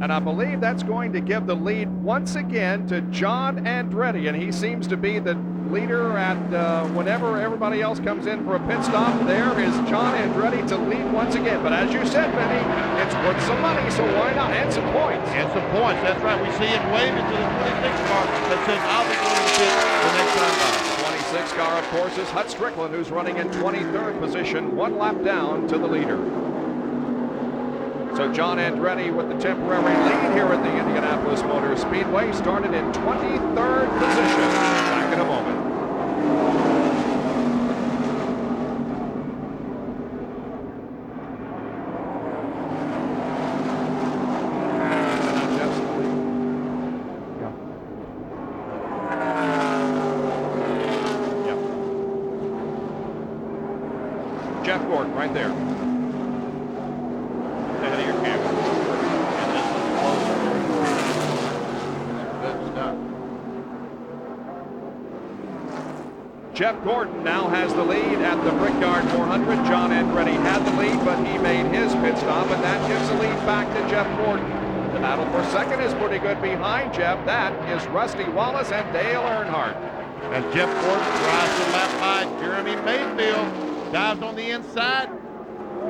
And I believe that's going to give the lead once again to John Andretti, and he seems to be the leader at whenever everybody else comes in for a pit stop. There is John Andretti to lead once again. But as you said, Benny, it's worth some money, so why not? And some points. And some points, that's right. We see him waving to the 26 car that says, I'll be going to the pit the next time by. 26 car, of course, is Hut Strickland, who's running in 23rd position, 1 lap down to the leader. So John Andretti with the temporary lead here at the Indianapolis Motor Speedway, started in 23rd position. Back in a moment. Jeff Gordon right there. Ahead of your camera. And this one's closer. Good stuff. Jeff Gordon now has the lead at the Brickyard 400. John Andretti had the lead, but he made his pit stop, and that gives the lead back to Jeff Gordon. The battle for second is pretty good behind Jeff. That is Rusty Wallace and Dale Earnhardt. As Jeff Gordon drives the lap by Jeremy Mayfield, dives on the inside.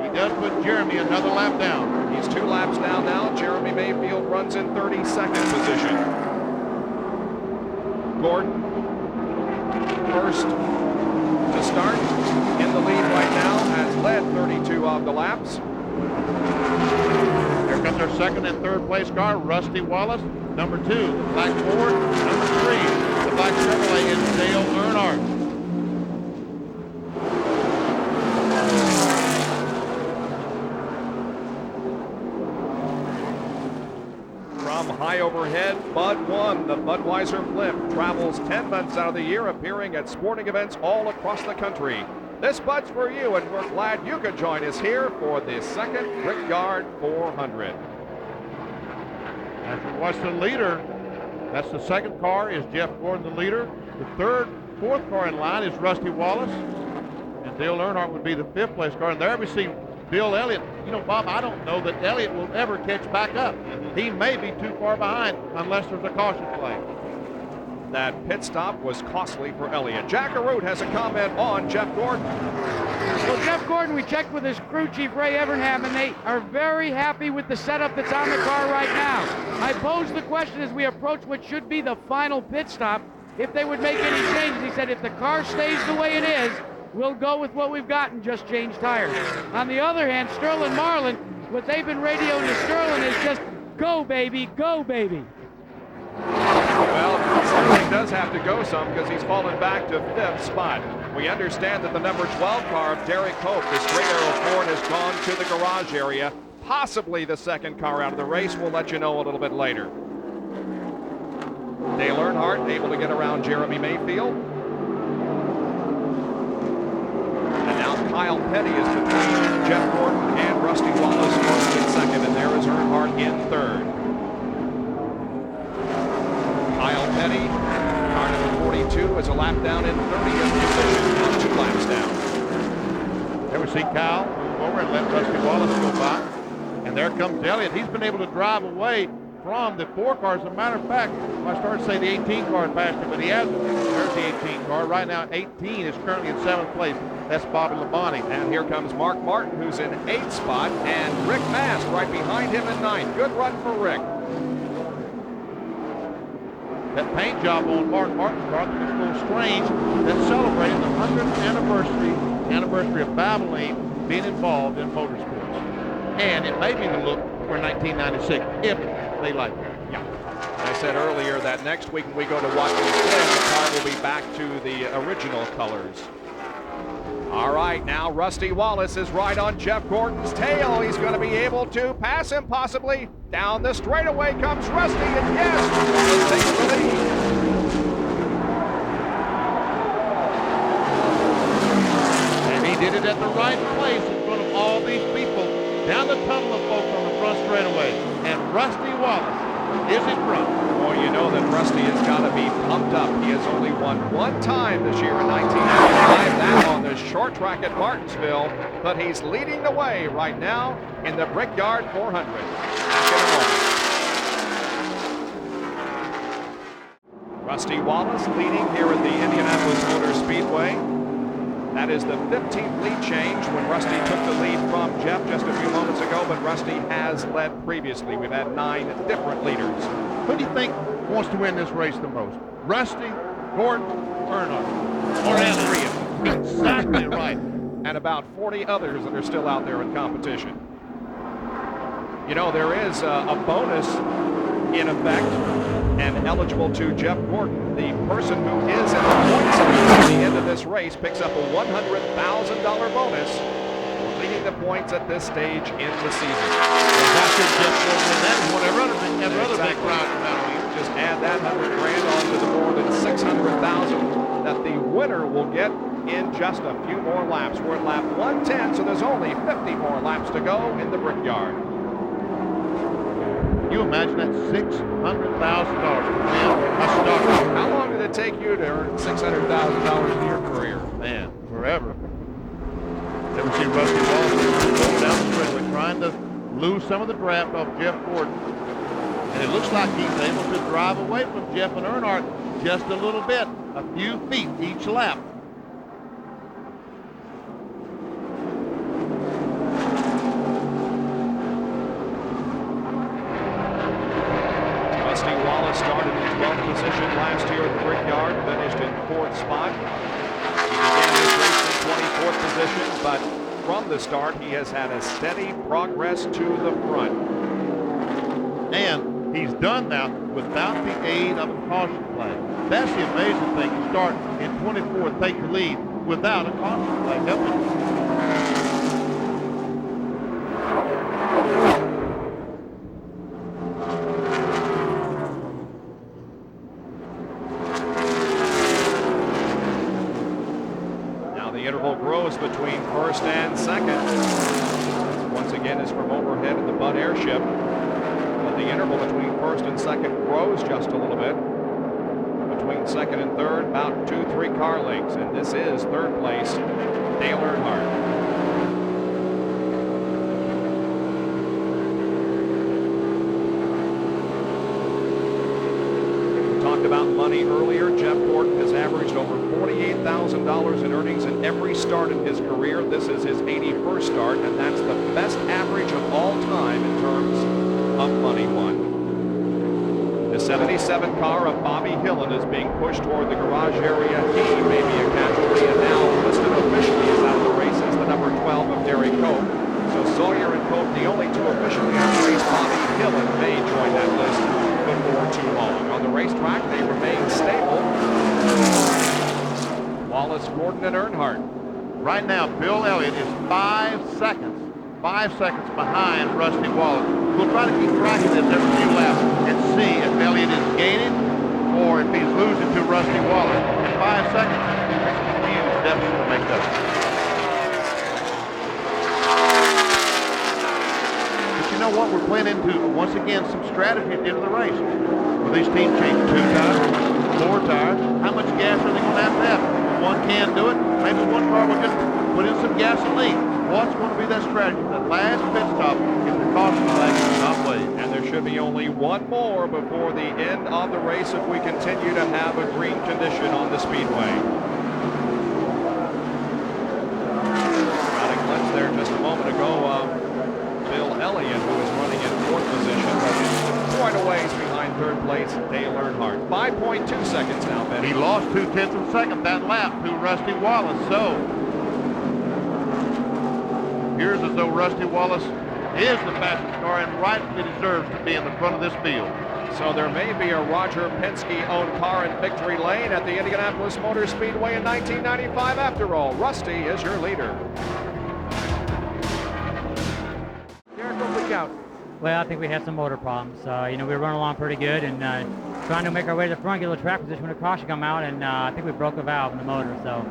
He does put Jeremy another lap down. He's 2 laps down now. Jeremy Mayfield runs in 32nd position. Gordon, first to start, in the lead right now, has led 32 of the laps. Here comes our second and third place car, Rusty Wallace. Number 2, the black Ford. Number 3, the black Chevrolet is Dale Earnhardt. High overhead, Bud 1, the Budweiser blimp, travels 10 months out of the year, appearing at sporting events all across the country. This Bud's for you, and we're glad you could join us here for the second Brickyard 400. As we watch the leader, that's the second car is Jeff Gordon, the leader. The fourth car in line is Rusty Wallace, and Dale Earnhardt would be the 5th place car. And there we see Bill Elliott. You know, Bob, I don't know that Elliott will ever catch back up. He may be too far behind unless there's a caution flag. That pit stop was costly for Elliott. Jack Arute has a comment on Jeff Gordon. Well, Jeff Gordon, we checked with his crew chief, Ray Evernham, and they are very happy with the setup that's on the car right now. I posed the question as we approach what should be the final pit stop, if they would make any changes. He said, if the car stays the way it is, we'll go with what we've got and just change tires. On the other hand, Sterling Marlin, what they've been radioing to Sterling is just, go baby, go baby. Well, something does have to go some because he's fallen back to 5th spot. We understand that the number 12 car of Derek Hope, the straight arrow Ford, has gone to the garage area. Possibly the second car out of the race. We'll let you know a little bit later. Dale Earnhardt able to get around Jeremy Mayfield. And now Kyle Petty is between Jeff Gordon and Rusty Wallace, first and second, and there is Earnhardt in 3rd. Kyle Petty, car number 42, is a lap down in 30th position, now 2 laps down. There we see Kyle move over and let Rusty Wallace go by. And there comes Elliott. He's been able to drive away from the 4 cars. As a matter of fact, I started to say the 18 car had passed him, but he hasn't. There's the 18 car. Right now, 18 is currently in 7th place. That's Bobby Labonte. And here comes Mark Martin, who's in 8th spot, and Rick Mast right behind him in 9th. Good run for Rick. That paint job on Mark Martin's car looks a little strange. That's celebrating the 100th anniversary of Valvoline being involved in motorsports. And it may be the look for 1996, if they like it. Yeah. I said earlier that next week when we go to Watkins Glen, the car will be back to the original colors. All right, now Rusty Wallace is right on Jeff Gordon's tail. He's going to be able to pass him possibly. Down the straightaway comes Rusty, and yes, Wallace takes the lead. And he did it at the right place in front of all these people. Down the tunnel of folks on the front straightaway. And Rusty Wallace is in front. Well, you know that Rusty has got to be pumped up. He has only won 1 time this year in 1995, that on the short track at Martinsville, but he's leading the way right now in the Brickyard 400. Back in a moment. Rusty Wallace leading here at the Indianapolis Motor Speedway. That is the 15th lead change when Rusty took the lead from Jeff just a few moments ago, but Rusty has led previously. We've had 9 different leaders. Who do you think wants to win this race the most? Rusty, Gordon, Earnhardt, or all three of them? Exactly right. And about 40 others that are still out there in competition. You know, there is a bonus in effect and eligible to Jeff Gordon. The person who is in the points at the end of this race picks up a $100,000 bonus for leading the points at this stage in the season. Well, that should Jeff Gordon win that is whatever other big prize. Just add that $100,000 on to the more than $600,000 that the winner will get in just a few more laps. We're at lap 110, so there's only 50 more laps to go in the Brickyard. Can you imagine that $600,000 a stock? How long did it take you to earn $600,000 in your career? Man, forever. Ever see Rusty Wallace going down the straightaway trying to lose some of the draft off Jeff Gordon? And it looks like he's able to drive away from Jeff and Earnhardt just a little bit, a few feet each lap. Rusty Wallace started in 12th position last year at the Brickyard, finished in 4th spot. He began this race in 24th position, but from the start he has had a steady progress to the front. And he's done that without the aid of a caution flag. That's the amazing thing. You start in 24th, take the lead without a caution flag. Now the interval grows between first and second. Once again is from overhead in the Budd airship. The interval between first and second grows just a little bit. Between second and third, about 2-3 car lengths. And this is third place, Dale Earnhardt. We talked about money earlier. Jeff Gordon has averaged over $48,000 in earnings in every start in his career. This is his 81st start, and that's the best average of all time in terms of money won. The 77 car of Bobby Hillin is being pushed toward the garage area. He may be a casualty, and now listed officially is out of the race is the number 12 of Derry Cope. So Sawyer and Cope, the only two officially out of the race. Bobby Hillin may join that list before too long. On the racetrack, they remain stable. Wallace, Gordon, and Earnhardt. Right now, Bill Elliott is 5 seconds behind Rusty Wallace. We'll try to keep track of this every few laps and see if Elliott is gaining or if he's losing to Rusty Wallace. 5 seconds. He is definitely to make up. But you know what? We're playing into, once again, some strategy at the end of the race. Will these teams change 2 tires, 4 tires? How much gas are they going to have? One can do it. Maybe one car will just put in some gasoline. What's going to be that strategy? The last pit stop if the caution flag is not waved. And there should be only one more before the end of the race if we continue to have a green condition on the speedway. Got a glimpse there just a moment ago of Bill Elliott, who is running in 4th position, but quite a ways behind 3rd place, Dale Earnhardt. 5.2 seconds now, Ben. He lost 2/10 of a second that lap to Rusty Wallace, so appears as though Rusty Wallace is the fastest car and rightfully deserves to be in the front of this field. So there may be a Roger Penske-owned car in victory lane at the Indianapolis Motor Speedway in 1995 after all. Rusty is your leader. Derek, what freak out? Well, I think we had some motor problems. We were running along pretty good and trying to make our way to the front, get a little track position when the caution come out, and I think we broke a valve in the motor. So,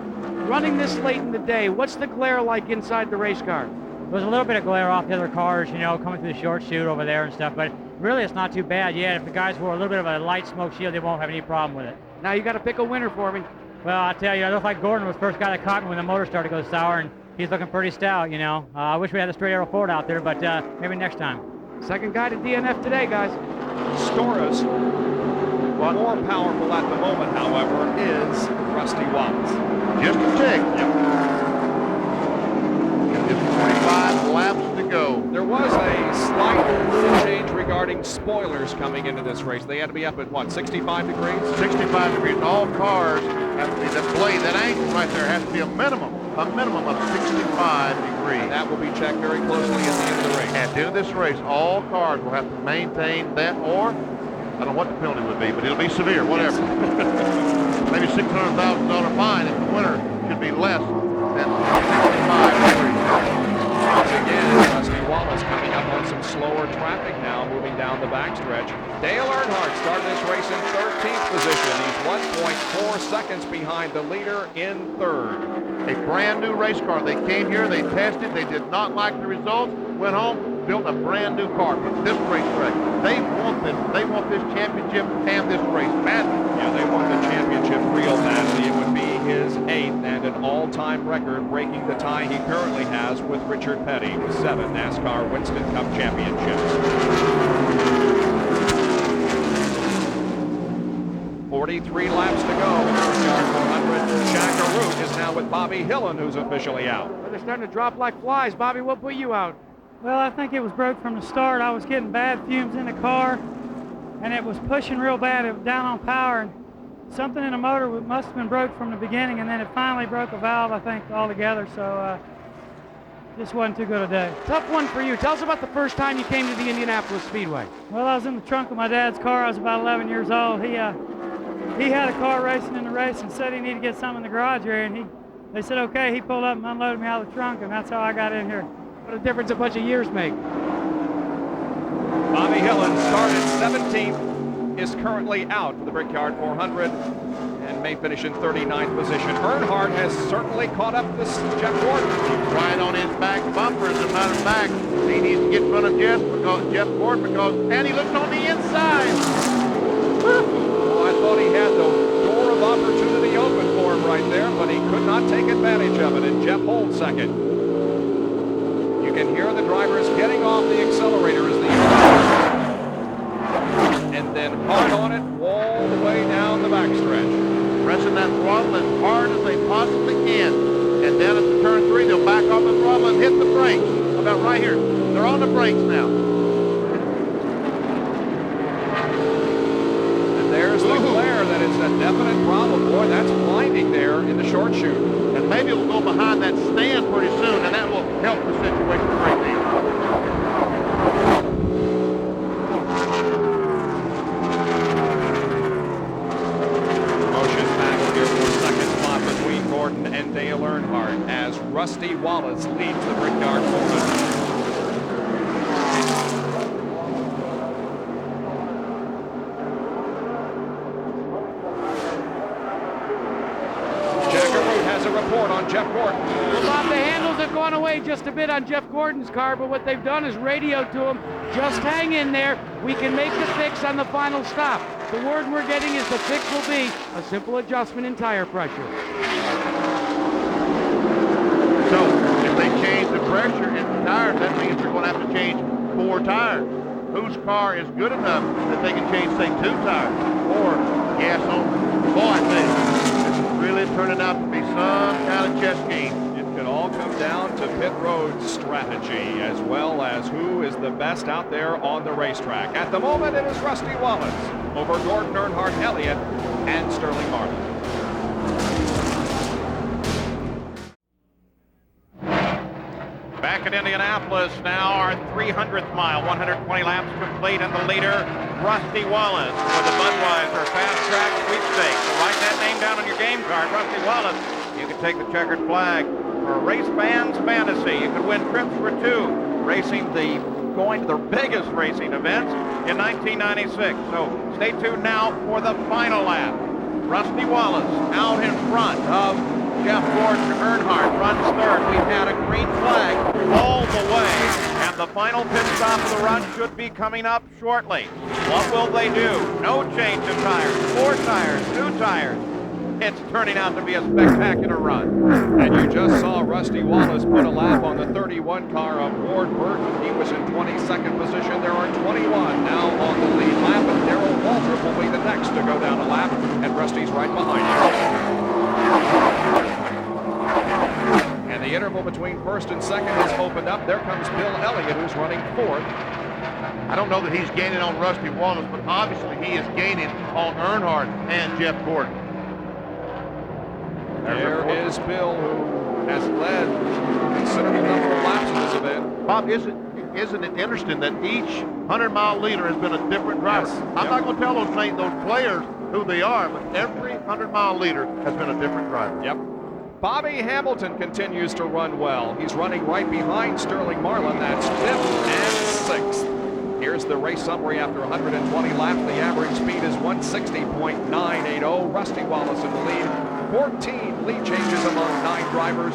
running this late in the day, what's the glare like inside the race car? There's a little bit of glare off the other cars, coming through the short chute over there and stuff, but really it's not too bad yet. If the guys wore a little bit of a light smoke shield, they won't have any problem with it. Now you got to pick a winner for me. Well, I tell you, I look like Gordon was the first guy that caught me when the motor started to go sour, and he's looking pretty stout, I wish we had a straight arrow Ford out there, but maybe next time. Second guy to DNF today, guys. Storas More powerful at the moment, however, is Rusty Wallace. Just a tick. Just 25 laps to go. There was a slight change regarding spoilers coming into this race. They had to be up at what, 65 degrees? 65 degrees. All cars have to be, that blade, that angle right there has to be a minimum of 65 degrees. And that will be checked very closely at the end of the race. At the end of this race, all cars will have to maintain that, or I don't know what the penalty would be, but it'll be severe, whatever. Maybe $600,000 fine if the winner should be less than 65 degrees. Once again, Rusty Wallace coming up on some slower traffic now, moving down the backstretch. Dale Earnhardt started this race in 13th position. He's 1.4 seconds behind the leader in third. A brand new race car. They came here, they tested, they did not like the results, went home, built a brand new car for this racetrack. They want this championship and this race badly. Yeah, they want the championship real badly. It would be his 8th and an all-time record, breaking the tie he currently has with Richard Petty with 7 NASCAR Winston Cup championships. 43 laps to go. Brickyard 400. Jack Arute is now with Bobby Hillen, who's officially out. They're starting to drop like flies. Bobby, what put you out? Well, I think it was broke from the start. I was getting bad fumes in the car, and it was pushing real bad. It was down on power, and something in the motor must have been broke from the beginning, and then it finally broke a valve, I think, altogether. So just wasn't too good a day. Tough one for you. Tell us about the first time you came to the Indianapolis Speedway. Well, I was in the trunk of my dad's car. I was about 11 years old. He had a car racing in the race and said he needed to get some in the garage area, and they said okay. He pulled up and unloaded me out of the trunk, and that's how I got in here. What a difference a bunch of years make. Bobby Hillen started 17th, is currently out for the Brickyard 400, and may finish in 39th position. Earnhardt has certainly caught up to Jeff Gordon. He's right on his back bumper. As a matter of fact, he needs to get in front of Jeff Gordon and he looks on the inside. Oh, I thought he had the door of opportunity open for him right there, but he could not take advantage of it, and Jeff holds second. You can hear the drivers getting off the accelerator as and then hard on it all the way down the backstretch. Pressing that throttle as hard as they possibly can. And down at the turn 3, they'll back off the throttle and hit the brakes. About right here. They're on the brakes now. And there's the glare that is a definite problem. Boy, that's blinding there in the short chute. And maybe it'll go behind that stand pretty soon, and that will help the situation a great deal. Motion back here for second spot between Gordon and Dale Earnhardt as Rusty Wallace leads the Brickyard 400. On Jeff Gordon. Well, Bob, the handles have gone away just a bit on Jeff Gordon's car, but what they've done is radioed to him, just hang in there. We can make the fix on the final stop. The word we're getting is the fix will be a simple adjustment in tire pressure. So, if they change the pressure in the tires, that means they're going to have to change 4 tires. Whose car is good enough that they can change, say, 2 tires? Or gas only? Boy, I tell you, this is really turning out to be some kind of chess game. It could all come down to pit road strategy as well as who is the best out there on the racetrack. At the moment, it is Rusty Wallace over Gordon, Earnhardt, Elliott, and Sterling Marlin. Back at Indianapolis now, our 300th mile, 120 laps complete, and the leader, Rusty Wallace, for the Budweiser Fast Track Sweepstakes. So write that name down on your game card, Rusty Wallace. You can take the checkered flag for Race Fans Fantasy. You could win trips for 2, going to the biggest racing events in 1996. So stay tuned now for the final lap. Rusty Wallace out in front of Jeff Gordon. Earnhardt runs third. We've had a green flag all the way, and the final pit stop of the run should be coming up shortly. What will they do? No change of tires, 4 tires, 2 tires. It's turning out to be a spectacular run. And you just saw Rusty Wallace put a lap on the 31 car of Ward Burton. He was in 22nd position. There are 21 now on the lead lap, and Darrell Waltrip will be the next to go right behind you. And the interval between first and second has opened up. There comes Bill Elliott, who's running fourth. I don't know that he's gaining on Rusty Wallace, but obviously he is gaining on Earnhardt and Jeff Gordon. There is Bill, who has led a considerable number of laps in this event. Bob, isn't it interesting that each 100-mile leader has been a different driver? Yes. I'm not going to tell those players who they are, but every 100-mile leader has been a different driver. Yep. Bobby Hamilton continues to run well. He's running right behind Sterling Marlin. That's fifth and sixth. Here's the race summary after 120 laps. The average speed is 160.980. Rusty Wallace in the lead. 14 lead changes among 9 drivers.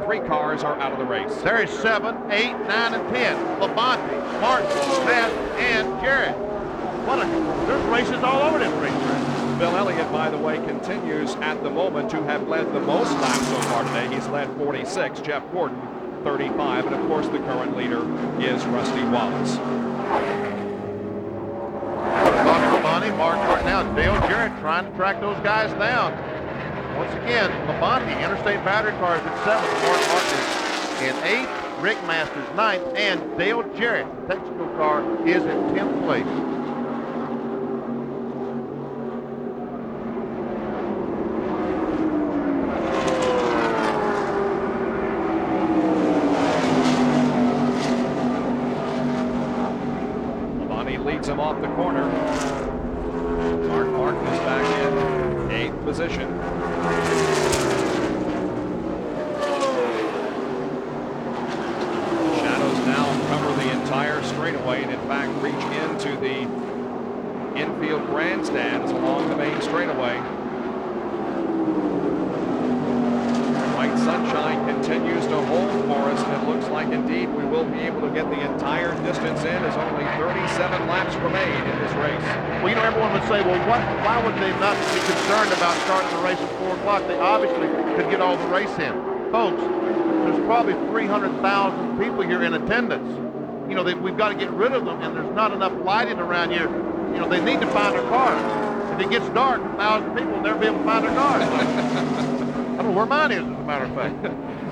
3 cars are out of the race. There is 7, 8, 9, and 10. Labonte, Martin, Smith, and Jarrett. There's races all over this racetrack. Bill Elliott, by the way, continues at the moment to have led the most laps so far today. He's led 46. Jeff Gordon, 35. And, of course, the current leader is Rusty Wallace. Labonte, Mark Martin, now Dale Jarrett trying to track those guys down. Once again, Labonte, Interstate Battery Cars in 7th, Mark Martin in 8th, Rick Masters 9th, and Dale Jarrett, the Texaco car, is in 10th place. Labonte leads him off the corner. Mark Martin is back in 8th position. Shadows now cover the entire straightaway and in fact reach into the infield grandstands along the main straightaway. White sunshine continues to hold for us, and it looks like indeed we will be able to get the entire distance in as only 37 laps remain in this race. Well, you know, everyone would say, well, why would they not be concerned about starting the race at 4 o'clock? They obviously could get all the race in. Folks, there's probably 300,000 people here in attendance. You know, we've got to get rid of them, and there's not enough lighting around here. You know, they need to find their cars. If it gets dark, 1,000 people will never be able to find their cars. I don't know where mine is, as a matter of fact.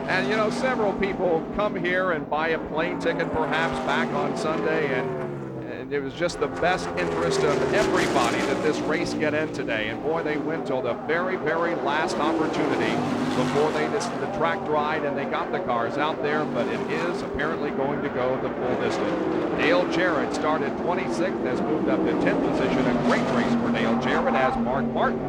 And, you know, several people come here and buy a plane ticket perhaps back on Sunday, and it was just the best interest of everybody that this race get in today. And boy, they went till the very, very last opportunity before the track dried and they got the cars out there, but it is apparently going to go the full distance. Dale Jarrett started 26th, has moved up to 10th position. A great race for Dale Jarrett as Mark Martin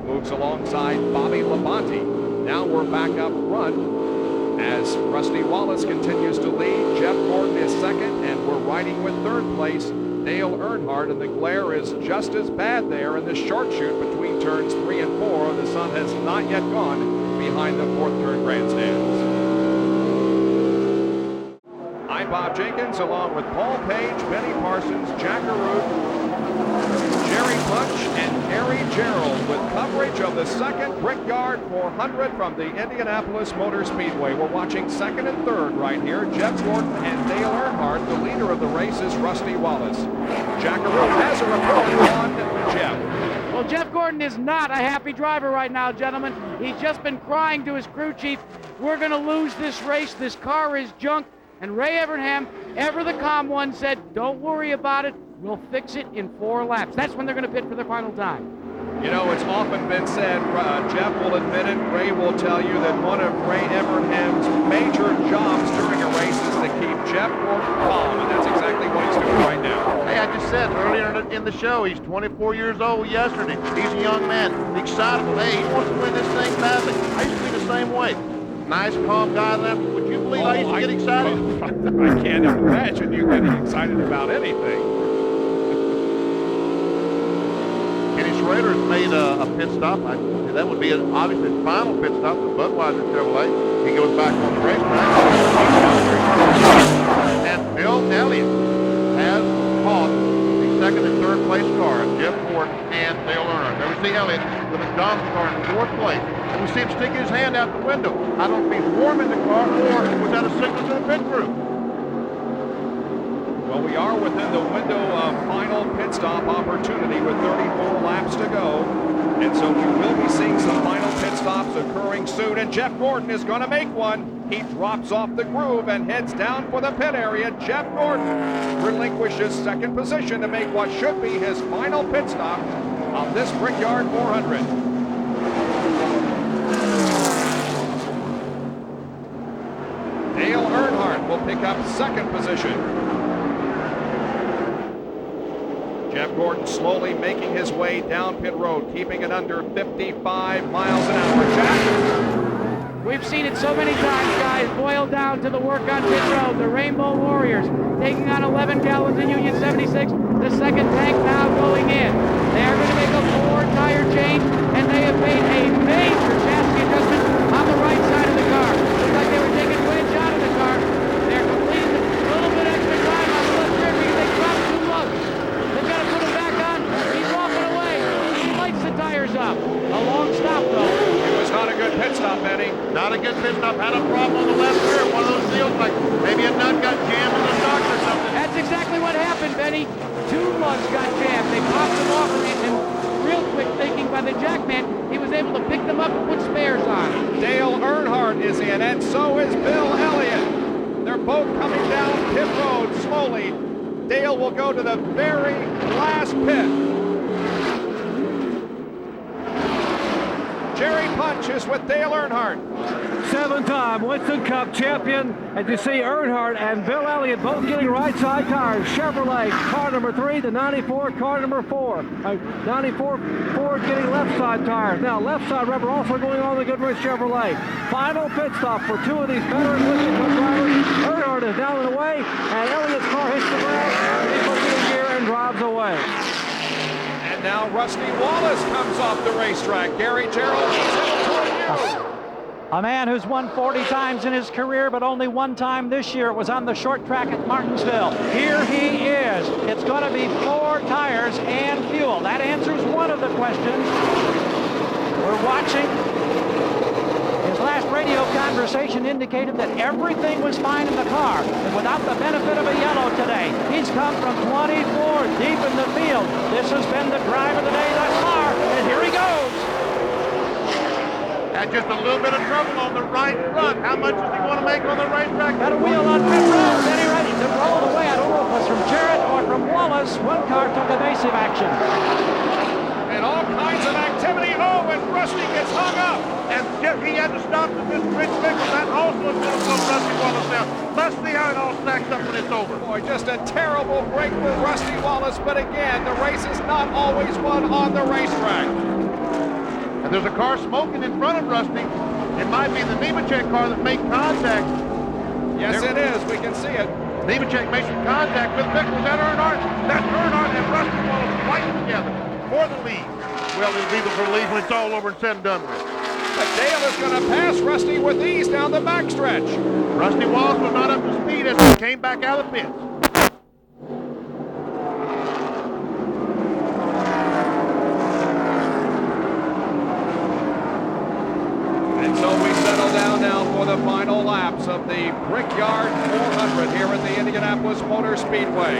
moves alongside Bobby Labonte. Now we're back up front as Rusty Wallace continues to lead. Jeff Gordon is second, and we're riding with third place Dale Earnhardt, and the glare is just as bad there in the short chute between turns 3 and 4. The sun has not yet gone behind the 4th turn grandstands. I'm Bob Jenkins, along with Paul Page, Benny Parsons, Jack Arute, Jerry Punch, and Gary Gerald with coverage of the second Brickyard 400 from the Indianapolis Motor Speedway. We're watching second and third right here. Jeff Gordon and Dale Earnhardt. The leader of the race is Rusty Wallace. Jack Arute has a report on Jeff. Well, Jeff Gordon is not a happy driver right now, gentlemen. He's just been crying to his crew chief, we're going to lose this race. This car is junk. And Ray Evernham, ever the calm one, said, don't worry about it. We'll fix it in 4 laps. That's when they're going to pit for their final time. You know, it's often been said, Jeff will admit it, Ray will tell you that one of Ray Evernham's major jobs during a race is to keep Jeff Gordon calm, and that's exactly what he's doing right now. Hey, I just said earlier in the show, he's 24 years old yesterday. He's a young man, excitable. Hey, he wants to win this thing badly. I used to be the same way. Nice, calm guy. Would you believe I used to get excited? I can't imagine you getting excited about anything. Schrader has made a pit stop. That would be obviously his final pit stop for Budweiser Chevrolet. He goes back on the racetrack. And Bill Elliott has caught the second and third place car, Jeff Gordon and Dale Earnhardt. There we see Elliott with a Donaldson car in 4th place. And we see him sticking his hand out the window. I don't know if he's warming the car or was that a signal to the pit crew. Well, we are within the window of final pit stop opportunity with 34 laps to go. And so we will be seeing some final pit stops occurring soon, and Jeff Gordon is going to make one. He drops off the groove and heads down for the pit area. Jeff Gordon relinquishes second position to make what should be his final pit stop on this Brickyard 400. Dale Earnhardt will pick up second position. Jeff Gordon slowly making his way down pit road, keeping it under 55 miles an hour. Jack? We've seen it so many times, guys, boiled down to the work on pit road. The Rainbow Warriors taking on 11 gallons in Union 76. The second tank now going in. They are going to make a 4-tire change, and they have made a major chassis adjustment on the right side of the car. Looks like they were taking Winch out of the car. They're completing a little bit extra time on the left rear because they dropped 2 lugs. They've got to put him back on. He's walking away. He lights the tires up. A long stop, though. It was not a good pit stop, Benny. Not a good pit stop. Had a problem on the left rear. One of those deals like maybe a nut got jammed in the shock or something. That's exactly what happened, Benny. 2 lugs got jammed. They popped them off, and real quick thinking by the jackman, he was able to pick them up and put spares on. Dale Earnhardt is in, and so is Bill Elliott. They're both coming down pit road slowly. Dale will go to the very last pit. Jerry Punch is with Dale Earnhardt. 7-time Winston Cup champion. And you see Earnhardt and Bill Elliott both getting right side tires. Chevrolet car number 3, the 94 car number 4. 94 Ford getting left side tires. Now left side rubber also going on the Goodrich Chevrolet. Final pit stop for 2 of these veteran Winston Cup drivers. Earnhardt is down and away, and Elliott's car hits the ground. He puts it in gear and drives away. And now Rusty Wallace comes off the racetrack. Gary Gerald is headed toward you. A man who's won 40 times in his career, but only 1 time this year. It was on the short track at Martinsville. Here he is. It's going to be 4 tires and fuel. That answers one of the questions. We're watching. His last radio conversation indicated that everything was fine in the car, and without the benefit of a yellow today. He's come from 24 deep in the field. This has been the drive of the day thus far, and here he goes. Had just a little bit of trouble on the right front. How much is he going to make on the racetrack? Got a wheel on pit road. Then he ready to roll away. I don't know if it was from Jarrett or from Wallace. One car took evasive action. And all kinds of activity. Oh, and Rusty gets hung up. And Jeff, he had to stop to this Rich Bickle. That also is going to slow Rusty Wallace down. Let's see how it all stacks up when it's over. Boy, just a terrible break for Rusty Wallace. But again, the race is not always won on the racetrack. And there's a car smoking in front of Rusty. It might be the Nemechek car that made contact. Yes, it is. We can see it. Nemechek makes some contact with Bickle. Is that Earnhardt? That's Earnhardt and Rusty Wallace fighting together for the lead. Well, it'll be the lead when it's all over and said and done with. But Dale is going to pass Rusty with ease down the backstretch. Rusty Wallace was not up to speed as he came back out of the pits. So we settle down now for the final laps of the Brickyard 400 here at the Indianapolis Motor Speedway.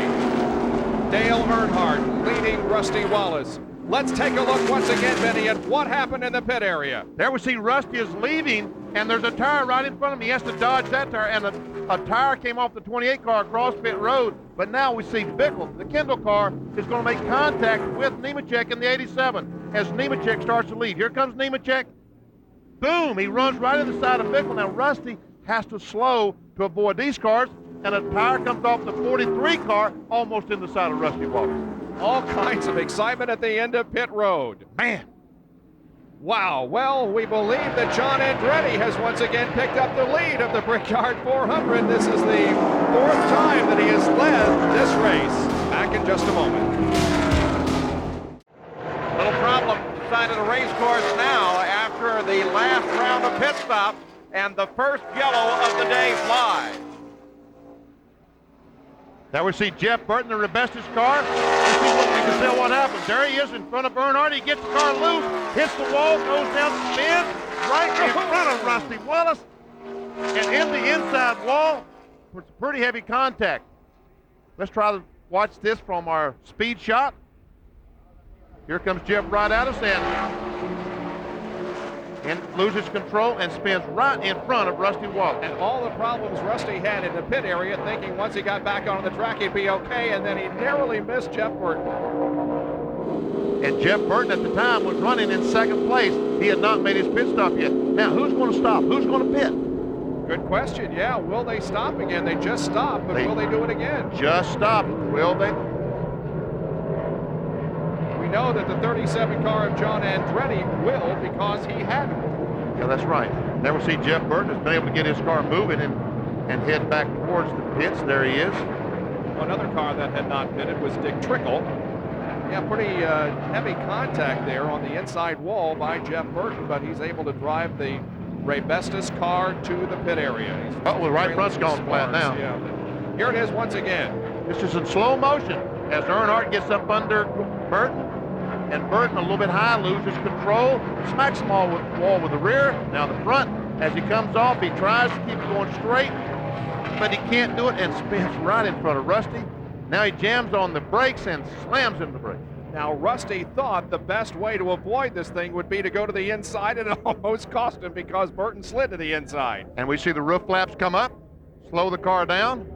Dale Earnhardt leading Rusty Wallace. Let's take a look once again, Benny, at what happened in the pit area. There we see Rusty is leaving, and there's a tire right in front of him. He has to dodge that tire, and a tire came off the 28 car across pit road. But now we see Bickle, the Kendall car, is going to make contact with Nemechek in the 87 as Nemechek starts to lead. Here comes Nemechek. Boom, he runs right in the side of Bickle. Now Rusty has to slow to avoid these cars, and a tire comes off the 43 car almost in the side of Rusty Wallace. All kinds of excitement at the end of pit road. Man. Wow, well, we believe that John Andretti has once again picked up the lead of the Brickyard 400. This is the 4th time that he has led this race. Back in just a moment. Little problem side of the race course now after the last round of pit stops, and the first yellow of the day flies. Now we see Jeff Burton, the Rebestis car. Let's see what we can tell what happens. There he is in front of Earnhardt. He gets the car loose, hits the wall, goes down the spin, right in front of Rusty Wallace, and in the inside wall. It's pretty heavy contact. Let's try to watch this from our speed shot. Here comes Jeff right out of center. And loses control and spins right in front of Rusty Wallace. And all the problems Rusty had in the pit area, thinking once he got back on the track he'd be okay, and then he narrowly missed Jeff Burton. And Jeff Burton at the time was running in second place. He had not made his pit stop yet. Now, who's going to stop? Who's going to pit? Good question, yeah. Will they stop again? They just stopped, but will they do it again? Just stopped. Will they? We know that the 37 car of John Andretti will because he had one. Yeah, that's right. There we see Jeff Burton has been able to get his car moving and head back towards the pits. There he is. Another car that had not pitted was Dick Trickle. Yeah, pretty heavy contact there on the inside wall by Jeff Burton, but he's able to drive the Ray Bestis car to the pit area. Oh, the right front's gone flat now. Yeah. Here it is once again. This is in slow motion as Earnhardt gets up under Burton. And Burton, a little bit high, loses control, smacks him all with the wall with the rear. Now the front, as he comes off, he tries to keep going straight, but he can't do it and spins right in front of Rusty. Now he jams on the brakes and slams into the brakes. Now Rusty thought the best way to avoid this thing would be to go to the inside, and it almost cost him because Burton slid to the inside. And we see the roof flaps come up, slow the car down.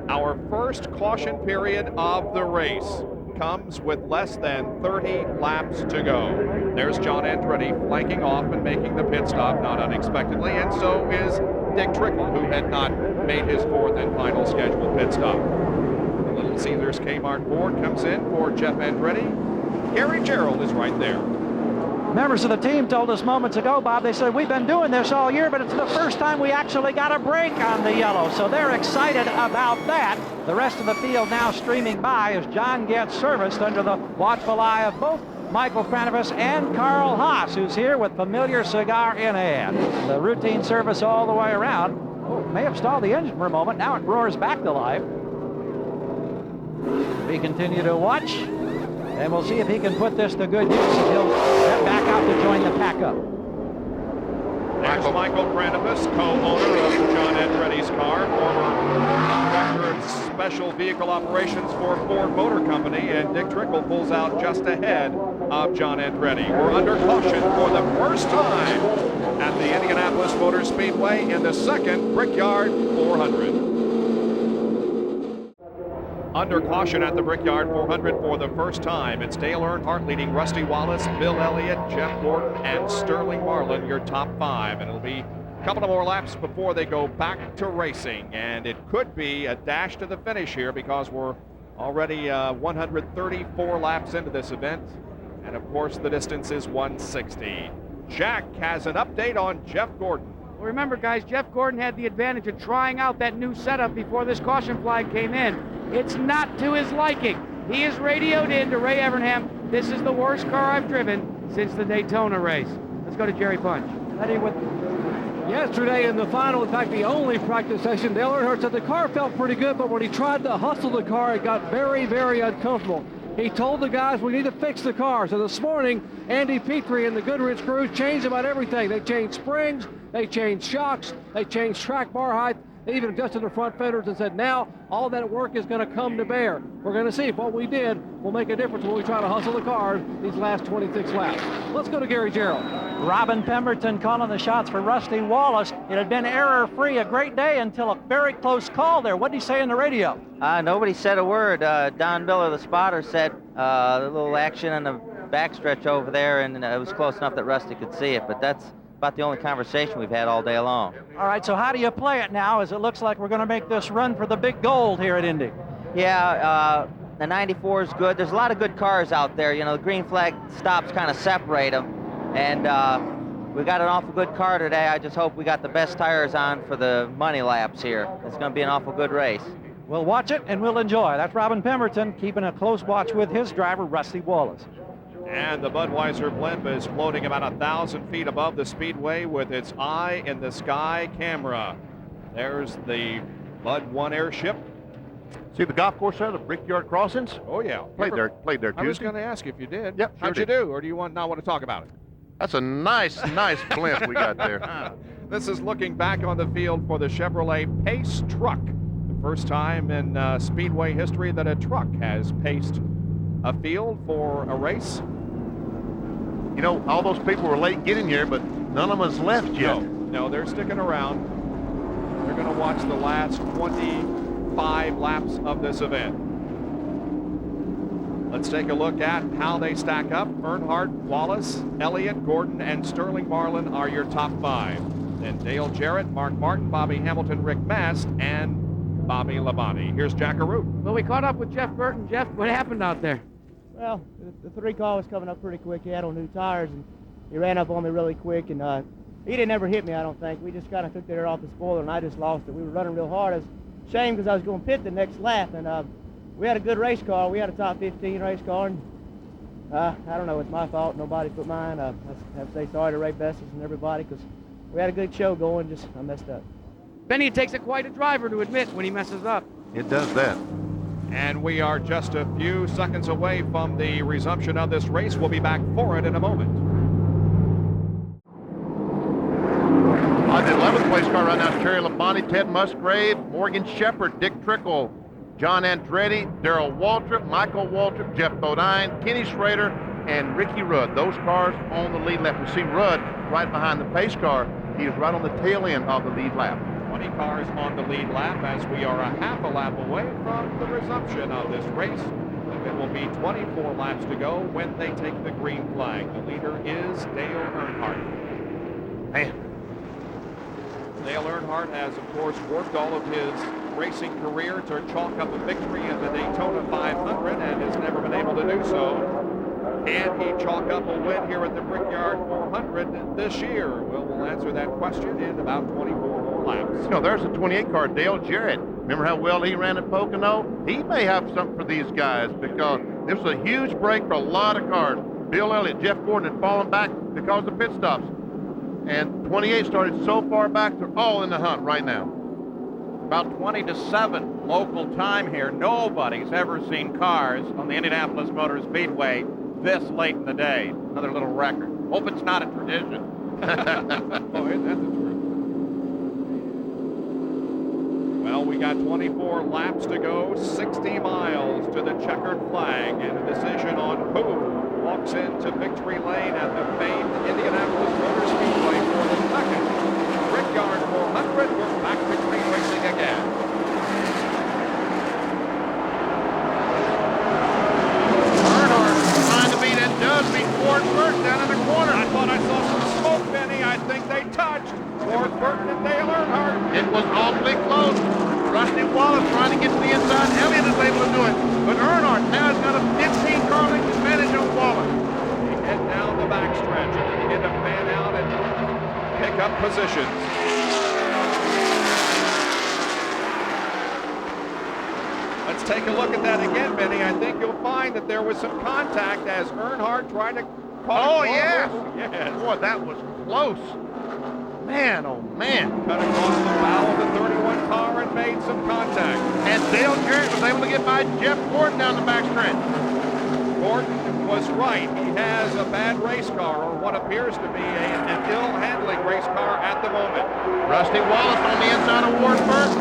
Our first caution period of the race comes with less than 30 laps to go. There's John Andretti flanking off and making the pit stop, not unexpectedly, and so is Dick Trickle, who had not made his fourth and final scheduled pit stop. The Little Caesars Kmart Ford comes in for Jeff Andretti. Gary Gerald is right there. Members of the team told us moments ago, Bob, they said, we've been doing this all year, but it's the first time we actually got a break on the yellow. So they're excited about that. The rest of the field now streaming by as John gets serviced under the watchful eye of both Michael Franovis and Carl Haas, who's here with familiar cigar in hand. The routine service all the way around. Oh, may have stalled the engine for a moment. Now it roars back to life. We continue to watch. And we'll see if he can put this to good use. He'll step back out to join the pack up. There's Michael Franovis, co-owner of John Andretti's car, former director of special vehicle operations for Ford Motor Company, and Dick Trickle pulls out just ahead of John Andretti. We're under caution for the first time at the Indianapolis Motor Speedway in the second Brickyard 400. Under caution at the Brickyard 400 for the first time. It's Dale Earnhardt leading Rusty Wallace, Bill Elliott, Jeff Gordon, and Sterling Marlin, your top five. And it'll be a couple of more laps before they go back to racing. And it could be a dash to the finish here because we're already 134 laps into this event. And of course, the distance is 160. Jack has an update on Jeff Gordon. Well, remember, guys, Jeff Gordon had the advantage of trying out that new setup before this caution flag came in. It's not to his liking. He is radioed in to Ray Evernham. This is the worst car I've driven since the Daytona race. Let's go to Jerry Punch. Ready with yesterday in the final, in fact, the only practice session, Dale Earnhardt said the car felt pretty good, but when he tried to hustle the car, it got very, very uncomfortable. He told the guys we need to fix the car. So this morning, Andy Petrie and the Goodrich crew changed about everything. They changed springs, they changed shocks, they changed track bar height. They even adjusted the front fenders and said now all that work is going to come to bear. We're going to see if what we did will make a difference when we try to hustle the car these last 26 laps. Let's go to Gary Gerald. Robin Pemberton calling the shots for Rusty Wallace. It had been error-free, a great day until a very close call there. What did he say in the radio? Nobody said a word. Don Miller, the spotter, said a little action in the backstretch over there, and it was close enough that Rusty could see it, but that's about the only conversation we've had all day long. All right, so how do you play it now as it looks like we're going to make this run for the big gold here at Indy? Yeah, the 94 is good. There's a lot of good cars out there. You know, the green flag stops kind of separate them, and we got an awful good car today. I just hope we got the best tires on for the money laps here. It's going to be an awful good race. We'll watch it and we'll enjoy. That's Robin Pemberton keeping a close watch with his driver, Rusty Wallace. And the Budweiser blimp is floating about 1,000 feet above the speedway with its eye in the sky camera. There's the Bud 1 airship. See the golf course there, the Brickyard crossings? Oh, yeah. Played there Tuesday. I was going to ask if you did. Yep, How'd you do, or do you not want to talk about it? That's a nice blimp we got there. This is looking back on the field for the Chevrolet Pace truck. The first time in Speedway history that a truck has paced afield for a race. You know, all those people were late getting here, but none of them has left yet. No, they're sticking around. They're going to watch the last 25 laps of this event. Let's take a look at how they stack up. Earnhardt, Wallace, Elliott, Gordon, and Sterling Marlin are your top 5. Then Dale Jarrett, Mark Martin, Bobby Hamilton, Rick Mast, and Bobby Labonte. Here's Jack Arute. Well, we caught up with Jeff Burton. Jeff, what happened out there? Well, the 3 car was coming up pretty quick. He had on new tires, and he ran up on me really quick, and he didn't ever hit me, I don't think. We just kind of took the air off the spoiler, and I just lost it. We were running real hard. It was a shame because I was going to pit the next lap, and we had a good race car. We had a top 15 race car, and I don't know, it's my fault. Nobody put mine. I have to say sorry to Ray Bessis and everybody because we had a good show going, just I messed up. Benny, it takes quite a driver to admit when he messes up. It does that. And we are just a few seconds away from the resumption of this race. We'll be back for it in a moment. On the 11th place car right now is Terry Labonte, Ted Musgrave, Morgan Shepherd, Dick Trickle, John Andretti, Darrell Waltrip, Michael Waltrip, Jeff Bodine, Kenny Schrader, and Ricky Rudd. Those cars on the lead lap. We see Rudd right behind the pace car. He is right on the tail end of the lead lap. 20 cars on the lead lap as we are a half a lap away from the resumption of this race. It will be 24 laps to go when they take the green flag. The leader is Dale Earnhardt. Man. Dale Earnhardt has, of course, worked all of his racing career to chalk up a victory in the Daytona 500 and has never been able to do so. Can he chalk up a win here at the Brickyard 400 this year? Well, we'll answer that question in about 24 more laps. You know, there's a 28 car, Dale Jarrett. Remember how well he ran at Pocono? He may have something for these guys because this was a huge break for a lot of cars. Bill Elliott, Jeff Gordon had fallen back because of pit stops. And 28 started so far back, they're all in the hunt right now. About 20 to 7 local time here. Nobody's ever seen cars on the Indianapolis Motor Speedway this late in the day. Another little record. Hope it's not a tradition. Oh, isn't that the truth? Well, we got 24 laps to go, 60 miles to the checkered flag, and a decision on who walks into victory lane at the famed Indianapolis Motor Speedway for the second Brickyard 400. We're back to green racing again. Does beat Ford Burton down in the corner. I thought I saw some smoke, Benny. I think they touched Ford Burton and Dale Earnhardt. It was awfully close. Rusty Wallace trying to get to the inside. Elliott is able to do it. But Earnhardt now has got a 15-car length advantage on Wallace. They head down the backstretch and they begin to fan out and pick up positions. Let's take a look at that again, Benny. I think you'll find that there was some contact as Earnhardt tried to call. Oh, yes. Yes. Boy, that was close. Man, oh, man. Cut across the bow of the 31 car and made some contact. And Dale Jarrett was able to get by Jeff Gordon down the backstretch. Gordon was right. He has a bad race car, or what appears to be an ill-handling race car at the moment. Rusty Wallace on the inside of Ward Burton,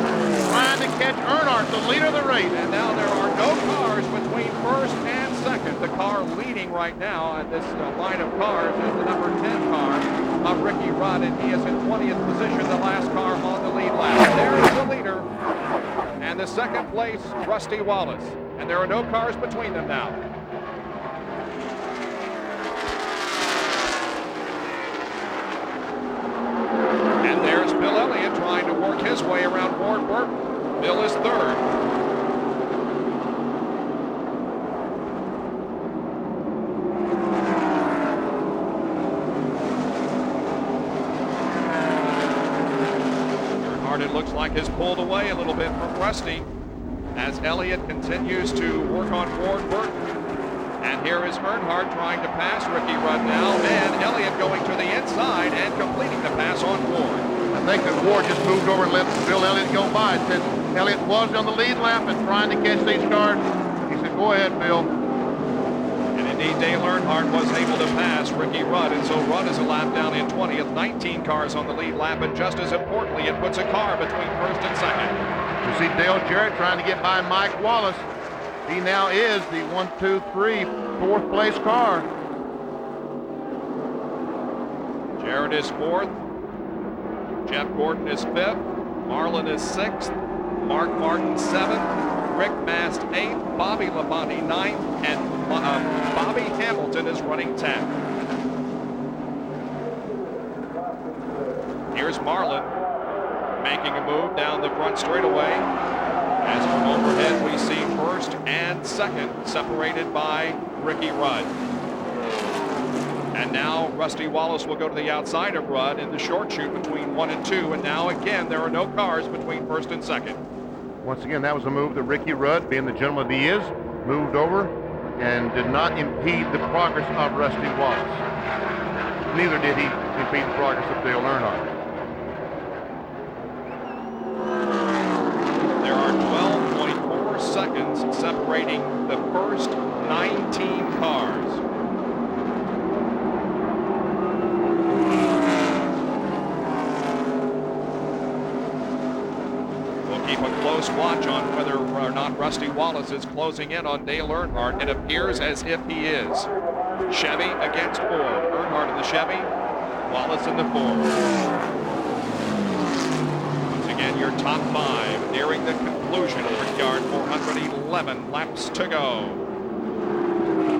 trying to catch Earnhardt, the leader of the race. And now there are no cars between first and second. The car leading right now at this line of cars is the number 10 car of Ricky Rudd, and he is in 20th position, the last car on the lead lap. There is the leader, and the second place, Rusty Wallace. And there are no cars between them now. And there's Bill Elliott trying to work his way around Ward Burton. Bill is third. Earnhardt, it looks like, has pulled away a little bit from Rusty as Elliott continues to work on Ward Burton. And here is Earnhardt trying to pass Ricky Rudd now, and Elliott going to the inside and completing the pass on Ward. I think that Ward just moved over and let Bill Elliott go by. Said Elliott was on the lead lap and trying to catch these cars. He said, go ahead, Bill. And indeed, Dale Earnhardt was able to pass Ricky Rudd, and so Rudd is a lap down in 20th. 19 cars on the lead lap, and just as importantly, it puts a car between first and second. You see Dale Jarrett trying to get by Mike Wallace. He now is the 1, 2, 3, 4th place car. Jarrett is 4th. Jeff Gordon is 5th. Marlin is 6th. Mark Martin 7th. Rick Mast 8th. Bobby Labonte 9th. And Bobby Hamilton is running 10th. Here's Marlin making a move down the front straightaway. As from overhead, we see 1st and 2nd separated by Ricky Rudd. And now Rusty Wallace will go to the outside of Rudd in the short chute between 1 and 2. And now again, there are no cars between 1st and 2nd. Once again, that was a move that Ricky Rudd, being the gentleman he is, moved over and did not impede the progress of Rusty Wallace. Neither did he impede the progress of Dale Earnhardt. There are 12.4 seconds separating the first 19 cars. We'll keep a close watch on whether or not Rusty Wallace is closing in on Dale Earnhardt. It appears as if he is. Chevy against Ford. Earnhardt in the Chevy, Wallace in the Ford. Again, your top 5 nearing the conclusion of the Brickyard 411 laps to go.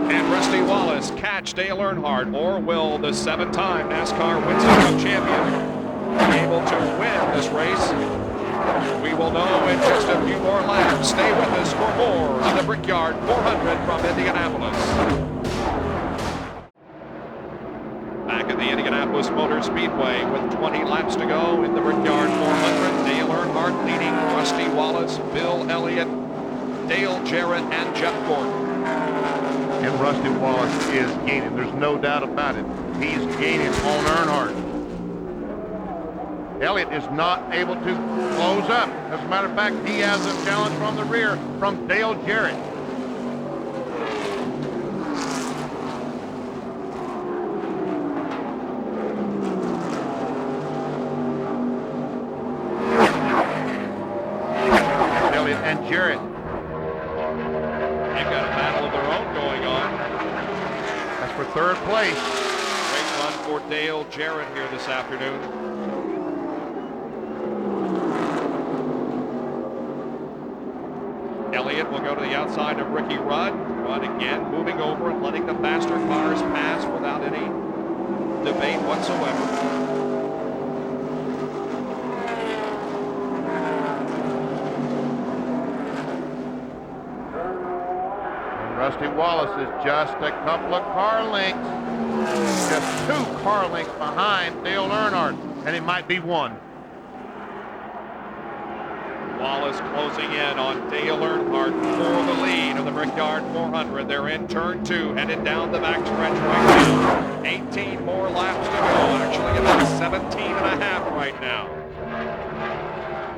And Rusty Wallace catch Dale Earnhardt, or will the 7-time NASCAR Winston Cup champion be able to win this race? We will know in just a few more laps. Stay with us for more of the Brickyard 400 from Indianapolis. Back at the Indianapolis Motor Speedway with 20 laps to go in the Brickyard 400. Dale Earnhardt leading Rusty Wallace, Bill Elliott, Dale Jarrett, and Jeff Gordon. And Rusty Wallace is gaining. There's no doubt about it. He's gaining on Earnhardt. Elliott is not able to close up. As a matter of fact, he has a challenge from the rear from Dale Jarrett. Elliott and Jarrett. They've got a battle of their own going on. That's for 3rd place. Great run for Dale Jarrett here this afternoon. Elliott will go to the outside of Ricky Rudd. Rudd again moving over and letting the faster cars pass without any debate whatsoever. Rusty Wallace is just a couple of car lengths, just 2 car lengths behind Dale Earnhardt, and it might be 1. Wallace closing in on Dale Earnhardt for the lead of the Brickyard 400. They're in turn 2, headed down the back stretch right now. 18 more laps to go, actually about 17 and a half right now.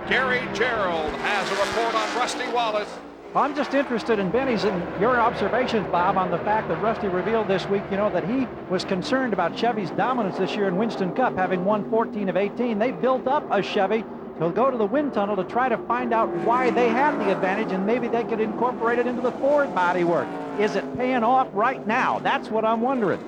Gary Gerald has a report on Rusty Wallace. I'm just interested in Benny's and your observations, Bob, on the fact that Rusty revealed this week, that he was concerned about Chevy's dominance this year in Winston Cup, having won 14 of 18. They built up a Chevy. He'll go to the wind tunnel to try to find out why they had the advantage, and maybe they could incorporate it into the Ford bodywork. Is it paying off right now? That's what I'm wondering.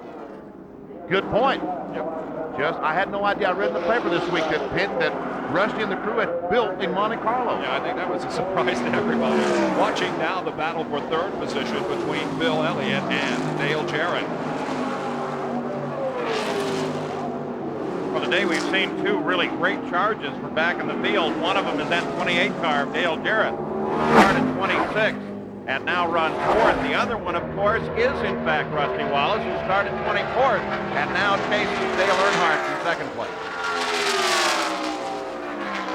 Good point. I had no idea. I read in the paper this week that Rusty and the crew had built in Monte Carlo. Yeah, I think that was a surprise to everybody. Watching now the battle for 3rd position between Bill Elliott and Dale Jarrett. Well, today we've seen 2 really great charges from back in the field. One of them is that 28 car of Dale Jarrett, who started 26 and now runs 4th. The other one, of course, is in fact Rusty Wallace, who started 24th and now chases Dale Earnhardt in 2nd place.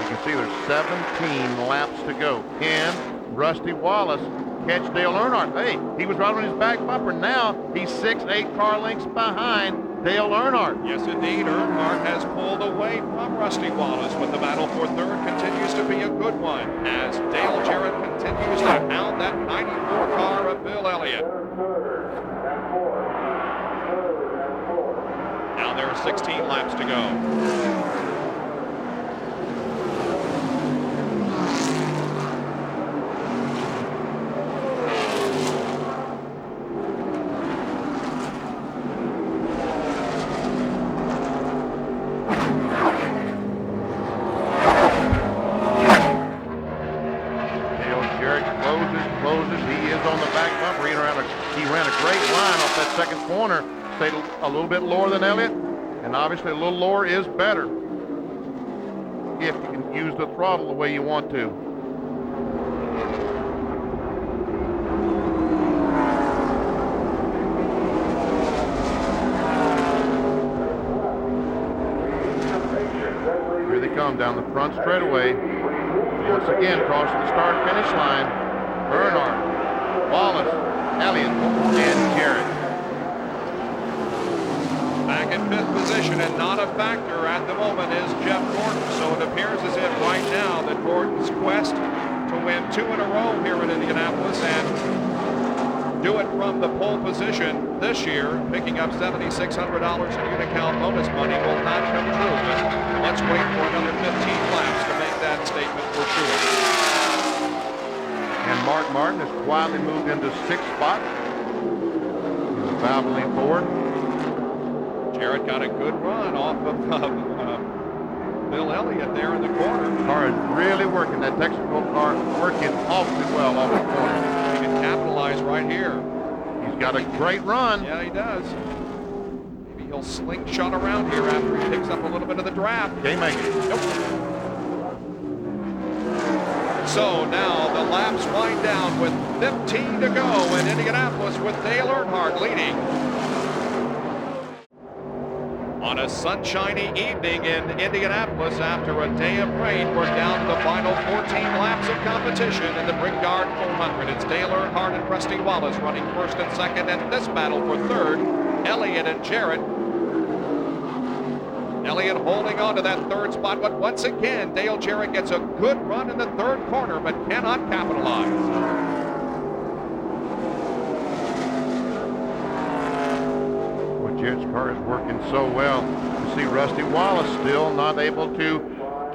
You can see there's 17 laps to go. Can Rusty Wallace catch Dale Earnhardt? Hey, he was right on his back bumper. Now he's 6-8 car lengths behind Dale Earnhardt. Yes, indeed. Earnhardt has pulled away from Rusty Wallace, but the battle for 3rd continues to be a good one as Dale Jarrett continues to hound that 94 car of Bill Elliott. Now there are 16 laps to go. ran a great line off that second corner. Stayed a little bit lower than Elliott, and obviously a little lower is better if you can use the throttle the way you want to. Here they come down the front straightaway. Once again, crossing the start-finish line, Earnhardt, Wallace, Elliott, and Jarrett. Back in 5th position and not a factor at the moment is Jeff Gordon. So it appears as if right now that Gordon's quest to win 2 in a row here in Indianapolis and do it from the pole position this year, picking up $7,600 in unit count bonus money will not come true. But let's wait for another 15 laps to make that statement for sure. And Mark Martin has quietly moved into 6th spot. He's valving forward. Jarrett got a good run off of Bill Elliott there in the corner. Car is really working. That Texaco car working awfully well off the corner. He can capitalize right here. He's got a great run. Yeah, he does. Maybe he'll slingshot around here after he picks up a little bit of the draft. Can't make it. Nope. So now the laps wind down with 15 to go in Indianapolis with Dale Earnhardt leading. On a sunshiny evening in Indianapolis after a day of rain, we're down to the final 14 laps of competition in the Brickyard 400. It's Dale Earnhardt and Rusty Wallace running 1st and 2nd, and this battle for 3rd, Elliott and Jarrett. Elliott holding on to that 3rd spot, but once again, Dale Jarrett gets a good run in the 3rd corner, but cannot capitalize. Jarrett's car is working so well. You see Rusty Wallace still not able to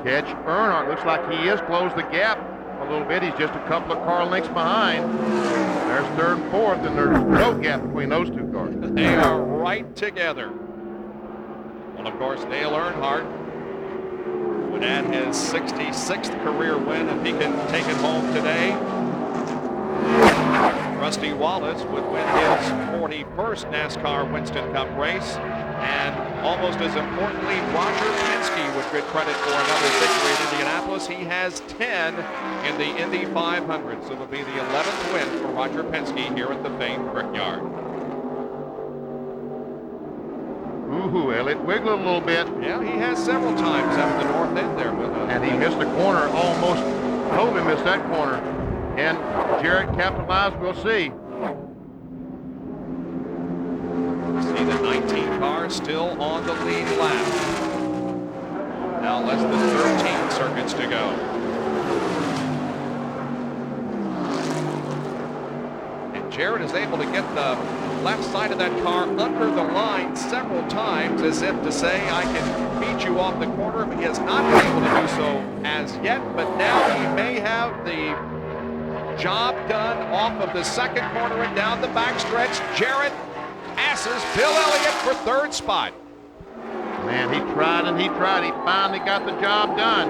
catch Earnhardt. Looks like he has closed the gap a little bit. He's just a couple of car lengths behind. There's 3rd and 4th, and there's no gap between those 2 cars. They are right together. Well, of course, Dale Earnhardt would add his 66th career win if he can take it home today. Rusty Wallace would win his 41st NASCAR Winston Cup race. And almost as importantly, Roger Penske would get credit for another victory in Indianapolis. He has 10 in the Indy 500. So it'll be the 11th win for Roger Penske here at the famed Brickyard. Ooh, Elliott wiggled a little bit. Yeah, he has several times up at the north end there with us. And he missed a corner, almost totally missed that corner. And Jarrett capitalized, we'll see. See the 19 car still on the lead lap. Now less than 13 circuits to go. And Jarrett is able to get the left side of that car under the line several times as if to say, I can beat you off the corner, but he has not been able to do so as yet. But now he may have the job done off of the 2nd corner and down the backstretch. Jarrett passes Bill Elliott for 3rd spot. Man, he tried and he tried. He finally got the job done.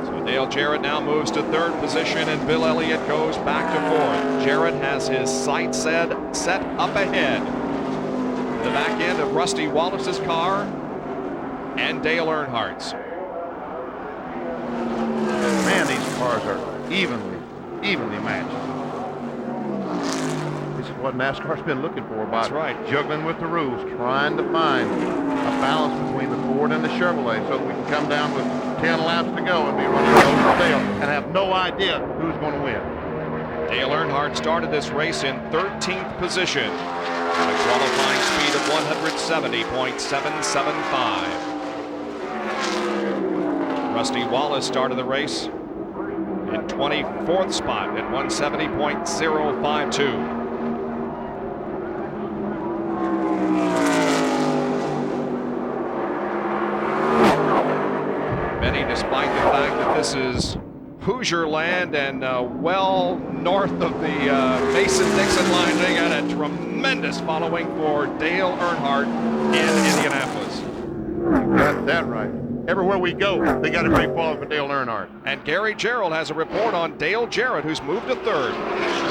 So Dale Jarrett now moves to 3rd position and Bill Elliott goes back to 4th. Jarrett has his sights set up ahead. The back end of Rusty Wallace's car and Dale Earnhardt's. Man, these cars are evenly matched. This is what NASCAR's been looking for. That's right. Juggling with the rules, trying to find a balance between the Ford and the Chevrolet so that we can come down with 10 laps to go and be running nose to tail and have no idea who's going to win. Dale Earnhardt started this race in 13th position. A qualifying speed of 170.775. Rusty Wallace started the race in 24th spot at 170.052. Benny, despite the fact that this is Hoosier land and well north of the Mason-Dixon line, they got a tremendous following for Dale Earnhardt in Indianapolis. You got that right. everywhere we go, they got to bring forward for Dale Earnhardt. And Gary Gerald has a report on Dale Jarrett, who's moved to third.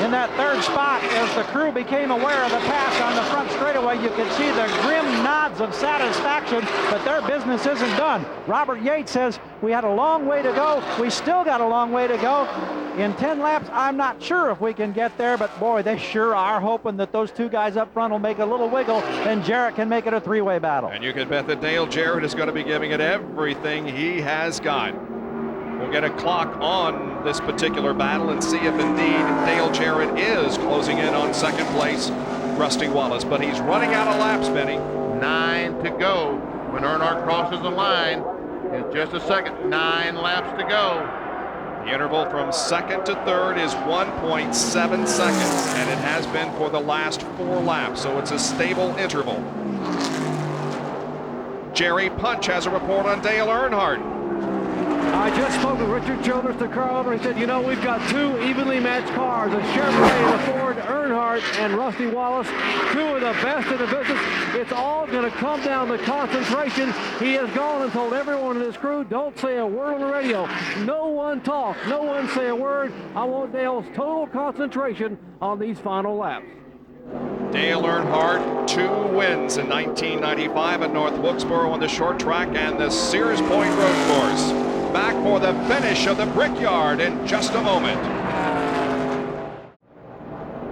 In that third spot, as the crew became aware of the pass on the front straightaway, you could see the grim nods of satisfaction, but their business isn't done. Robert Yates says, we had a long way to go. We still got a long way to go. In 10 laps, I'm not sure if we can get there, but boy, they sure are hoping that those two guys up front will make a little wiggle and Jarrett can make it a three-way battle. And you can bet that Dale Jarrett is going to be giving it everything he has got. We'll get a clock on this particular battle and see if indeed Dale Jarrett is closing in on second place, Rusty Wallace. But he's running out of laps, Benny. 9 to go when Earnhardt crosses the line. In just a second, 9 laps to go. The interval from second to third is 1.7 seconds, and it has been for the last 4 laps, so it's a stable interval. Jerry Punch has a report on Dale Earnhardt. I just spoke with Richard Childress, the car owner. He said, you know, we've got 2 evenly matched cars, a Chevrolet and a Ford. Earnhardt and Rusty Wallace, 2 of the best in the business. It's all going to come down to concentration. He has gone and told everyone in his crew, don't say a word on the radio. No one talk, no one say a word. I want Dale's total concentration on these final laps. Dale Earnhardt, 2 wins in 1995 at North Wilkesboro on the short track and the Sears Point Road Course. Back for the finish of the Brickyard in just a moment.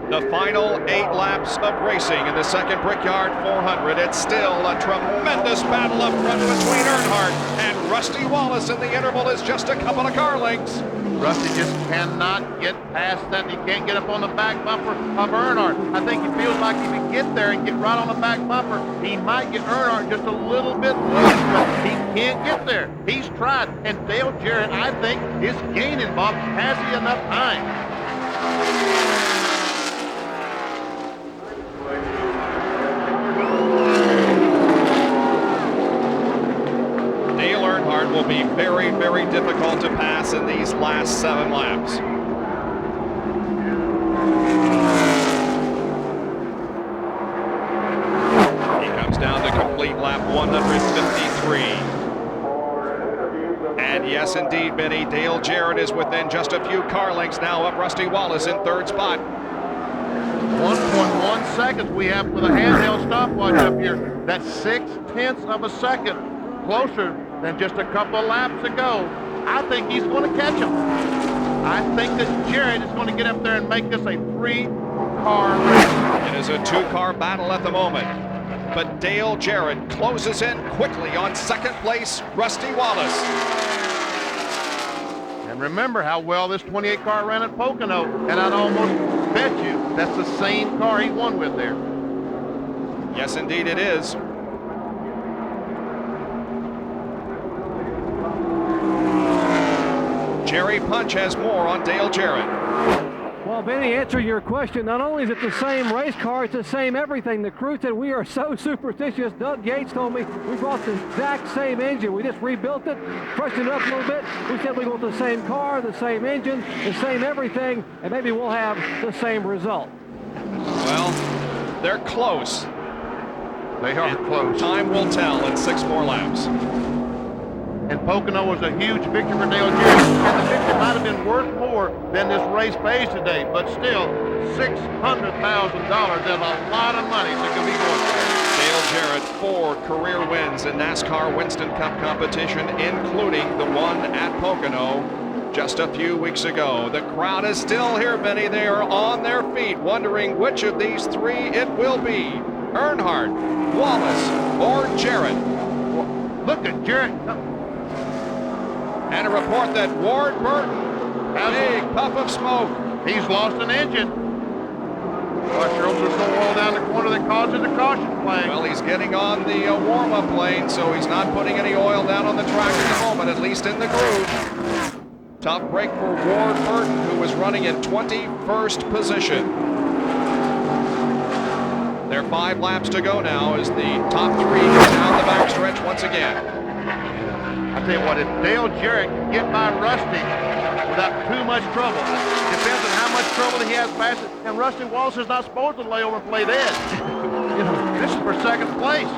The final 8 laps of racing in the second Brickyard 400. It's still a tremendous battle up front between Earnhardt and Rusty Wallace, and the interval is just a couple of car lengths. Rusty just cannot get past that. He can't get up on the back bumper of Earnhardt. I think he feels like if he get there and get right on the back bumper, he might get Earnhardt just a little bit loose, but he can't get there. He's tried, and Dale Jarrett, I think, is gaining, Bob. Has he enough time? Dale Earnhardt will be very, very difficult to pass in these last 7 laps. He comes down to complete lap 153. And yes, indeed, Benny, Dale Jarrett is within just a few car lengths now of Rusty Wallace in third spot. 1.1 seconds we have with a handheld stopwatch up here. That's 0.6 of a second closer than just a couple of laps ago. I think he's going to catch him. I think that Jarrett is going to get up there and make this a 3-car race. It is a 2-car battle at the moment. But Dale Jarrett closes in quickly on second place, Rusty Wallace. And remember how well this 28 car ran at Pocono, and I'd almost bet you that's the same car he won with there. Yes, indeed it is. Jerry Punch has more on Dale Jarrett. Well, Benny, answering your question, not only is it the same race car, it's the same everything. The crew said we are so superstitious. Doug Yates told me we brought the exact same engine. We just rebuilt it, freshened it up a little bit. We said we want the same car, the same engine, the same everything, and maybe we'll have the same result. Well, they're close. They are close. Time will tell in 6 more laps. And Pocono was a huge victory for Dale Jarrett. And the victory might have been worth more than this race pays today, but still, $600,000 is a lot of money that could be going for. Dale Jarrett, 4 career wins in NASCAR Winston Cup competition, including the one at Pocono just a few weeks ago. The crowd is still here, Benny. They are on their feet, wondering which of these 3 it will be. Earnhardt, Wallace, or Jarrett. Look at Jarrett. And a report that Ward Burton, big puff of smoke. He's lost an engine. Well, sure there's no oil down the corner that causes a caution flag. Well, he's getting on the warm-up lane, so he's not putting any oil down on the track at the moment, at least in the groove. Tough break for Ward Burton, who was running in 21st position. There are 5 laps to go now as the top 3 go down the backstretch once again. I tell you what, if Dale Jarrett can get by Rusty without too much trouble, depends on how much trouble he has passing, and Rusty Wallace is not supposed to lay over and play dead. This is for second place.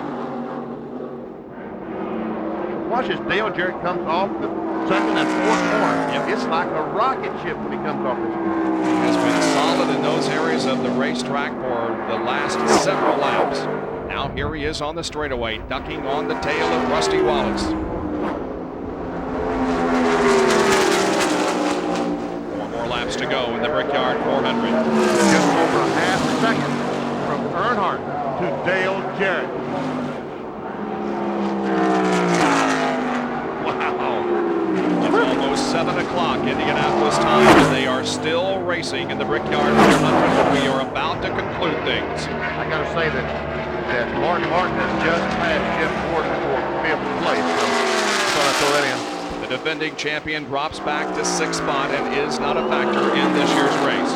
Watch as Dale Jarrett comes off the second and fourth corner. Yep. It's like a rocket ship when he comes off this corner. He has been solid in those areas of the racetrack for the last several laps. Now here he is on the straightaway, ducking on the tail of Rusty Wallace. 4 more laps to go in the Brickyard 400. Just over a half a second from Earnhardt to Dale Jarrett. Wow. It's almost 7 o'clock Indianapolis time, and they are still racing in the Brickyard 400. We are about to conclude things. I got to say that Martin has just passed Jeff Gordon for 5th place, so I thought I'd throw that in. The defending champion drops back to 6th spot and is not a factor in this year's race.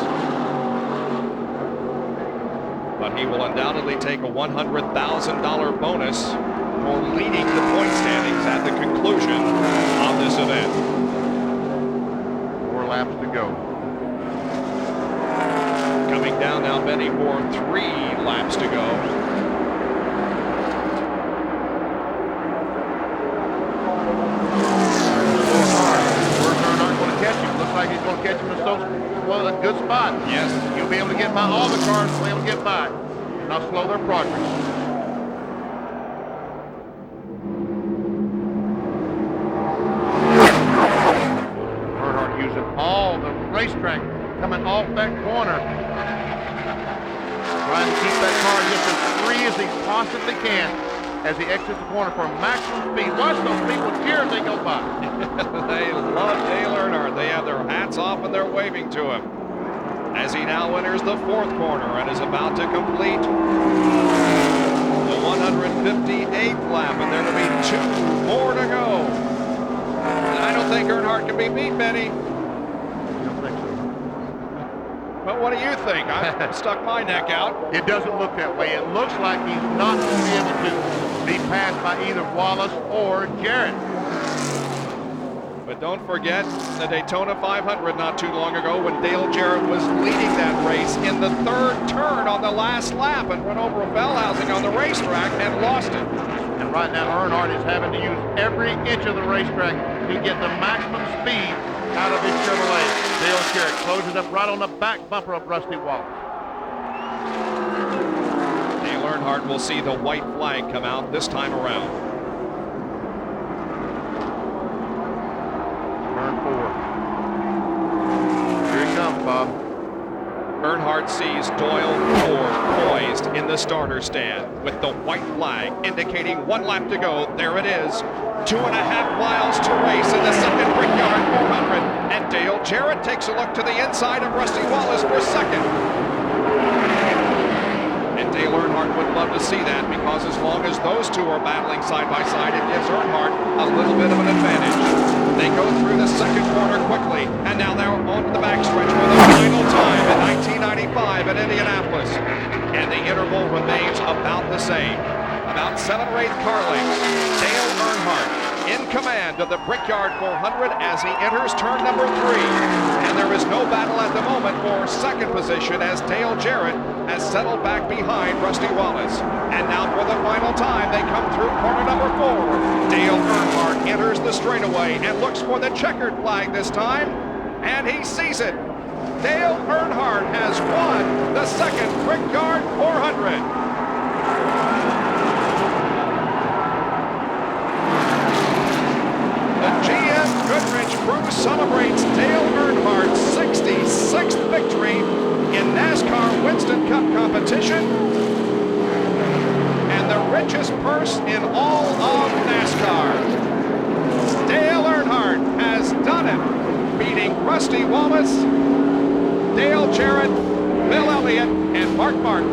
But he will undoubtedly take a $100,000 bonus for leading the point standings at the conclusion of this event. 4 laps to go. Coming down now, Benny, for 3 laps to go. Looks like he's going to catch him in a good spot. Yes. He'll be able to get by. All the cars will be able to get by. Not slow their progress. Earnhardt using all the racetrack coming off that corner. Trying to keep that car just as free as he possibly can as he exits the corner for maximum speed. Watch those people cheer as they go by. They love Dale Earnhardt. They have their hats off and they're waving to him as he now enters the 4th corner and is about to complete the 158th lap, and there will be 2 more to go. And I don't think Earnhardt can be beat, Benny. I don't think so. But what do you think? I've stuck my neck out. It doesn't look that way. It looks like he's not going to be able to be passed by either Wallace or Jarrett. But don't forget the Daytona 500 not too long ago when Dale Jarrett was leading that race in the 3rd turn on the last lap and went over a bell housing on the racetrack and lost it. And right now Earnhardt is having to use every inch of the racetrack to get the maximum speed out of his Chevrolet. Dale Jarrett closes up right on the back bumper of Rusty Wallace. Dale Earnhardt will see the white flag come out this time around. Turn 4. Here he comes, Bob. Earnhardt sees Doyle Ford poised in the starter stand with the white flag indicating 1 lap to go. There it is. 2.5 miles to race in the second Brickyard 400. And Dale Jarrett takes a look to the inside of Rusty Wallace for second. And Dale Earnhardt would love to see that, because as long as those two are battling side by side, it gives Earnhardt a little bit of an advantage. They go through the second corner quickly, and now they're on the backstretch for the final time in 1995 at Indianapolis. And the interval remains about the same. About 7 or 8 car lengths. Dale Earnhardt in command of the Brickyard 400 as he enters turn number 3. And there is no battle at the moment for second position as Dale Jarrett has settled back behind Rusty Wallace. And now for the final time, they come through corner number 4. Dale Earnhardt enters the straightaway and looks for the checkered flag this time, and he sees it. Dale Earnhardt has won the second Brickyard 400. The GM Goodrich crew celebrates Dale Earnhardt's 66th victory in NASCAR Winston Cup competition and the richest purse in all of NASCAR. Dale Earnhardt has done it, beating Rusty Wallace, Dale Jarrett, Bill Elliott, and Mark Martin.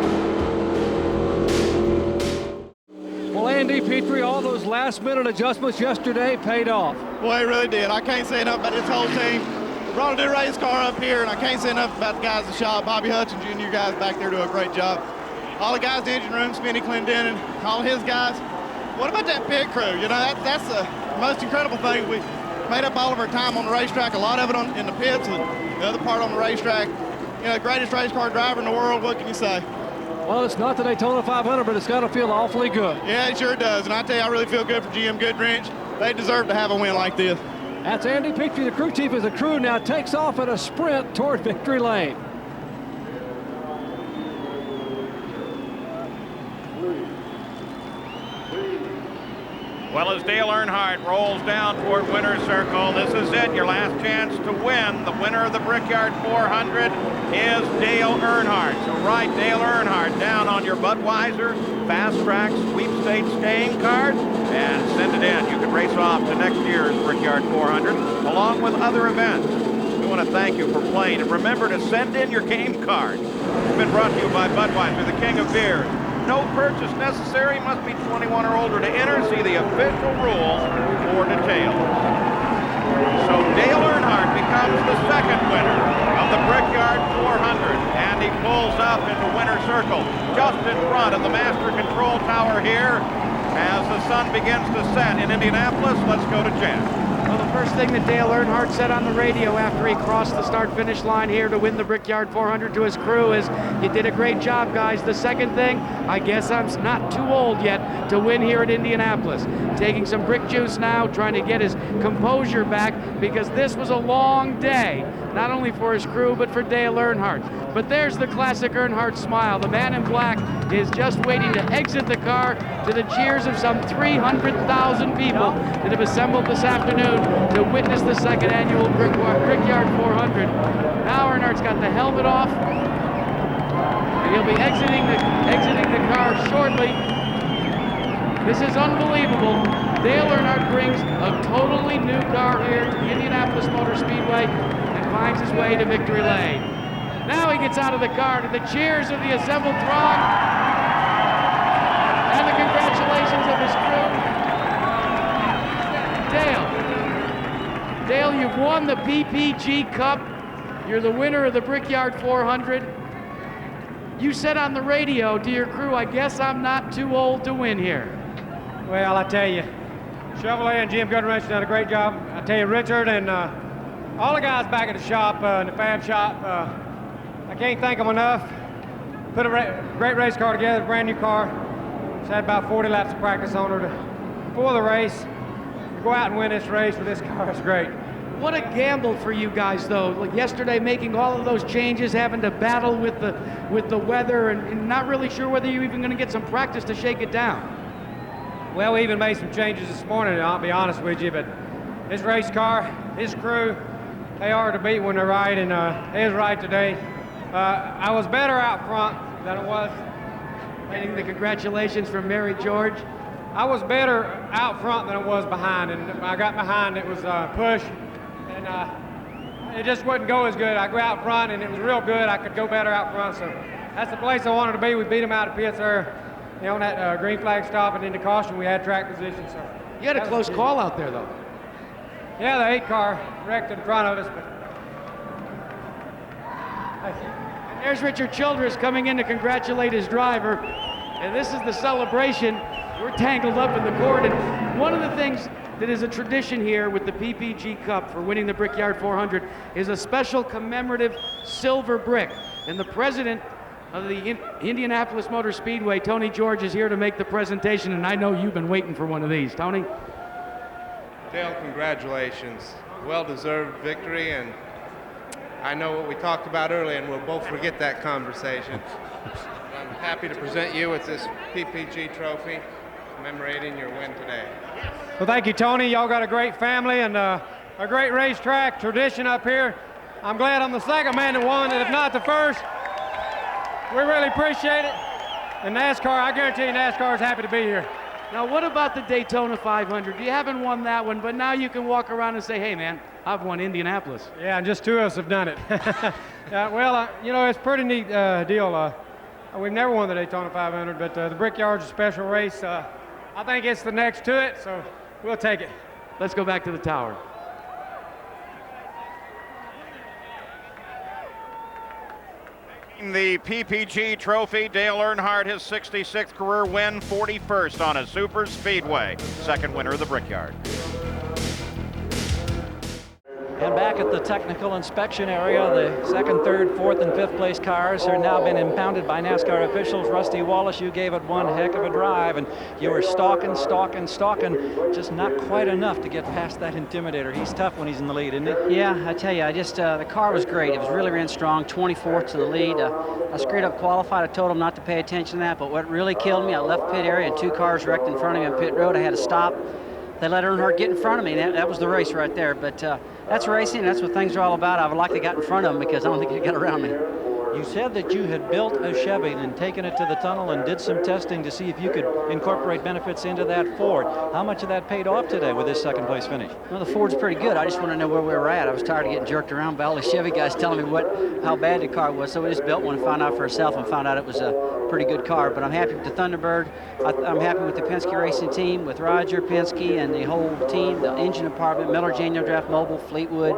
Well, Andy Petrie, all those last-minute adjustments yesterday paid off. Boy, it really did. I can't say enough about this whole team. We brought a new race car up here, and I can't say enough about the guys in the shop. Bobby Hutchins, you and you guys back there do a great job. All the guys in the engine room, Spinny Clendenin, all his guys. What about that pit crew? You know, that's the most incredible thing. We made up all of our time on the racetrack, a lot of it in the pits, and the other part on the racetrack. You know, the greatest race car driver in the world, what can you say? Well, it's not the Daytona 500, but it's got to feel awfully good. Yeah, it sure does. And I tell you, I really feel good for GM Goodrich. they deserve to have a win like this. That's Andy Petrie, the crew chief, as the crew now takes off at a sprint toward victory lane. Well, as Dale Earnhardt rolls down toward winner's circle, this is it, your last chance to win. The winner of the Brickyard 400 is Dale Earnhardt. So write Dale Earnhardt down on your Budweiser Fast Track Sweepstakes game card and send it in. You can race off to next year's Brickyard 400 along with other events. We want to thank you for playing, and remember to send in your game card. It's been brought to you by Budweiser, the king of beers. No purchase necessary, must be 21 or older to enter. See the official rules for details. So Dale Earnhardt becomes the second winner of the Brickyard 400, and he pulls up into winner's circle just in front of the master control tower here as the sun begins to set in Indianapolis. Let's go to Jen. Well, the first thing that Dale Earnhardt said on the radio after he crossed the start-finish line here to win the Brickyard 400 to his crew is, "You did a great job, guys." The second thing, "I guess I'm not too old yet to win here at Indianapolis." Taking some brick juice now, trying to get his composure back, because this was a long day, not only for his crew, but for Dale Earnhardt. But there's the classic Earnhardt smile. The man in black is just waiting to exit the car to the cheers of some 300,000 people that have assembled this afternoon to witness the second annual Brickyard 400. Now Earnhardt's got the helmet off. He'll be exiting the car shortly. This is unbelievable. Dale Earnhardt brings a totally new car here to the Indianapolis Motor Speedway and finds his way to victory lane. Now he gets out of the car to the cheers of the assembled throng and the congratulations of his crew. Dale, you've won the PPG Cup. You're the winner of the Brickyard 400. You said on the radio to your crew, "I guess I'm not too old to win here." Well, I tell you, Chevrolet and Jim Goodrich done a great job. I tell you, Richard and all the guys back at the shop, in the fab shop, I can't thank them enough. Put a great race car together, a brand new car. Just had about 40 laps of practice on her before the race. To go out and win this race with this car is great. What a gamble for you guys, though. Like yesterday, making all of those changes, having to battle with the weather, and not really sure whether you're even going to get some practice to shake it down. Well, we even made some changes this morning, I'll be honest with you, but his race car, his crew, they are to beat when they're right, and his right today. I was better out front than it was. Getting the congratulations from Mary George. I was better out front than it was behind, and when I got behind, it was push, and it just wouldn't go as good. I go out front, and it was real good. I could go better out front, so that's the place I wanted to be. We beat them out of pits there, on that green flag stop, and into caution, we had track position. So you had a close call out there, though. Yeah, the 8 car wrecked in front of us, but. And there's Richard Childress coming in to congratulate his driver, and this is the celebration. We're tangled up in the cord, and one of the things that is a tradition here with the PPG Cup for winning the Brickyard 400 is a special commemorative silver brick, and the president of the Indianapolis Motor Speedway, Tony George, is here to make the presentation, and I know you've been waiting for one of these. Tony? Dale, congratulations. Well-deserved victory, and I know what we talked about earlier, and we'll both forget that conversation. I'm happy to present you with this PPG trophy, commemorating your win today. Well, thank you, Tony. Y'all got a great family and a great racetrack tradition up here. I'm glad I'm the second man that won, and if not the first. We really appreciate it. And NASCAR, I guarantee you NASCAR is happy to be here. Now, what about the Daytona 500? You haven't won that one, but now you can walk around and say, "Hey, man, I've won Indianapolis." Yeah, and just 2 of us have done it. Well, it's a pretty neat deal. We've never won the Daytona 500, but the Brickyard's a special race. I think it's the next to it, so we'll take it. Let's go back to the tower. The PPG trophy, Dale Earnhardt, his 66th career win, 41st on a super speedway. Second winner of the Brickyard. And back back at the technical inspection area. The second, third, fourth, and fifth place cars are now been impounded by NASCAR officials. Rusty Wallace, you gave it one heck of a drive, and you were stalking, just not quite enough to get past that Intimidator. He's tough when he's in the lead, isn't he? Yeah, I tell you, the car was great. It was really ran strong, 24th to the lead. I screwed up qualified. I told him not to pay attention to that, but what really killed me, I left pit area and 2 cars wrecked in front of me on pit road. I had to stop. They let Earnhardt get in front of me. That was the race right there. But that's racing. That's what things are all about. I would like to get in front of him because I don't think he got around me. You said that you had built a Chevy and taken it to the tunnel and did some testing to see if you could incorporate benefits into that Ford. How much of that paid off today with this second place finish? Well, the Ford's pretty good. I just want to know where we were at. I was tired of getting jerked around by all the Chevy guys telling me how bad the car was. So we just built one and found out for ourselves and found out it was a pretty good car. But I'm happy with the Thunderbird. I'm happy with the Penske Racing team, with Roger Penske and the whole team, the engine department, Miller Jr. Draft Mobile, Fleetwood,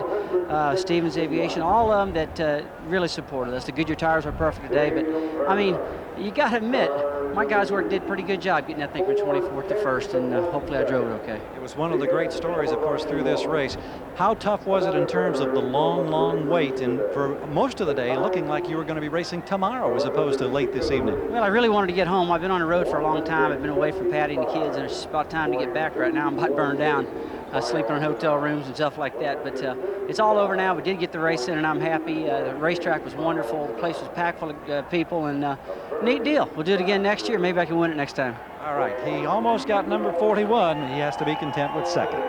Stevens Aviation, all of them that really supported us. The Goodyear tires were perfect today, but I mean, you got to admit, my guys did a pretty good job getting that thing from 24th to 1st, and hopefully I drove it okay. It was one of the great stories, of course, through this race. How tough was it in terms of the long wait, and for most of the day, looking like you were going to be racing tomorrow as opposed to late this evening? Well, I really wanted to get home. I've been on the road for a long time. I've been away from Patty and the kids, and it's just about time to get back right now. I'm about burned down. Sleeping in hotel rooms and stuff like that, but it's all over now. We did get the race in, and I'm happy. The racetrack was wonderful. The place was packed full of people, and neat deal. We'll do it again next year. Maybe I can win it next time. All right, he almost got number 41. He has to be content with second.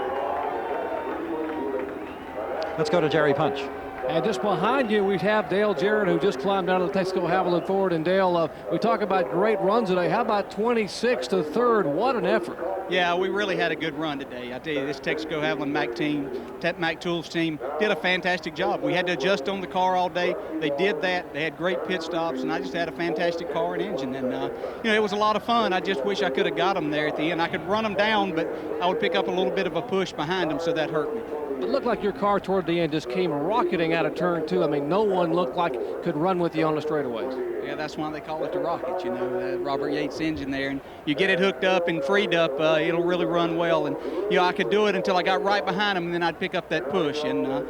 Let's go to Jerry Punch. And just behind you, we have Dale Jarrett, who just climbed out of the Texaco Havoline Ford. And Dale, we talk about great runs today. How about 26 to 3rd? What an effort. Yeah, we really had a good run today. I tell you, this Texaco Havoline Mac Tools team did a fantastic job. We had to adjust on the car all day. They did that. They had great pit stops, and I just had a fantastic car and engine. And, it was a lot of fun. I just wish I could have got them there at the end. I could run them down, but I would pick up a little bit of a push behind them, so that hurt me. It looked like your car toward the end just came rocketing out of turn 2. I mean, no one looked like could run with you on the straightaways. Yeah, that's why they call it the Rocket, the Robert Yates engine there. And you get it hooked up and freed up, it'll really run well. And, I could do it until I got right behind them, and then I'd pick up that push. And,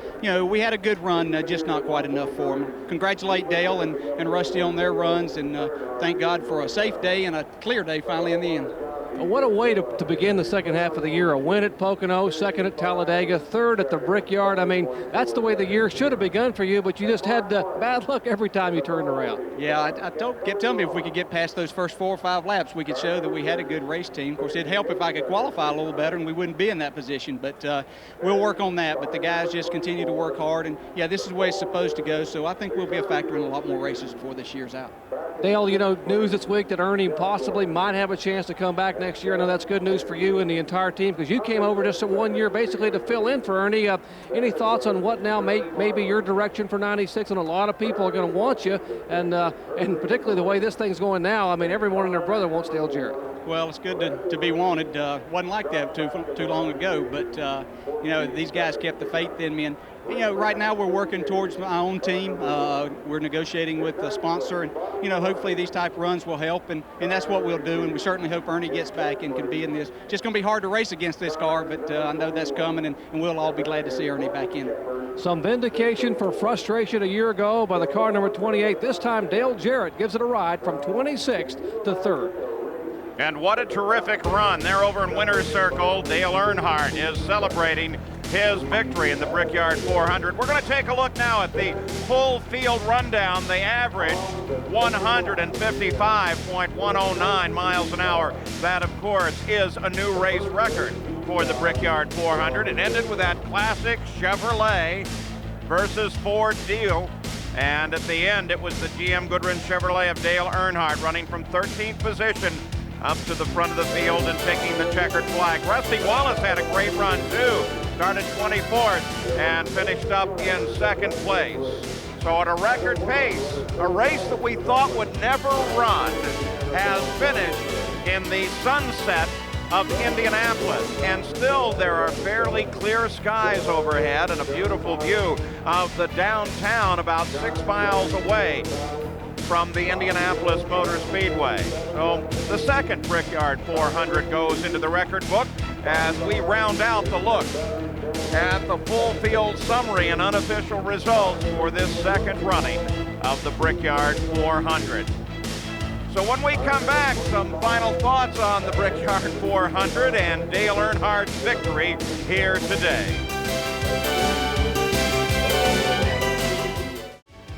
we had a good run, just not quite enough for them. Congratulate Dale and Rusty on their runs, and thank God for a safe day and a clear day finally in the end. What a way to begin the second half of the year. A win at Pocono, second at Talladega, third at the Brickyard. I mean, that's the way the year should have begun for you, but you just had bad luck every time you turned around. Yeah, I kept telling me if we could get past those first 4 or 5 laps, we could show that we had a good race team. Of course, it'd help if I could qualify a little better and we wouldn't be in that position, but we'll work on that. But the guys just continue to work hard, and, this is the way it's supposed to go, so I think we'll be a factor in a lot more races before this year's out. Dale, news this week that Ernie possibly might have a chance to come back next year. I know that's good news for you and the entire team because you came over just 1 year basically to fill in for Ernie. Any thoughts on what now may be your direction for 96? And a lot of people are going to want you, and particularly the way this thing's going now. I mean, everyone and their brother wants Dale Jarrett. Well, it's good to be wanted. Wasn't like that too long ago, but these guys kept the faith in me. And right now we're working towards my own team. We're negotiating with a sponsor, and hopefully these type of runs will help, and that's what we'll do. And we certainly hope Ernie gets back and can be in this. Just going to be hard to race against this car, but I know that's coming, and we'll all be glad to see Ernie back in it. Some vindication for frustration a year ago by the car number 28. This time Dale Jarrett gives it a ride from 26th to 3rd. And what a terrific run. They're over in winner's circle. Dale Earnhardt is celebrating his victory in the Brickyard 400. We're going to take a look now at the full field rundown. They averaged 155.109 miles an hour. That, of course, is a new race record for the Brickyard 400. It ended with that classic Chevrolet versus Ford deal. And at the end, it was the GM Goodwin Chevrolet of Dale Earnhardt running from 13th position up to the front of the field and taking the checkered flag. Rusty Wallace had a great run too. Started 24th and finished up in 2nd place. So at a record pace, a race that we thought would never run has finished in the sunset of Indianapolis. And still there are fairly clear skies overhead and a beautiful view of the downtown about 6 miles away from the Indianapolis Motor Speedway. So the second Brickyard 400 goes into the record book as we round out the look at the full field summary and unofficial results for this second running of the Brickyard 400. So when we come back, some final thoughts on the Brickyard 400 and Dale Earnhardt's victory here today.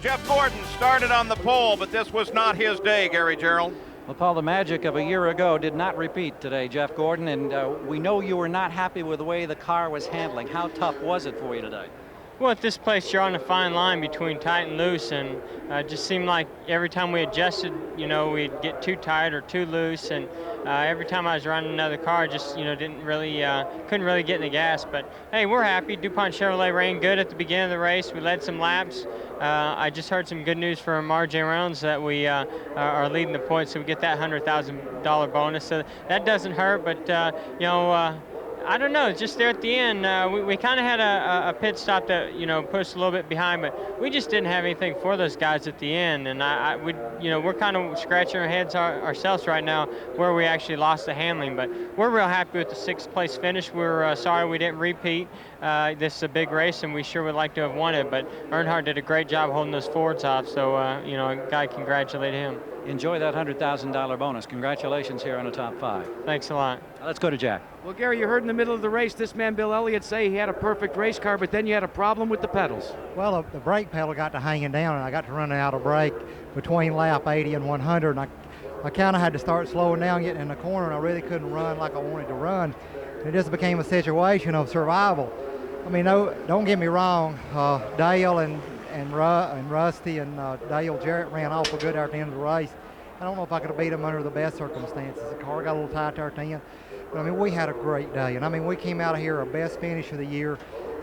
Jeff Gordon started on the pole, but this was not his day, Gary Gerald. Well, Paul, the magic of a year ago did not repeat today, Jeff Gordon, and we know you were not happy with the way the car was handling. How tough was it for you today? Well, at this place, you're on a fine line between tight and loose, and it just seemed like every time we adjusted, you know, we'd get too tight or too loose, and every time I was running another car, just, you know, couldn't really get in the gas. But hey, we're happy. DuPont Chevrolet ran good at the beginning of the race. We led some laps. I just heard some good news from RJ Reynolds that we are leading the points, so we get that $100,000 bonus. So that doesn't hurt, but you know. I don't know, just there at the end, we kind of had a pit stop that, you know, put us a little bit behind, but we just didn't have anything for those guys at the end, and you know, we're kind of scratching our heads ourselves right now where we actually lost the handling, but we're real happy with the 6th place finish. We're sorry we didn't repeat. This is a big race, and we sure would like to have won it, but Earnhardt did a great job holding those Fords off, so, you know, a guy congratulate him. Enjoy that $100,000 bonus. Congratulations here on the top 5. Thanks a lot. Let's go to Jack. Well, Gary, you heard in the middle of the race this man, Bill Elliott, say he had a perfect race car, but then you had a problem with the pedals. Well, the brake pedal got to hanging down, and I got to running out of brake between lap 80 and 100, and I kind of had to start slowing down, getting in the corner, and I really couldn't run like I wanted to run. It just became a situation of survival. I mean, don't get me wrong, Dale and Rusty and Dale Jarrett ran awful good there at the end of the race. I don't know if I could have beat them under the best circumstances. The car got a little tight there at the end. But I mean, we had a great day. And I mean, we came out of here our best finish of the year.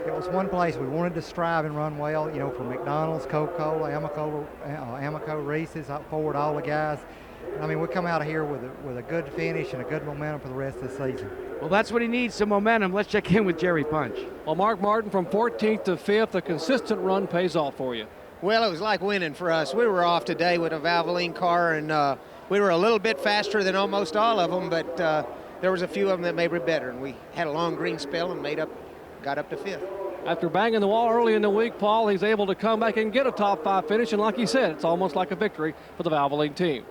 It was one place we wanted to strive and run well, you know, from McDonald's, Coca-Cola, Amoco, Reese's, Ford, all the guys. And I mean, we come out of here with a good finish and a good momentum for the rest of the season. Well, that's what he needs, some momentum. Let's check in with Jerry Punch. Well, Mark Martin, from 14th to 5th, a consistent run pays off for you. Well, it was like winning for us. We were off today with a Valvoline car, and we were a little bit faster than almost all of them, but there was a few of them that maybe were better, and we had a long green spell and got up to 5th. After banging the wall early in the week, Paul, he's able to come back and get a top 5 finish, and like he said, it's almost like a victory for the Valvoline team.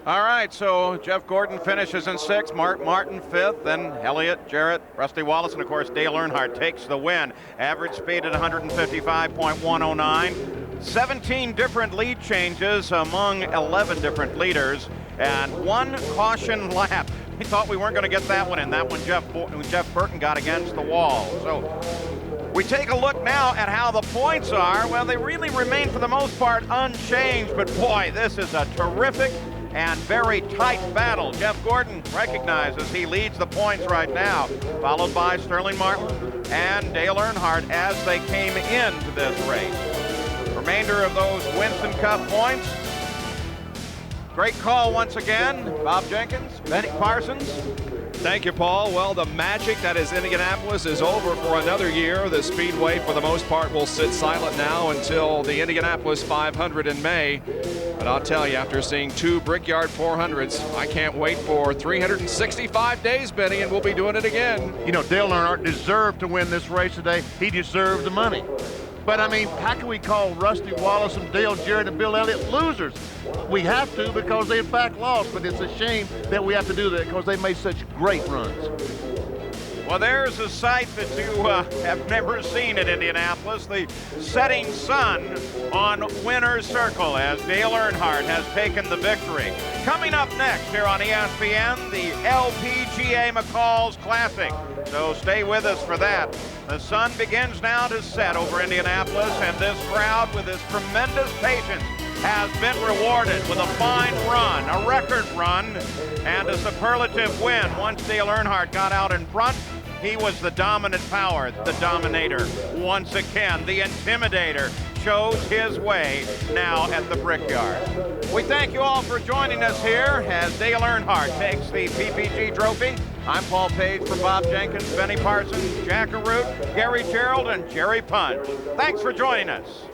All right, so Jeff Gordon finishes in 6th, Mark Martin 5th, then Elliott, Jarrett, Rusty Wallace, and of course Dale Earnhardt takes the win. Average speed at 155.109. 17 different lead changes among 11 different leaders, and 1 caution lap. We thought we weren't going to get that one in. That one Jeff Burton got against the wall. So we take a look now at how the points are. Well, they really remain for the most part unchanged, but boy, this is a terrific and very tight battle. Jeff Gordon recognizes he leads the points right now, followed by Sterling Marlin and Dale Earnhardt as they came into this race. Remainder of those Winston Cup points. Great call once again, Bob Jenkins, Benny Parsons. Thank you, Paul. Well, the magic that is Indianapolis is over for another year. The Speedway, for the most part, will sit silent now until the Indianapolis 500 in May. But I'll tell you, after seeing 2 Brickyard 400s, I can't wait for 365 days, Benny, and we'll be doing it again. You know, Dale Earnhardt deserved to win this race today. He deserved the money. But, I mean, how can we call Rusty Wallace and Dale Jarrett and Bill Elliott losers? We have to because they in fact lost, but it's a shame that we have to do that because they made such great runs. Well, there's a sight that you have never seen at Indianapolis, the setting sun on Winner's Circle as Dale Earnhardt has taken the victory. Coming up next here on ESPN, the LPGA McCall's Classic. So stay with us for that. The sun begins now to set over Indianapolis, and this crowd with this tremendous patience has been rewarded with a fine run, a record run, and a superlative win. Once Dale Earnhardt got out in front, he was the dominant power, the dominator. Once again, the intimidator chose his way now at the Brickyard. We thank you all for joining us here as Dale Earnhardt takes the PPG Trophy. I'm Paul Page for Bob Jenkins, Benny Parsons, Jack Arute, Gary Gerald, and Jerry Punch. Thanks for joining us.